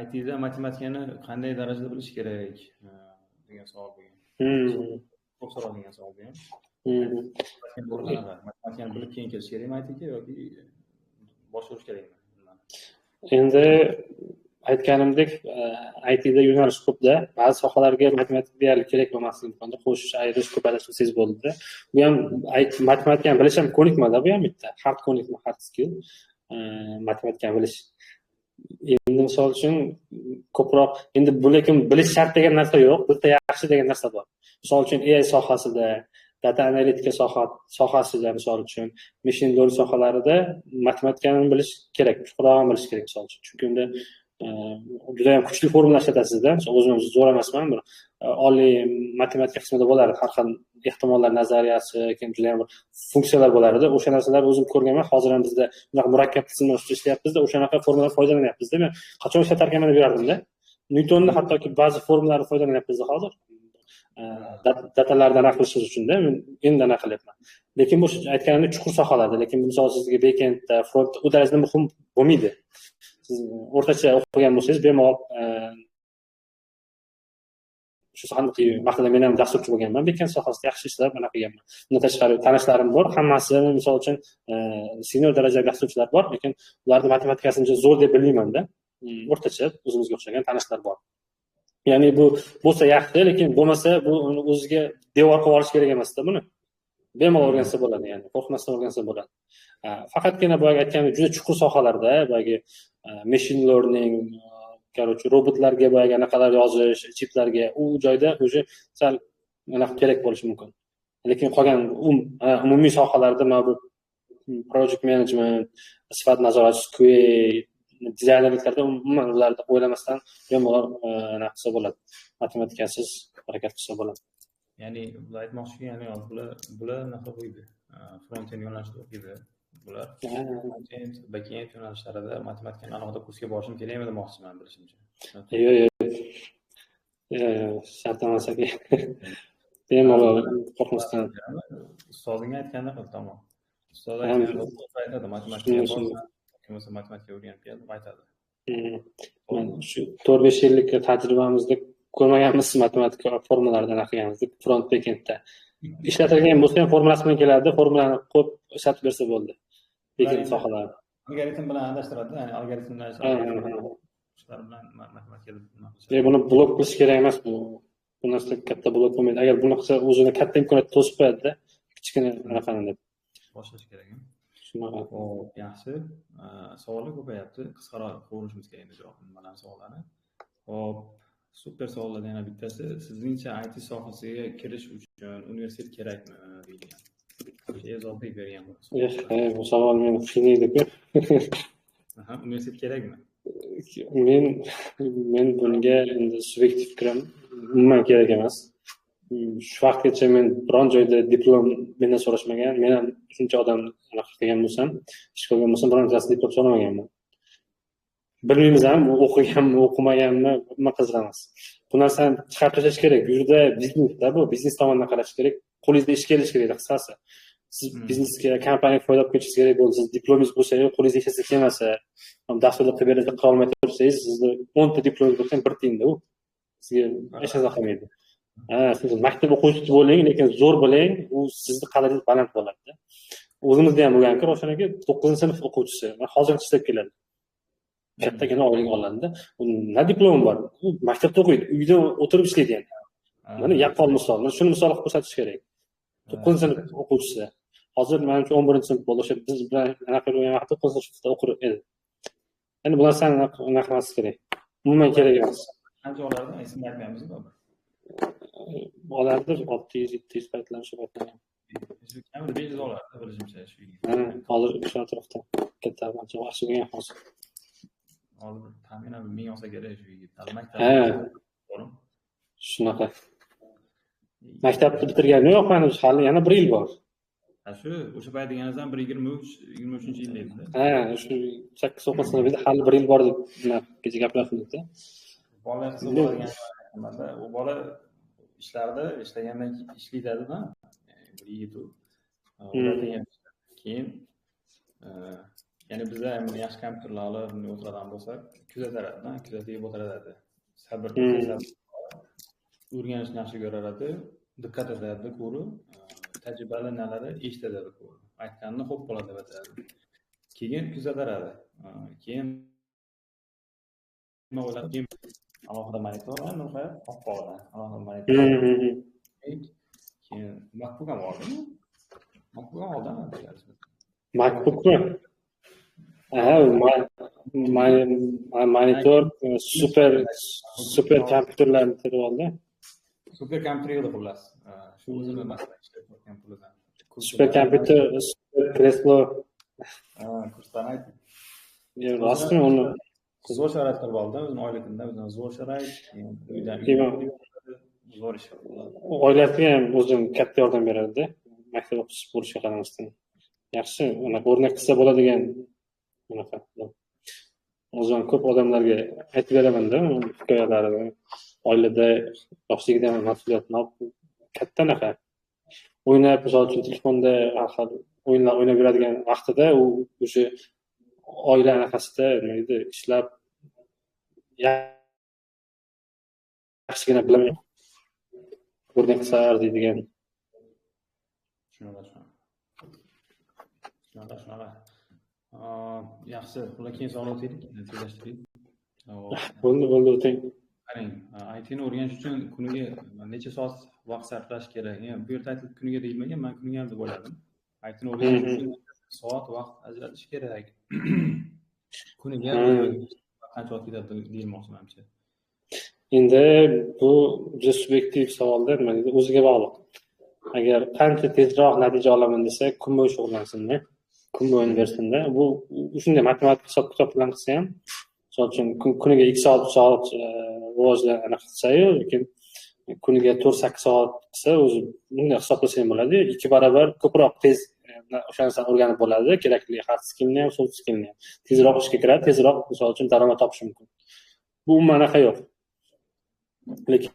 ITda matematikani qanday darajada bilish kerak degan savol bo'lgan. Ko'p so'ralgan savol bu ham. Matematikani bilib keyin kelish kerakmi ITga yoki boshqarish kerakmi? Endi aytganimdek, ITda yo'nalish ko'pda. Ba'zi sohalarga matematika deyarli kerak bo'lmasligi mumkin. Qo'shish, ayirish, ko'paytirishni bo'ldi. Bu ham matematikani bilish ham ko'nikmada, bu ham bitta hard ko'nikma, hard skill. Matematikani bilish. Endi misol uchun ko'proq endi bu lekin bilish shart degan narsa yo'q, bitta yaxshi degan narsa bor. Misol uchun AI sohasida, data analitika sohasida, misol uchun machine learning sohalarida matematikani bilish kerak, chuqurroq bilish kerak misol uchun. Chunki unda juda ham kuchli formulalar ishlatasizda. O'zim zo'r emasman, bir oliy matematika qismida bo'ladi, har xil ehtimollar nazariyasi, keyin juda ham funksiyalar bo'lardi. O'sha narsalarni o'zim ko'rganman. Hozir ham bizda bunaqa murakkab tizimlar ustida ishlayapmiz-da, o'shanaqa formulalar foydalanyapmiz-da. Men qachon ishlatarkan mana berardim-da. Newtonning hattoki ba'zi formulalarni foydalanyapmiz-da hozir. Datalardan aniq qilishimiz uchun-da, men endi aniq qilyapman. Lekin bu aytganimdek chuqur sohalarda, lekin misol sizga backendda, front u darajada muhim bo'lmaydi. Siz o'rtacha o'qigan bo'lsangiz, bemalol shu sohani vaqtida men ham dasturchi bo'lganman, backend sohasida yaxshi ishlab mana qilganman. Bundan tashqari tanishlarim bor, hammasi misol uchun senior darajadagi dasturchilar bor, lekin ularni matematikasini zo'r deb bilmayman-da. O'rtacha o'zimizga o'xshagan tanishlar bor. Ya'ni bu bo'lsa yaxshi, lekin bo'lmasa bu o'ziga devor qilib olish kerak emas-da buni. Bemalol o'rgansa bo'ladi, ya'ni qo'rqmasdan o'rgansa bo'ladi. Faqatgina boya aytganim juda chuqur sohalarda, boyagi machine learning, короче, robotlarga boyaga anaqalar yozish, chiplarga u joyda o'sha sal anaqa kerak bo'lishi mumkin. Lekin qolgan umumiy sohalarda mana bu project management, sifat nazoratchisi, QA, dizaynerliklarda umuman ularni o'ylamasdan bemalol anaqa qilsa bo'ladi. Matematikasiz harakat qilsa bo'ladi. Ya'ni bular aytmoqchiki, ya'ni bular naqa qo'ydi. Front-end yo'nalishida o'qiydi. Bular front-end, back-end yo'nalishlarida matematikani alohida kursga borishim kerakmi demoqchiman bilishimcha. Yo'q, shart emas aka. Bemalol qo'rqmasdan. Ustozingga aytganda qil, tamom. Ustoz aytadi, matematikaga borsa, kimsa matematika o'rganib keldi, aytadi. Men shu 4-5 yillik tajribamizda ko'rmaganmiz matematika formulalardan qilganmiz, front backendda. Ishlatilgan bo'lsa ham formulasi bilan keladi, formulani qo'yib ishlatib bersa bo'ldi. Backend sohalar. Algoritm bilan adashtiradi, ya'ni algoritmlar shular bilan matematikada buni blok qilish kerak emas bu. Bu narsa katta blok bo'lmaydi. Agar buni qilsa o'zini katta imkoniyat to'sib qo'yadi-da, kichkina anaqani deb. Boshlash kerak. Shunaqa. Xo'p, yaxshi. Savollar ko'payapti. Qisqaroq qo'yishimiz kerak endi javob nimalar savollarni. Xo'p, super savollardan yana bittasi, sizningcha IT sohasiga kirish uchun universitet kerakmi deyilgan. Izohlik bergan bu savol meni qiynaydi-ku. Universitet kerakmi? Men bunga endi subyektiv fikrim umuman kerak emas. Shu vaqtgacha men biron joyda diplom mendan so'rashmagan, men ham shuncha odam anaqa qilgan bo'lsam, ish qilgan bo'lsam, biron narsa diplom so'ramaganman. Bilmaymiz ham, o'qiganmi, o'qimaganmi, nima qiziq emas. Bu narsani chiqarib tashlash kerak. Bu yerda biznesda bu, biznes tomondan qarash kerak. Qo'lingizda ish kelish kerak qisqasi. Siz biznesga, kompaniyaga foyda olib ketishingiz kerak bo'lsa, siz diplomingiz bo'lsa, qo'lingizda hech narsa kelmasa, dasturda qilib qila olmay tursangiz, sizda 10 ta diplomingiz bo'lsa ham bir tiyinda u. Sizga hech narsa qilmaydi. siz maktab o'quvchisi bo'ling, lekin zo'r bo'ling, u sizni qadringiz baland bo'ladi. O'zimizda ham bo'lganki, o'shanaga 9-sinf o'quvchisi, hozircha ishlab keladi. Kattagina oylik oladida, na diplomi bor, u maktabda o'qiydi, uyda o'tirib ishlaydi endi. Mana yaqqol misol, mana shuni misol qilib ko'rsatish kerak. 9-sinf o'quvchisi. Hozir menimcha 11-sinf bo'ldi. O'sha biz bilan anaqa bo'lgan vaqtda 9-sinfda o'qir edi. Endi bu narsani anaqa qilmaslik kerak. Umuman kerak emas. Qancha olardi? Esimni aytmayapmizmi? Olardi 600-700 paytlar shu paytlar. Kamida 500 olardi bilishimcha shu yil. Hozir o'sha atrofda katta ancha yaxshi bo'lgan hozir. Hozir taxminan 1000 olsa kerak shu yigit. Maktab. Shunaqa. Maktabni bitirgani yo'q, mana hali yana 1 yil bor. Shu o'sha payt deganingizdan 23-yil edi. Shu 8 o'qisa edi, hali 1 yil bor deb kecha gaplar qildik-da. Bola hisoblangan ekan-da, u bola ishlarda ishlagandan keyin ishlaydi-da. Bir yigit u. Keyin ya'ni bizda ham yaxshi kompyuterlar olib o'tiradigan bo'lsak, kuzatib o'tiradi. Sabr o'rganishni yaxshi ko'radi, diqqat etadi ko'rib, tajribali nalari eshitadi ko'rib. Aytganini xo'p bo'ladi deb aytadi. Keyin kuzatadi. Keyin nima o'yladi? Alohida monitor, alohida alohida monitor. Keyin MacBook ham oldimi? MacBook ham oldimi? MacBookmi? Monitor, super kompyuterlarni terib oldi. Super kompyuter edi xullas. Shu o'zini masala ishlayotgan puldan. Super kompyuter, super kreslo. Kursdan aytdim. Rostmi uni? Zo'r sharoit qilib oldi, o'zini oyligida, o'zini zo'r sharoit, uydan zo'r ish. Oilasiga ham o'zim katta yordam beradi. Maktab o'quvchisi bo'lishga qaramasdan. Yaxshi, unaqa o'rnak qilsa bo'ladigan unaqa. O'zim ko'p odamlarga aytib beraman-da, hikoyalarini. Oilada yoshligidan mas'uliyatni katta anaqa. O'ynab, misol uchun telefonda o'yinlar o'ynab yuradigan vaqtida u o'sha oila anaqasida nima edi, ishlab yaxshigina bilaman. O'rnak qilsa arziydigan. Shunaqa. Yaxshi, ular keyin savol o'taylik, natijalashtiraylik. Bo'ldi, o'ting. Qarang, ITni o'rganish uchun kuniga necha soat vaqt sarflash kerak? Bu yerda aytilib kuniga deyilmagan, men kuniga ham deb o'yladim. ITni o'rganish uchun soat vaqt ajratish kerak. Kuniga qancha vaqt ketadi deyilmoqchi menimcha. Endi bu juda subyektiv savolda, nima deydi, o'ziga bog'liq. Agar qancha tezroq natija olaman desa, kun bo'yi shug'ullansin-da. Kun bo'yi versinda. Bu shunday matematik hisob-kitob bilan qilsa ham, misol uchun kuniga 2 soat rivojlar aniq qilsa-yu, lekin kuniga 4-8 soat qilsa, o'zi bunday hisoblasa ham bo'ladi. 2 barobar ko'proq tez o'sha narsani o'rganib bo'ladi. Kerakli hard skillni ham, soft skillni ham. Tezroq ishga kiradi, tezroq misol uchun daromad topish mumkin. Bu umuman anaqa yo'q. Lekin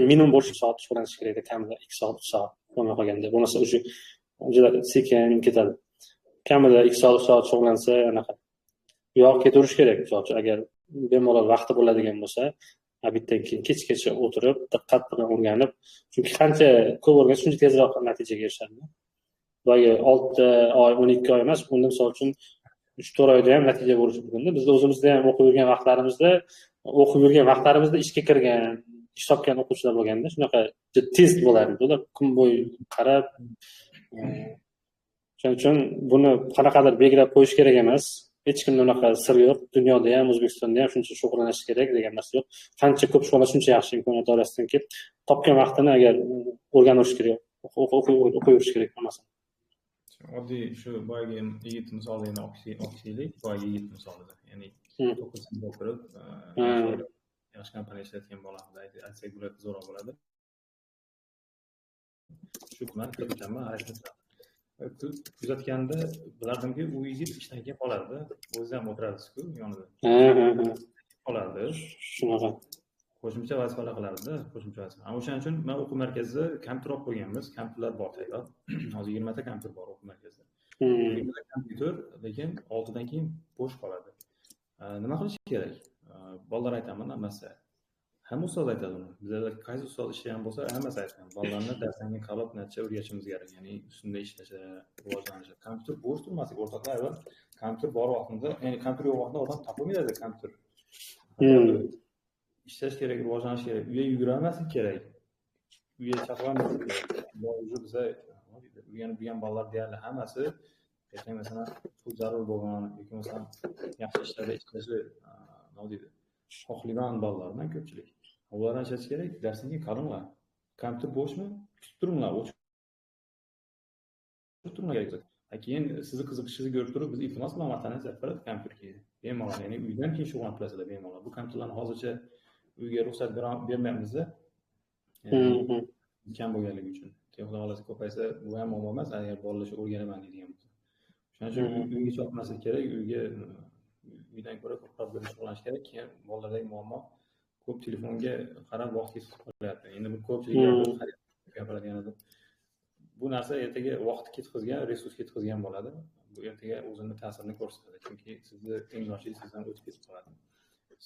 minimum bo'lishi soat shug'ullanish kerak, kamida 2 soat, 3 soat bo'lmay qolganda. Bo'lmasa o'sha juda sekin ketadi. Kamida 2 soat, 3 soat shug'ullansa anaqa. Yo'q, ketirish kerak. Misol uchun agar bemalol vaqti bo'ladigan bo'lsa, bitdan keyin kechgacha o'tirib, diqqat bilan o'rganib, chunki qancha ko'p o'rgansa, shuncha tezroq natijaga erishadi. Boya 6 oy, 12 oy emas, bunda misol uchun 3-4 oyda ham natija bo'lishi mumkin. Biz o'zimizda ham o'qib yurgan vaqtlarimizda ishga kirgan, ish topgan o'quvchilar bo'lganda, shunaqa test bo'lardi. Ular kun bo'yi qarab, shuning uchun buni qanaqadir belgilab qo'yish kerak emas. Hech kimda unaqa sir yo'q. Dunyoda ham, O'zbekistonda ham shuncha shug'ullanish kerak degan narsa yo'q. Qancha ko'p shug'ullanish, shuncha yaxshi imkoniyat doirasidan kelib, topgan vaqtini agar o'rganish kerak, o'qib yurish kerak bo'lmasa. Oddiy shu boyagi yigit misolini o'qishaylik, boyagi yigit misolida. Ya'ni 9 yil o'qib, yaxshi kompaniyada ishlayotgan bola haqida aytsak zo'roq bo'ladi. Shu bilan kutaman, kuzatganda bilardimki, u yigit ishdan keyin qolardi. O'zi ham o'tiradi-ku yonida. Qolardi. Shunaqa. Qo'shimcha vazifalar qilardi, qo'shimcha vazifa. O'shaning uchun men o'quv markazida kompyuter olib qo'yganmiz. Kompyuterlar bor tayyor. Hozir 20 ta kompyuter bor o'quv markazida. 20 ta kompyuter, lekin 6 dan keyin bo'sh qoladi. Nima qilish kerak? Bolalar aytaman, hammasi hamma ustoz aytadi uni. Bizda qaysi ustoz ishlagan bo'lsa, hammasi aytgan. Bolalarni darslarga qarab natija o'rgatishimiz kerak. Ya'ni ustida ishlashi, rivojlanishi. Kompyuter bo'sh turmaslik o'rtoqlar. Kompyuter bor vaqtida, ya'ni kompyuter yo'q vaqtida odam topolmaydi kompyuter. Ishlash kerak, rivojlanish kerak. Uyga yugurmaslik kerak. Uyga chaqirmaslik kerak. Biza uygan bolalar deyarli hammasi ertaga masalan pul zarur bo'lgan yoki masalan yaxshi ishlarda ishlashi nima deydi xohlagan bolalardan ko'pchilik. Ularni ishlatish kerak, darsga qolinglar. Kompyuter bo'shmi? Kutib turinglar, o'chib turinglar kerak. Keyin sizni qiziqishingizni ko'rib turib biz iltimos bilan vatanini zafarlat kompyuterga. Bemalol, ya'ni uydan keyin shug'ullanib turasizlar bemalol. Bu kompyuterlarni hozircha uyga ruxsat bermayapmiz-da. Kam bo'lganligi uchun. Xudo xolasa ko'paysa bu ham muammo emas, agar bolalar o'rganaman deydigan bo'lsa. Shuning uchun uyga chopmaslik kerak, uydan ko'ra ko'proq shug'ullanish kerak. Keyin bolalardagi muammo ko'p telefonga qarab vaqt ketib qolyapti. Endi bu ko'pchilik gapiradiganida bu narsa ertaga vaqt ketkazgan, resurs ketkazgan bo'ladi. Bu ertaga o'zini ta'sirini ko'rsatadi. Chunki sizni eng yoshlik sizdan o'tib ketib qoladi.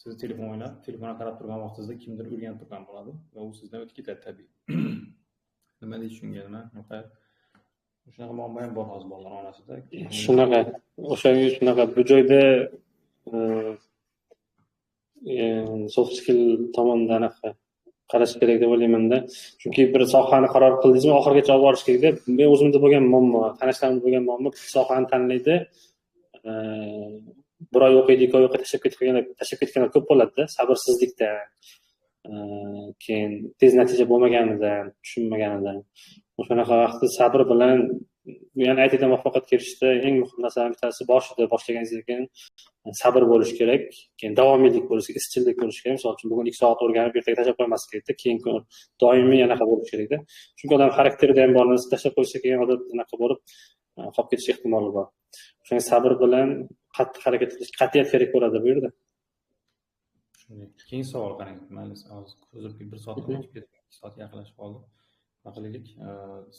Siz telefon o'ynab, telefonga qarab turgan vaqtingizda kimdir o'rganib turgan bo'ladi va u sizdan o'tib ketadi tabiiy. Nima deyish shunga nima? Shunaqa muammo ham bor hozir bolalar orasida. Shunaqa, shunaqa bu joyda soft skill tomonidan qarash kerak deb o'ylayman-da. Chunki bir sohani qaror qildingizmi, oxirigacha olib borish kerak-da. Men o'zimda bo'lgan muammo, tanishlarimda bo'lgan muammo, sohani tanlaydi. Bir oy o'qiydi, 2 oy o'qiydi, tashlab ketganlar ko'p bo'ladi-da, sabrsizlikdan, keyin tez natija bo'lmaganidan, tushunmaganidan. O'shanaqa vaqtda sabr bilan, ya'ni aytgan muvaffaqiyatga erishishda eng muhim narsalardan bittasi boshida boshlaganingizdan keyin sabr bo'lish kerak, keyin davomiylik bo'lish kerak, izchillik bo'lish kerak. Misol uchun bugun 2 soat o'rganib, ertaga tashlab qo'ymaslik kerakda, keyin doimiy anaqa bo'lish kerakda. Chunki odam xarakterida ham bor narsa tashlab qo'ysa keyin odat anaqa bo'lib qolib ketish ehtimoli bor. O'shanga sabr bilan qattiq harakat qilish, qat'iyat kerak bo'ladi bu yerda. Keyin savol qarang, mayli hozir ko'zib 1 soat o'tib ketdi, 2 soat yaqinlashib qoldi. Qilaylik.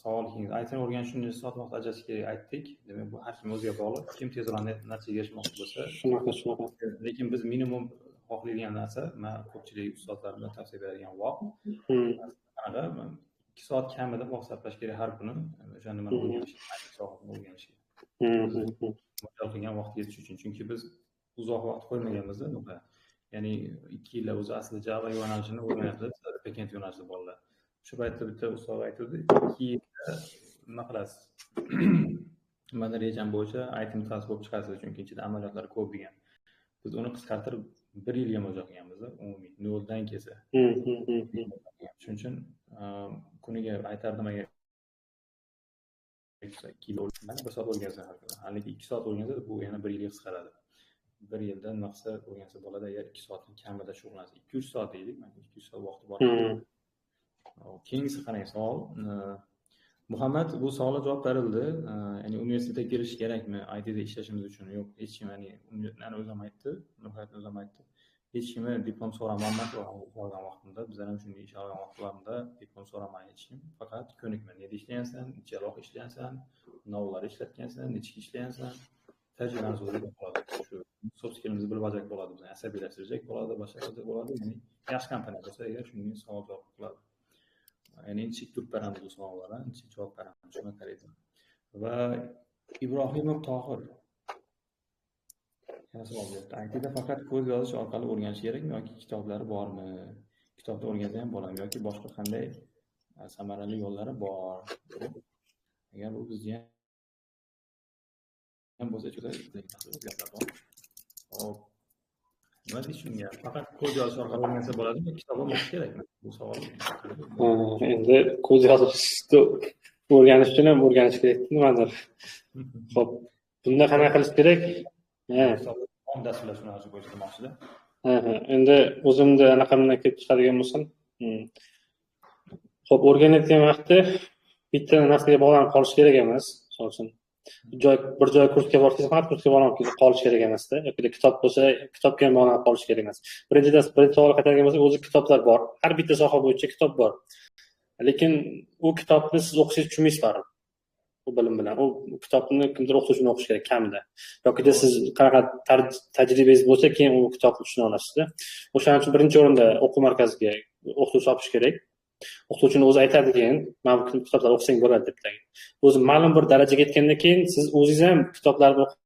Savolingiz aytgan o'rganish uchun necha soat vaqt ajratish kerak aytdik. Demak, bu har kim o'ziga bog'liq. Kim tezroq natijaga erishmoqchi bo'lsa, shunaqa. Lekin biz minimum xohlaydigan narsa, men ko'pchilik ustozlarimga tavsiya beradigan vaqt. Qanaqa 2 soat kamida vaqt sarflash kerak har kuni. O'sha nimani o'rganishga, sohani o'rganishga. Mo'ljal qilgan vaqt yetish uchun. Chunki biz uzoq vaqt qo'ymaganmiz-da bunaqa. Ya'ni 2 yillar o'zi aslida Java yo'nalishini o'rganyapti, backend yo'nalishida bolalar. Shu paytda bitta ustoz aytdi, 2 yilda nima qilasiz? Menda rejam bo'yicha IT mutaxassis bo'lib chiqasiz, chunki ichida amaliyotlar ko'p degan. Biz uni qisqartirib 1 yilga mo'ljal qilganmiz-da, umumiy noldan kelsa. Shuning uchun kuniga aytardim agar 2 yil o'rgansa, 1 soat o'rgansa har kuni. Haligi 2 soat o'rgansa, bu yana 1 yilga qisqaradi. 1 yilda naqsa o'rgansa bo'ladi, agar 2 soatdan kamida shug'ullansa, 2-3 soat deylik, mana 2-3 soat vaqti bor. Keyingisi qarang savol. Muhammad bu savolga javob berildi. Ya'ni universitetga kirish kerakmi ITda ishlashimiz uchun? Yo'q, hech kim, ya'ni o'zim aytdi, Nurhayatni o'zim aytdi. Hech kimni diplom so'ramayman o'qigan vaqtimda, bizlar ham shunday ish olgan vaqtlarimda diplom so'ramayman hech kim. Faqat ko'nikma, nega ishlayapsan, necharoq ishlayapsan, novlar ishlatgansan, nechga ishlayapsan, tajribani o'zingga qoladi. Shu soft skillimizni bilib bajarib bo'ladi, bizni asabiylashtirajak bo'ladi, boshqa bo'ladi. Ya'ni yaxshi kompaniya bo'lsa agar shunga savol javob qiladi. Ya'ni inchik turib beramiz bu savollarga, inchik javob beramiz. Shuna qaraydi. Va Ibrohimov Tohir yana savol berdi. ITda faqat ko'z yozish orqali o'rganish kerakmi yoki kitoblari bormi? Kitobda o'rgansa ham bo'ladimi yoki boshqa qanday samarali yo'llari bor? Agar bu bizga ham bo'lsa juda gaplar bor. Hop. Nima deyish shunga? Faqat ko'z yozish orqali o'rgansa bo'ladimi, kitob o'qish kerakmi? Bu savol. Endi ko'z yozishni o'rganish uchun ham o'rganish kerak nimadir. Xo'p, bunda qanaqa qilish kerak? Dasturlash yo'nalishi bo'yicha demoqchida. Endi o'zimda anaqamdan kelib chiqadigan bo'lsam, xo'p, o'rganayotgan vaqtda bitta narsaga bog'lanib qolish kerak emas. Misol uchun bir joy kursga borsangiz, faqat kursga bog'lanib qolish kerak emas-da. Yoki kitob bo'lsa, kitobga ham bog'lanib qolish kerak emas. Birinchi savol qaytargan bo'lsak, o'zi kitoblar bor. Har bitta soha bo'yicha kitob bor. Lekin u kitobni siz o'qishingiz tushunmaysiz baribir. u bilim bilan. U kitobni kimdir o'qituvchini o'qish kerak kamida. Yoki siz qanaqa tajribangiz bo'lsa, keyin u kitobni tushuna olasizda. O'shaning uchun birinchi o'rinda o'quv markaziga o'qituvchi topish kerak. O'qituvchini o'zi aytadi keyin, "Men bu kitoblarni o'qisang bo'ladi" deb aytadi. O'zi ma'lum bir darajaga yetgandan keyin siz o'zingiz ham kitoblarni o'qib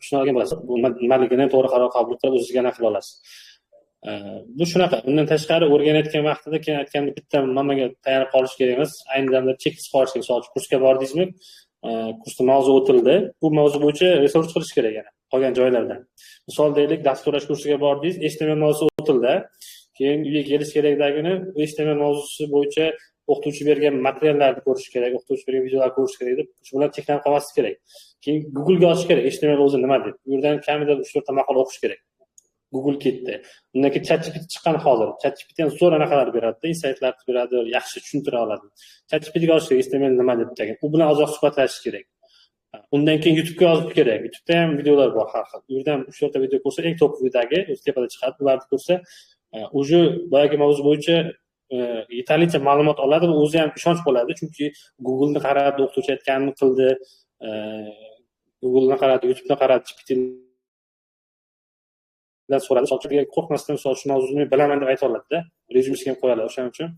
tushuna olgan bo'lasiz. Bu nimaligini to'g'ri qaror qabul qilib o'zingizga aniq qila olasiz. Bu shunaqa. Undan tashqari o'rganayotgan vaqtida keyin aytgandek bitta nimaga tayanib qolish kerak emas. Ayni damda cheksiz qolish kerak. Misol uchun kursga bordingizmi? Kursda mavzu o'tildi. Bu mavzu bo'yicha research qilish kerak yana qolgan joylardan. Misol deylik, dasturlash kursiga bordingiz, HTML mavzusi o'tildi. Keyin uyga kelish kerakdagini HTML mavzusi bo'yicha o'qituvchi bergan materiallarni ko'rish kerak, o'qituvchi bergan videolarni ko'rish kerak deb shu bilan cheklanib qolmaslik kerak. Keyin Google'ga ochish kerak, HTML o'zi nima deb. Bu yerdan kamida 3-4 ta maqola o'qish kerak. Google ketdi. Undan keyin ChatGPT chiqqan hozir. ChatGPT ham zo'r anaqalar beradi, insightlar beradi, yaxshi tushuntira oladi. ChatGPTga ochish kerak, HTML nima deb degan. U bilan uzoq suhbatlashish kerak. Undan keyin YouTube'ga yozib kerak. YouTube'da ham videolar bor har xil. U yerdan 3-4 ta video ko'rsa, eng to'pidagi o'z tepada chiqadi. Ularni ko'rsa, o'zi boyagi mavzu bo'yicha yetarlicha ma'lumot oladi va o'zi ham ishonch bo'ladi, chunki Google'ni qaradi, o'qituvchi aytganini qildi, Google'ni qaradi, YouTube'ni qaradi, GPTdan so'radi. So'rashga qo'rqmasdan shu mavzuni bilaman deb ayta oladi-da, rezyumesiga ham qo'yadi. O'shaning uchun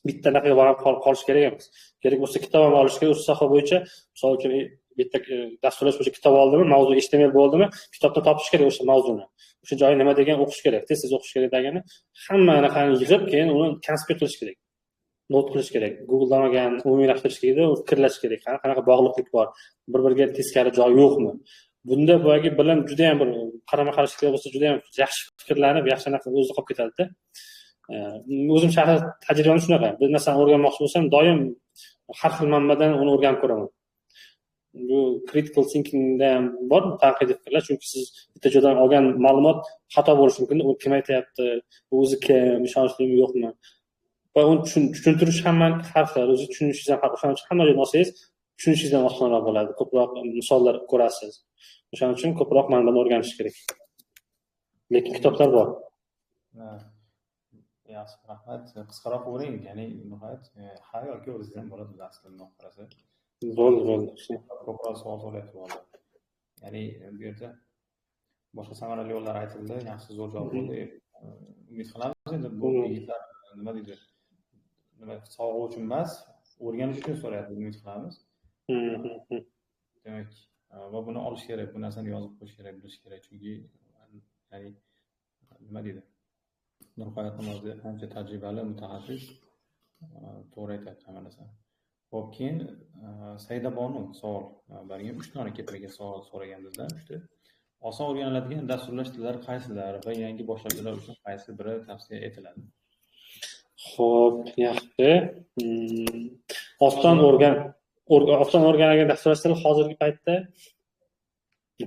bitta nafaga borib qolish kerak emas. Kerak bo'lsa kitob ham olish kerak, o'sha soha bo'yicha, misol uchun bitta dasturlash bo'yicha kitob oldimi, mavzu HTML bo'ldimi, kitobda topish kerak o'sha mavzuni. O'sha joyi nima degan o'qish kerak, tez o'qish kerak degani, hamma narsani yig'ib, keyin uni konspekt qilish kerak. Not qilish kerak. Google'da olgan umumiylashtirish kerak, fikrlash kerak. Qanaqa bog'liqlik bor, bir-biriga teskari joy yo'qmi? Bunda boyagi bilim juda ham bir qarama-qarshilik bo'lsa, juda ham yaxshi fikrlanib, yaxshi narsa o'zida qolib ketadi-da. O'zim shaxsiy tajribam shunaqa. Bir narsani o'rganmoqchi bo'lsam, doim har xil manbadan uni o'rganib ko'raman. Bu critical thinkingda ham bor, tanqidiy fikrlash, chunki siz bitta joydan olgan ma'lumot xato bo'lishi mumkin. U kim aytayapti, o'zi kim, ishonchlimi yo'qmi? Va uni tushuntirish hamma har xil, o'zi tushunishingizdan farq qiladi. Hamma joydan olsangiz, tushunishingizdan osonroq bo'ladi. Ko'proq misollar ko'rasiz. O'shaning uchun ko'proq manbadan o'rganish kerak. Lekin kitoblar bor. Yaxshi, rahmat. Qisqaroq o'ring, ya'ni nihoyat har yoki o'zingiz ham bo'ladi aslida qarasa. Bo'ldi. Ko'proq savol so'rayapti hozir. Ya'ni bu yerda boshqa samarali yo'llar aytildi, yaxshi zo'r javob bo'ldi. Umid qilamiz endi bu yigitlar nima deydi? Sog'liq uchun emas, o'rganish uchun so'rayapti, umid qilamiz. Demak, va buni olish kerak, bu narsani yozib qo'yish kerak, bilish kerak, chunki ya'ni nima deydi? Nurhayot o'zi ancha tajribali mutaxassis, to'g'ri aytadi hamma narsani. Xo'p, keyin Saida Bonu savol bergan, 3 dona keltirilgan savol so'ragan bizdan, 3 ta. Oson o'rganiladigan dasturlash tillari qaysilar va yangi boshlovchilar uchun qaysi biri tavsiya etiladi? Xo'p, yaxshi. Oston o'rganilgan dasturlash tili hozirgi paytda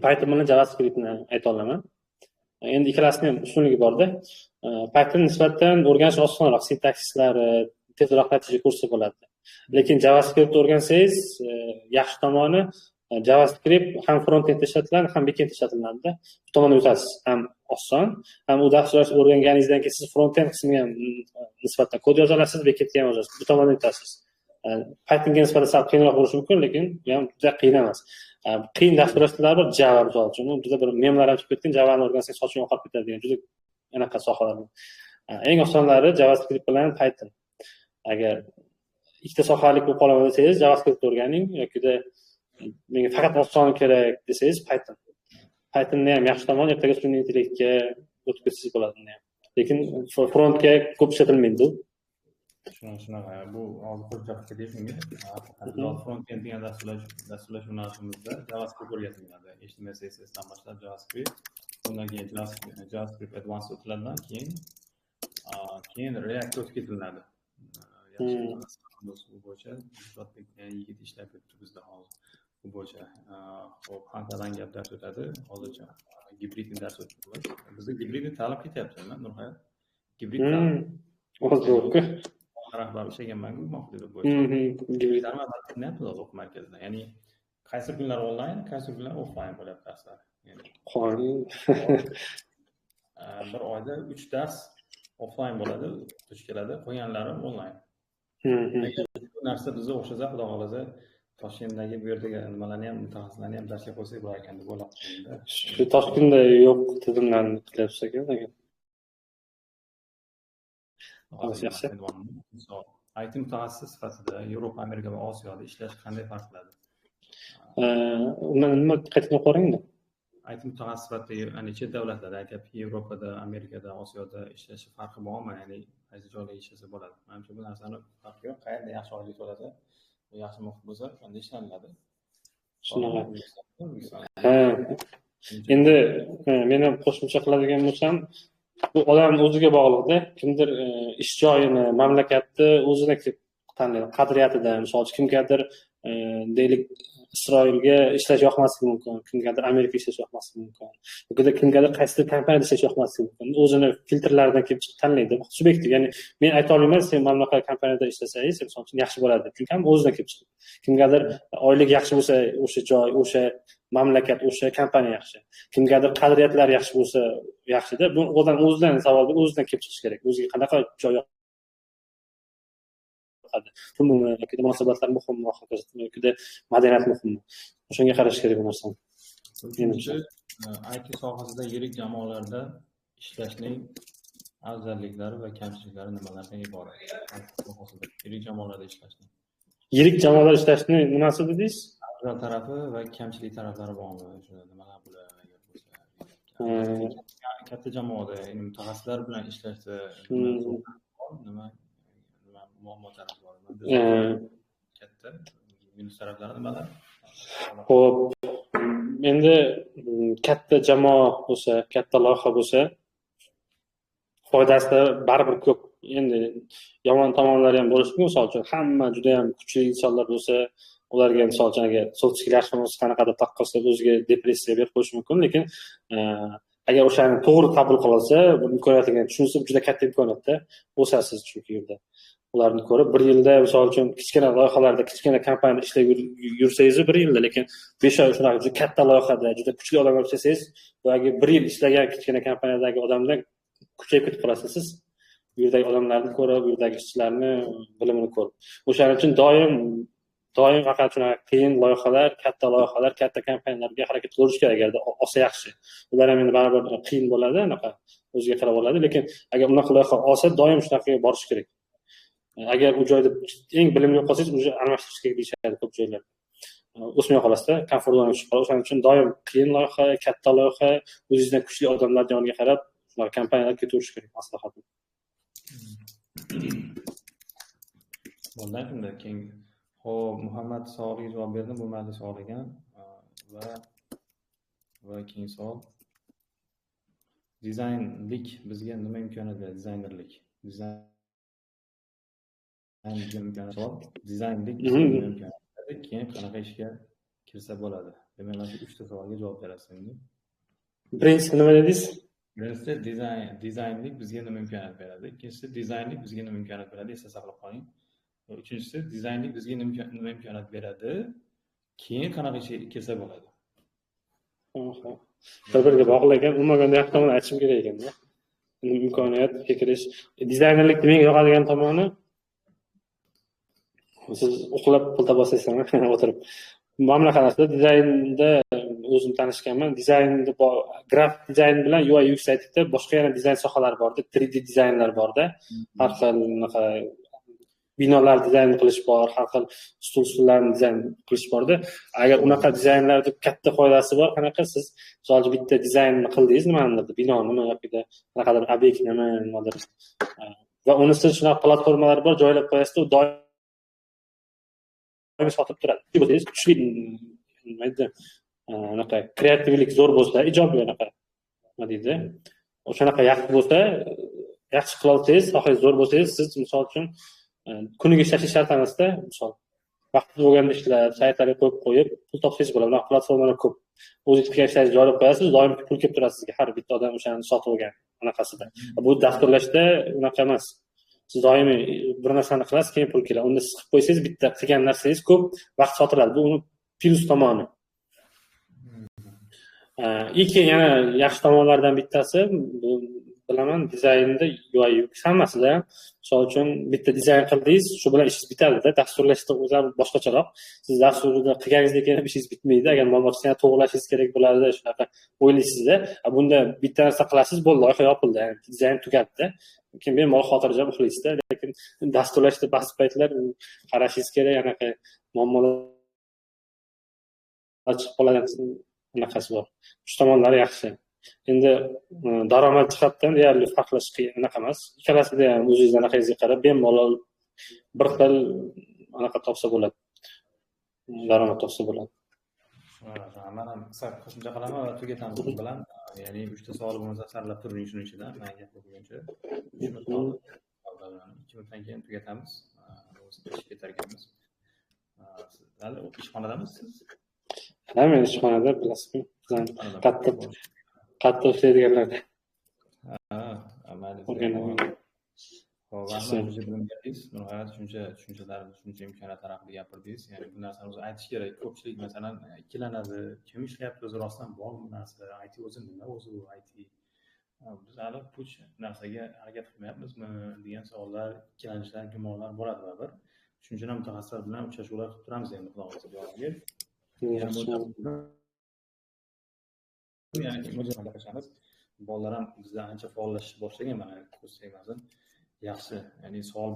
Python bilan JavaScriptni ayta olaman. Endi ikkalasining ham ustunligi bor-da. Python nisbatan o'rganish osonroq, sintaksislari tezroq natija ko'rsa bo'ladi. Lekin JavaScript o'rgansangiz, yaxshi tomoni JavaScript ham front-end ishlatiladi, ham back-end ishlatiladi. Bu tomondan o'tasiz. Ham oson, ham u dasturlash o'rganganingizdan keyin siz front-end qismiga ham nisbatan kod yoza olasiz, back-endga ham yozasiz. Bu tomondan o'tasiz. Pythonga nisbatan sal qiyinroq bo'lishi mumkin, lekin bu ham juda qiyin emas. Qiyin dasturlash tillari bor, Java misol uchun. Juda bir memlar ham chiqib ketgan, Java'ni o'rgansangiz soching oqarib ketadi degan juda anaqa sohalar. Eng osonlari JavaScript bilan Python. Agar ikkita sohalik bo'lib qolaman desangiz, JavaScript o'rganing yokida menga faqat oson kerak desangiz, Python. Pythonni ham yaxshi tomoni ertaga sun'iy intellektga o'tib ketsangiz bo'ladi uni ham. Lekin frontga ko'p ishlatilmaydi. Shunaqa. Bu hozir hujjatga deyishimga, front-end degan dasturlash yo'nalishimizda JavaScript o'rgatiladi. HTML, CSS dan boshlab JavaScript, undan keyin JavaScript Advanced o'tiladi, keyin React o'tib ketiladi. Bu bo'yicha Shuhratbek yigit ishlab ketdi bizda hozir. Bu bo'yicha hop qanchadan gap dars o'tadi, hozircha gibridni dars o'tamiz. Bizda gibridni ta'lim ketyapti-mi, Nurhayot? Gibrid hozir rahbar ishlaganman-ku mahsulot bo'yicha. Gibrid qilyapmiz o'quv markazida. Ya'ni qaysi kunlar onlayn, qaysi kunlar offlayn bo'lyapti darslar. Ya'ni bir oyda 3 dars offlayn bo'ladi, o'tish keladi, qolganlari onlayn. narsa bizga o'xshasa, xudo xohlasa, Toshkentdagi bu yerdagi nimalarni ham, mutaxassislarni ham darsga qo'ysak bo'lar ekan deb o'ylabman. Shu Toshkentda yo'q tizimlarni qilyapsiz ekan. Yaxshi. IT mutaxassis sifatida Yevropa, Amerika va Osiyoda ishlash qanday farq qiladi? Uni nima qaytadan qo'yingda? IT mutaxassis sifatida ya'ni chet davlatlarda aytyapti, Yevropada, Amerikada, Osiyoda ishlash farqi bormi? Ya'ni qaysi joyda ishlasa bo'ladi? Menimcha bu narsani farqi yo'q. Qayerda yaxshi oylik to'lasa, yaxshi muhit bo'lsa, qanday ishlanadi? Shunaqa. Endi men ham qo'shimcha qiladigan bo'lsam, bu odam o'ziga bog'liqda. Kimdir ish joyini, mamlakatni o'zini tanlaydi, qadriyatidan. Misol uchun kimgadir deylik Isroilga ishlash yoqmasligi mumkin, kimgadir Amerikaga ishlash yoqmasligi mumkin. Yoki kimgadir qaysidir kompaniyada ishlash yoqmasligi mumkin. O'zini filtrlaridan kelib chiqib tanlaydi. Subyektiv, ya'ni men ayta olmayman, sen mana bunaqa kompaniyada ishlasangiz, misol uchun yaxshi bo'ladi. Chunki ham o'zidan kelib chiqadi. Kimgadir oylik yaxshi bo'lsa, o'sha joy, o'sha mamlakat, o'sha kompaniya yaxshi. Kimgadir qadriyatlar yaxshi bo'lsa, yaxshida. Bu odam o'zidan savol berib, o'zidan kelib chiqish kerak. O'ziga qanaqa joy pulmi yoki munosabatlar muhimmi, yoki madaniyat muhimmi? O'shanga qarash kerak bu narsani. Menimcha IT sohasida yirik jamoalarda ishlashning afzalliklari va kamchiliklari nimalardan iborat? Yirik jamoalarda ishlashning. Yirik jamoalarda ishlashning nimasi dedingiz? Afzal tarafi va kamchilik taraflari bormi? Shunda nimalar bo'ladi? Katta jamoada mutaxassislar bilan ishlashda nima muammo taraflari bor? Katta minus taraflari nimalar? Xo'p, endi katta jamoa bo'lsa, katta loyiha bo'lsa, foydasi baribir ko'p. Endi yomon tomonlari ham bo'lishi mumkin. Misol uchun hamma juda ham kuchli insonlar bo'lsa, ularga misol uchun agar so'tskilar yaxshi qanaqadir taqqosa o'ziga depressiya berib qo'yishi mumkin, lekin agar o'shani to'g'ri qabul qilsa, bu imkoniyatlarni tushunsa, juda katta imkoniyatda o'sasiz chunki yerda. Ularni ko'rib, bir yilda misol uchun kichkina loyihalarda, kichkina kompaniyada ishlab yursangiz, bir yilda, lekin 5 oy shunaqa juda katta loyihada, juda kuchli odamlar ishlasangiz, boyagi bir yil ishlagan kichkina kompaniyadagi odamdan kuchayib ketib qolasiz siz. Bu yerdagi odamlarni ko'rib, bu yerdagi ishchilarni bilimini ko'rib. O'shaning uchun doim faqat shunaqa qiyin loyihalar, katta kompaniyalarga harakat qilish kerak. Agarda olsa yaxshi. Ular ham endi baribir qiyin bo'ladi, anaqa o'ziga qarab oladi, lekin agar unaqa loyiha olsa, doim shunaqaga borish kerak. Agar u joyda eng bilimli qolsangiz, o'zi almashtirish kerak deyishadi ko'p joylarda. O'smay qolasizda, komfort zonaga tushib qolasiz. O'shaning uchun doim qiyin loyiha, katta loyiha, o'zingizdan kuchli odamlar yoniga qarab, shunaqa kompaniyalarga ketaverish kerak, maslahatim. Bundan shunda keyin Xo'p, Muhammad Sog'liy javob berdi, bo'lmadi Sog'liga va keyin savol. Dizaynlik bizga nima imkoniyat beradi? Dizaynlik bizga imkoniyat beradi. Keyin qanaqa ishga kirsa bo'ladi? Demak, mana shu 3 ta savolga javob berasiz endi. Birinchisi nima dedingiz? Birinchisi dizaynlik bizga nima imkoniyat beradi? Ikkinchisi dizaynlik bizga nima imkoniyat beradi? Esda saqlab qoling. Uchinchisi dizaynlik bizga nima imkoniyat beradi? Keyin qanaqa ishga kelsa bo'ladi? Bir-biriga bog'liq ekan, umuman yaxshi tomonni aytishim kerak ekan-da. Imkoniyat kirish. Dizaynerlik menga yoqadigan tomoni, siz uxlab pul topasizmi o'tirib. Mana bunaqa narsa dizaynda o'zim tanishganman. Dizaynda grafik dizayn bilan UI UX aytibdi, boshqa yana dizayn sohalari borda, 3D dizaynlar borda. Har xil bunaqa binolar dizayn qilish bor, har xil stullarni dizayn qilish borda. Agar unaqa dizaynlarda katta foydasi bor, qanaqa siz misol bitta dizaynni qildingiz, nimanidir, binoni yoki qanaqadir obyektni nimadir. Va uni siz shunaqa platformalar bor, joylab qo'yasiz, u doim sotib turadi. Bo'lsangiz kuchli nima deydi? Unaqa kreativlik zo'r bo'lsa, ijobiy unaqa nima deydi? O'shanaqa yaxshi bo'lsa, yaxshi qila olsangiz, sohangiz zo'r bo'lsangiz, siz misol uchun kuniga ishlash shart emasda, misol vaqt bo'lganda ishlab, saytlarga qo'yib, pul topsangiz bo'ladi. Unaqa platformalar ko'p. O'zingizga ishlash joylab qo'yasiz, doim pul kelib turadi sizga har bitta odam o'shani sotib olgan anaqasida. Bu dasturlashda unaqa emas. Siz doimiy bir narsani qilasiz, keyin pul keladi. Unda siz qilib qo'ysangiz, bitta qilgan narsangiz ko'p vaqt sotiladi. Bu uni plus tomoni. Keyin yana yaxshi tomonlardan bittasi, bu bilaman, dizaynda UI UX hammasida ham, misol uchun bitta dizayn qildingiz, shu bilan ishingiz bitadi-da. Dasturlashda o'zi boshqacharoq. Siz dasturda qilganingizdek ham ishingiz bitmaydi. Agar ma'lumotni to'g'rilashingiz kerak bo'ladi, shunaqa o'ylaysizda. Bunda bitta narsa qilasiz, bo'ldi, loyiha yopildi, dizayn tugatdi. Keyin bemalol xotirjam uxlaysizda. Lekin dasturlashda ba'zi paytlar qarashingiz kerak, anaqa muammolar chiqib qoladigan anaqasi bor. Shu tomonlari yaxshi. Endi daromad jihatdan deyarli farqlash qiyin anaqa emas. Ikkalasida ham o'zingiz anaqangizga qarab bemalol bir xil anaqa topsa bo'ladi. Daromad topsa bo'ladi. Men ham qisqa qo'shimcha qilaman va tugatamiz bu bilan. Ya'ni 3 ta savol bo'lmasa saralab turing shuning ichida. Men gap bo'lguncha 2 minutdan keyin tugatamiz. Ishga ketarkanmiz. Hali ishxonadamisiz? Ha, men ishxonada, bilasizmi? Qattiq ishlaydiganlar. Mayli. Shuncha imkoniyatlar haqida gapirdingiz. Ya'ni bu narsani o'zi aytish kerak. Ko'pchilik masalan ikkilanadi. Kim ishlayapti o'zi rostdan bormi bu narsa? IT o'zi nima o'zi u IT? Biz hali bu narsaga harakat qilmayapmizmi degan savollar, ikkilanishlar, gumonlar bo'ladi baribir. Shuning uchun ham mutaxassislar bilan uchrashuvlar qilib turamiz endi xudo xohlasa javobiga. Ya'ni mo'ljallanishamiz. Bolalar ham bizdan ancha faollashishni boshlagan, mana ko'rsatmasin. Yaxshi, ya'ni savol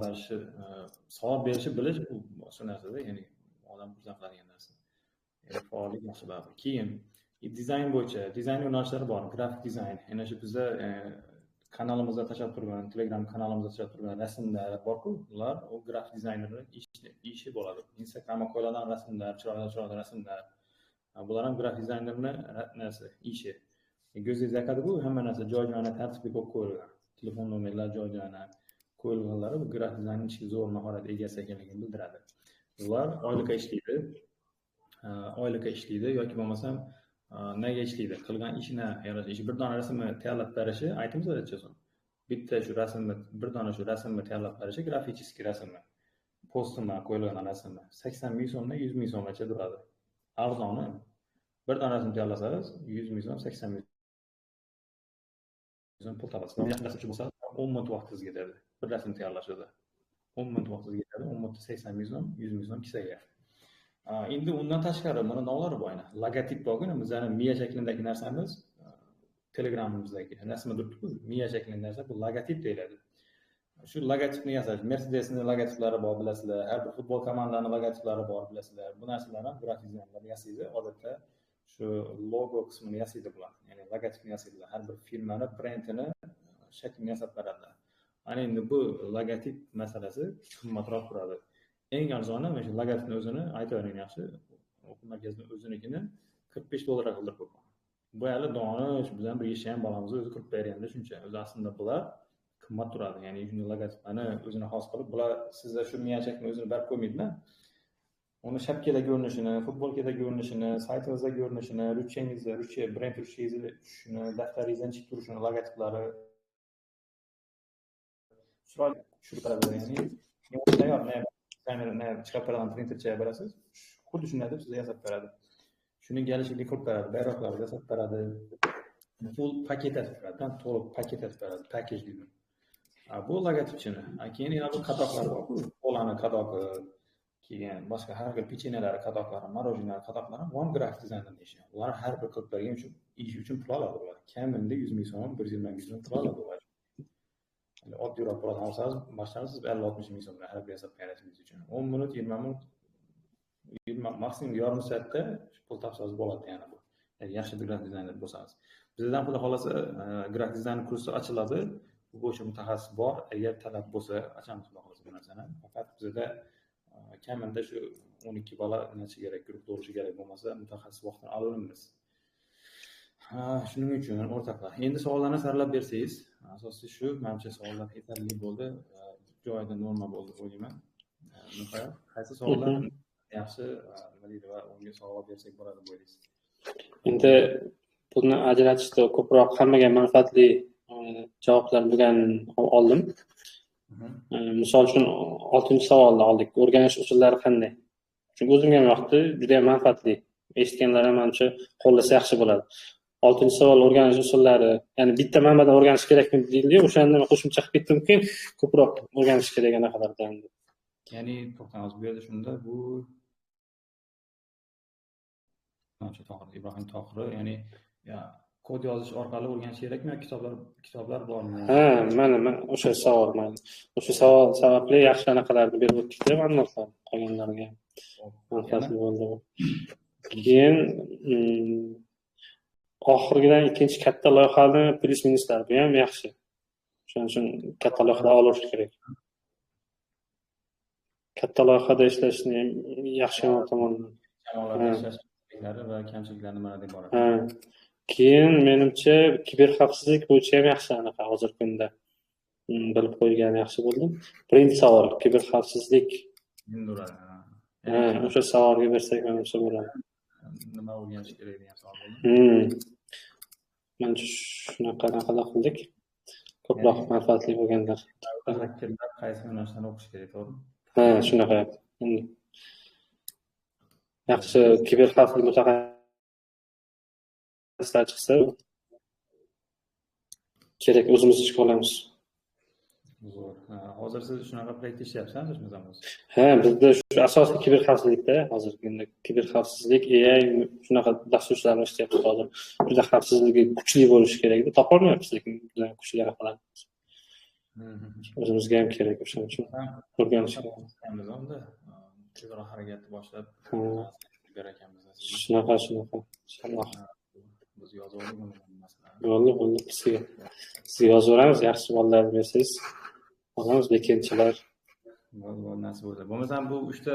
berishi bilish bu boshqa narsada, ya'ni odam xursand qiladigan narsa. Ya'ni faollik yaxshi baribir. Keyin dizayn bo'yicha dizayn yo'nalishlari bor, grafik dizayn. Yana shu bizda kanalimizda tashlab turgan, Telegram kanalimizda tashlab turgan rasmlar bor-ku, ular o grafik dizaynerning ishi bo'ladi. Instagramga qo'yiladigan rasmlar, chiroyli rasmlar. Bular ham grafik dizaynerning ishi. Ko'zingiz yoqadi bu hamma narsa joy-joyini tartibga qo'yib qo'yilgan. Telefon nomerlar joy-joyini qo'yilganlari bu grafik dizayning ichiga zo'r mahorat egasi ekanligini bildiradi. Ular oylikka ishlaydi yoki bo'lmasam nega ishlaydi? Qilgan ishini yaratish, bir dona rasmni tayyorlab berishi, aytimiz bitta shu rasmni, bir dona shu rasmni tayyorlab berishi, graficheskiy rasmni, postma qo'yilgan rasmni 80 ming so'mdan 100 ming so'mgacha turadi. Arzoni bir dona rasm tayyorlasangiz 100 ming so'm, 80 ming so'm pul topasiz. Yaxshisi bo'lsa 10 minut vaqtingiz ketadi. Bir rasm tayyorlashda 10 minut vaqtingiz ketadi. 10 minutda 80 ming so'm, 100 ming so'm kisaga. Endi undan tashqari mana nolari bor, logotip borku, bizning miya shaklidagi narsamiz, Telegramimizdagi rasmi turibdi-ku, miya shaklidagi narsa bu logotip deyiladi. Shu logotipni yasash, Mercedesning logotiplari bor, bilasizlar, har bir futbol komandalarining logotiplari bor, bilasizlar. Bu narsalar ham grafik dizaynlar yasaydi. Odatda shu logo qismini yasaydi bular. Ya'ni logotipni yasaydilar. Har bir firmaning brendini shaklini yasab beradilar. Ana endi bu logotip masalasi qimmatroq turadi. Eng arzoni mana shu logotipni o'zini aytavering yaxshi, o'quv markazining o'zinikini $45 qildirib qo'ygan. Bu hali donish bilan bir yashagan bolamiz o'zi qilib berganda shuncha. O'zi aslida bular qimmat turadi. Ya'ni shunday logotiplarni o'zini xos qilib, bular sizda shu miya shaklini o'zini berib qo'ymaydi-da. Uni shapkada ko'rinishini, futbolkada ko'rinishini, saytingizda ko'rinishini, ruchkangizda, brend ruchkangizda tushishini, daftaringizdan chiqib turishini, logotiplari chiroyli tushirib beradi. Ya'ni tayyor chiqarib beradigan printercha berasiz, xuddi shunday deb sizga yasab beradi. Shuni kelishini qilib beradi, bayroqlarni yasab beradi. Full paket etib beradi, to'liq paket etib beradi, package deydi. Bu logotipchini. Keyin yana bu qadoqlar bor-ku, polani qadoqi, keyin boshqa har xil pechenelari qadoqlari, morojinlar qadoqlari ham grafik dizaynerning ishi. Ular har bir qilib bergan ish uchun pul oladi ular. Kamida 100 ming so'm, 120 ming so'm pul oladi ular. Oddiyroq bo'lgan olsangiz, boshlanasiz 50-60 ming so'mdan har bir yasab berishingiz uchun. 10 minut, 20 minut, maksimum yarim soatda pul topsangiz bo'ladi yana bu. Yaxshi bir grafik dizayner bo'lsangiz. Bizdan xudo xolasa grafik dizayn kursi ochiladi. Bu bo'yicha mutaxassis bor. Agar talab bo'lsa, ochamiz xudo xolasa bu narsani. Faqat bizda kamida shu 12 bola necha kerak, guruh bo'lishi kerak, bo'lmasa mutaxassis vaqtini ololmaymiz. Shuning uchun o'rtoqlar, endi savollarni saralab bersangiz, asosiy shu, menimcha savollar yetarli bo'ldi, joyida norma bo'ldi deb o'ylayman. Nihoyat, qaysi savollar yaxshi nima deydi va unga savol bersak bo'ladi deb o'ylaysiz? Endi buni ajratishda ko'proq hammaga manfaatli javoblar bo'lganini oldim. Misol uchun 6-savolni oldik. O'rganish usullari qanday? Chunki o'zimga ham yoqdi, juda ham manfaatli. Eshitganlar ham menimcha qo'llasa yaxshi bo'ladi. 6 savol o'rganish usullari, ya'ni bitta manbadan o'rganish kerakmi deyildi, o'shanda men qo'shimcha qilib ketdimki, ko'proq o'rganish kerak anaqalardan. Ya'ni to'xtamiz bu yerda shunda bu Ibrohim Tohir, ya'ni kod yozish orqali o'rganish kerakmi yoki kitoblar bormi? Ha, mana o'sha savol, o'sha savol sababli yaxshi anaqalarni berib o'tdik-da, ma'lumotlar qolganlarga. Manfaatli bo'ldi. Keyin oxirgidan ikkinchi katta loyihani plyus minuslar bu ham yaxshi. Shuning uchun katta loyihada olish kerak. Katta loyihada ishlashni yaxshi tomoni. Va kamchiliklari nimada deb boradi. Ha. Keyin menimcha kiberxavfsizlik bo'yicha ham yaxshi anaqa hozirgi kunda bilib qo'ygani yaxshi bo'ldi. Birinchi savol kiberxavfsizlik. Ha, o'sha savolga bersak menimcha bo'ladi. Nima o'rganish kerak degan savol bo'ldi. Menimcha shunaqa qildik. Ko'proq manfaatli bo'lganlar. Hakkerlar qaysi yo'nalishdan o'qish kerak, to'g'rimi? Ha, shunaqa. Yaxshi kiberxavfsizlik mutaxassislar chiqsa kerak, o'zimiz ishga olamiz. Zo'r. Hozir siz shunaqa proyekt ishlayapsizmi o'zimiz? Ha, bizda shu asosiy kiberxavfsizlikda hozirgi kunda kiberxavfsizlik, AI shunaqa dasturchilar ishlayapti hozir. Juda xavfsizligi kuchli bo'lishi kerak-da, topolmayapmiz, lekin juda kuchli qilamiz. O'zimizga ham kerak o'shaning uchun o'rganish kerak. Unda tezroq harakatni boshlab ber ekanmiz. Shunaqa inshaalloh. Biz yozib oldik Bo'ldi. Sizga yozaveramiz, yaxshi bolalarni bersangiz. Olamiz, bekinchilar. Nasib bo'lsa. Bo'lmasam bu 3 ta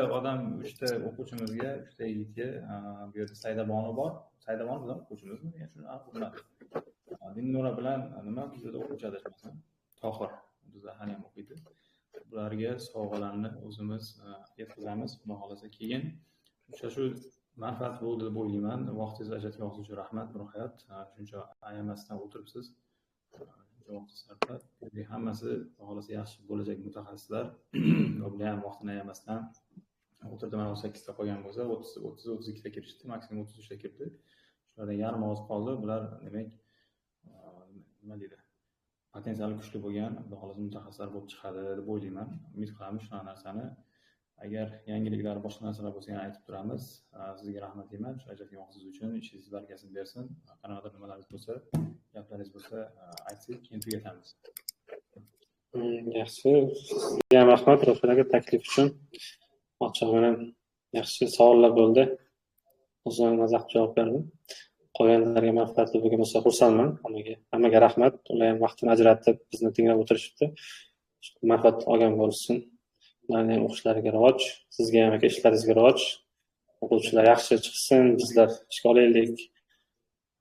o'quvchimizga, 3 ta yigitga bu yerda Saidabonu bor. Saidabonu bilan o'quvchimizmi? Shuni aniqladi. Dinnura bilan nima bizda o'quvchi adashmasam, Tohir bizda hali ham o'qiydi. Bularga sovg'alarni o'zimiz yetkazamiz. Xudo xolasa keyin shu manfaat bo'ldi deb o'ylayman. Vaqtingizni ajratganingiz uchun rahmat, Nurhayot. Shuncha ayamasdan o'tiribsiz. Hammasi xohlasa yaxshi bo'lajak mutaxassislar. Bular ham vaqtini ayamasdan o'tirdi. Mana 18 ta qolgan bo'lsa, 30-32 ta kirishdi, maksimum 33 ta kirdi. Shulardan yarim oz qoldi. Bular demak nima deydi? Potensiali kuchli bo'lgan, xudo xolasa mutaxassislar bo'lib chiqadi deb o'ylayman. Umid qilamiz shu narsani. Agar yangiliklar, boshqa narsalar bo'lsa yana aytib turamiz. Sizga rahmat deyman. Shu ajratganingiz uchun ishingiz barakasin bersin. Qanaqadir nimalaringiz bo'lsa, gaplaringiz bo'lsa aytsak, keyin tugatamiz. Yaxshi. Sizga ham rahmat Ruhil aka taklif uchun. Ochiq bilan yaxshi savollar bo'ldi. O'zim mazax javob berdim. Qolganlarga manfaatli bo'lgan bo'lsa xursandman. Hammaga rahmat. Ular ham vaqtini ajratib bizni tinglab o'tirishibdi. Manfaat olgan bo'lsin. Ularning o'qishlariga rivoj, sizga ham aka ishlaringizga rivoj. O'quvchilar yaxshi chiqsin, bizlar ishga olaylik.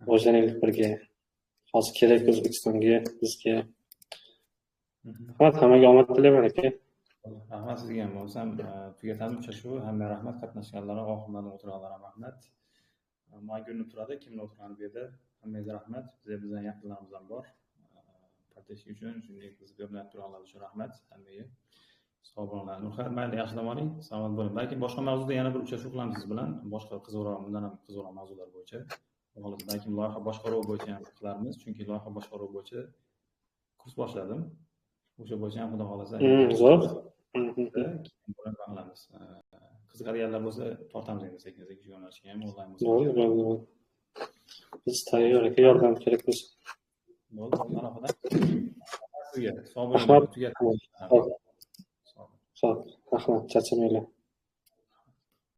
Rivojlanaylik birga. Hozir kerak O'zbekistonga, bizga. Rahmat, hammaga omad tilayman aka. Rahmat sizga ham. Bo'lsam tugatamiz uchrashuv. Hammaga rahmat, qatnashganlarga, oxirlardan o'tirganlarga rahmat. Mana ko'rinib turadi, kimlar o'tirgani bu yerda. Hammaga rahmat. Bizning yaqinlarimiz ham bor. Partiya uchun, shuningdek bizni ko'rib turganlar uchun rahmat hammaga. Sog' bo'linglar. Nurhayot, mayli, yaxshi oling. Salomat bo'ling. Balki boshqa mavzuda yana bir uchrashuv qilamiz siz bilan. Boshqa bundan ham qiziqroq mavzular bo'yicha. Xolos, balki loyiha boshqaruvi bo'yicha ham qilarmiz, chunki loyiha boshqaruvi bo'yicha kurs boshladim. O'sha bo'yicha ham xudo xolasa zo'r. Qilamiz. Qiziqadiganlar bo'lsa, tortamiz endi sekin-sekin shu yo'nalishga ham onlayn bo'lsa. Bo'ldi. Biz tayyor aka, yordam kerak bo'lsa. Bo'ldi, aloqada. Sizga sog' bo'ling. Rahmat, charchamanglar.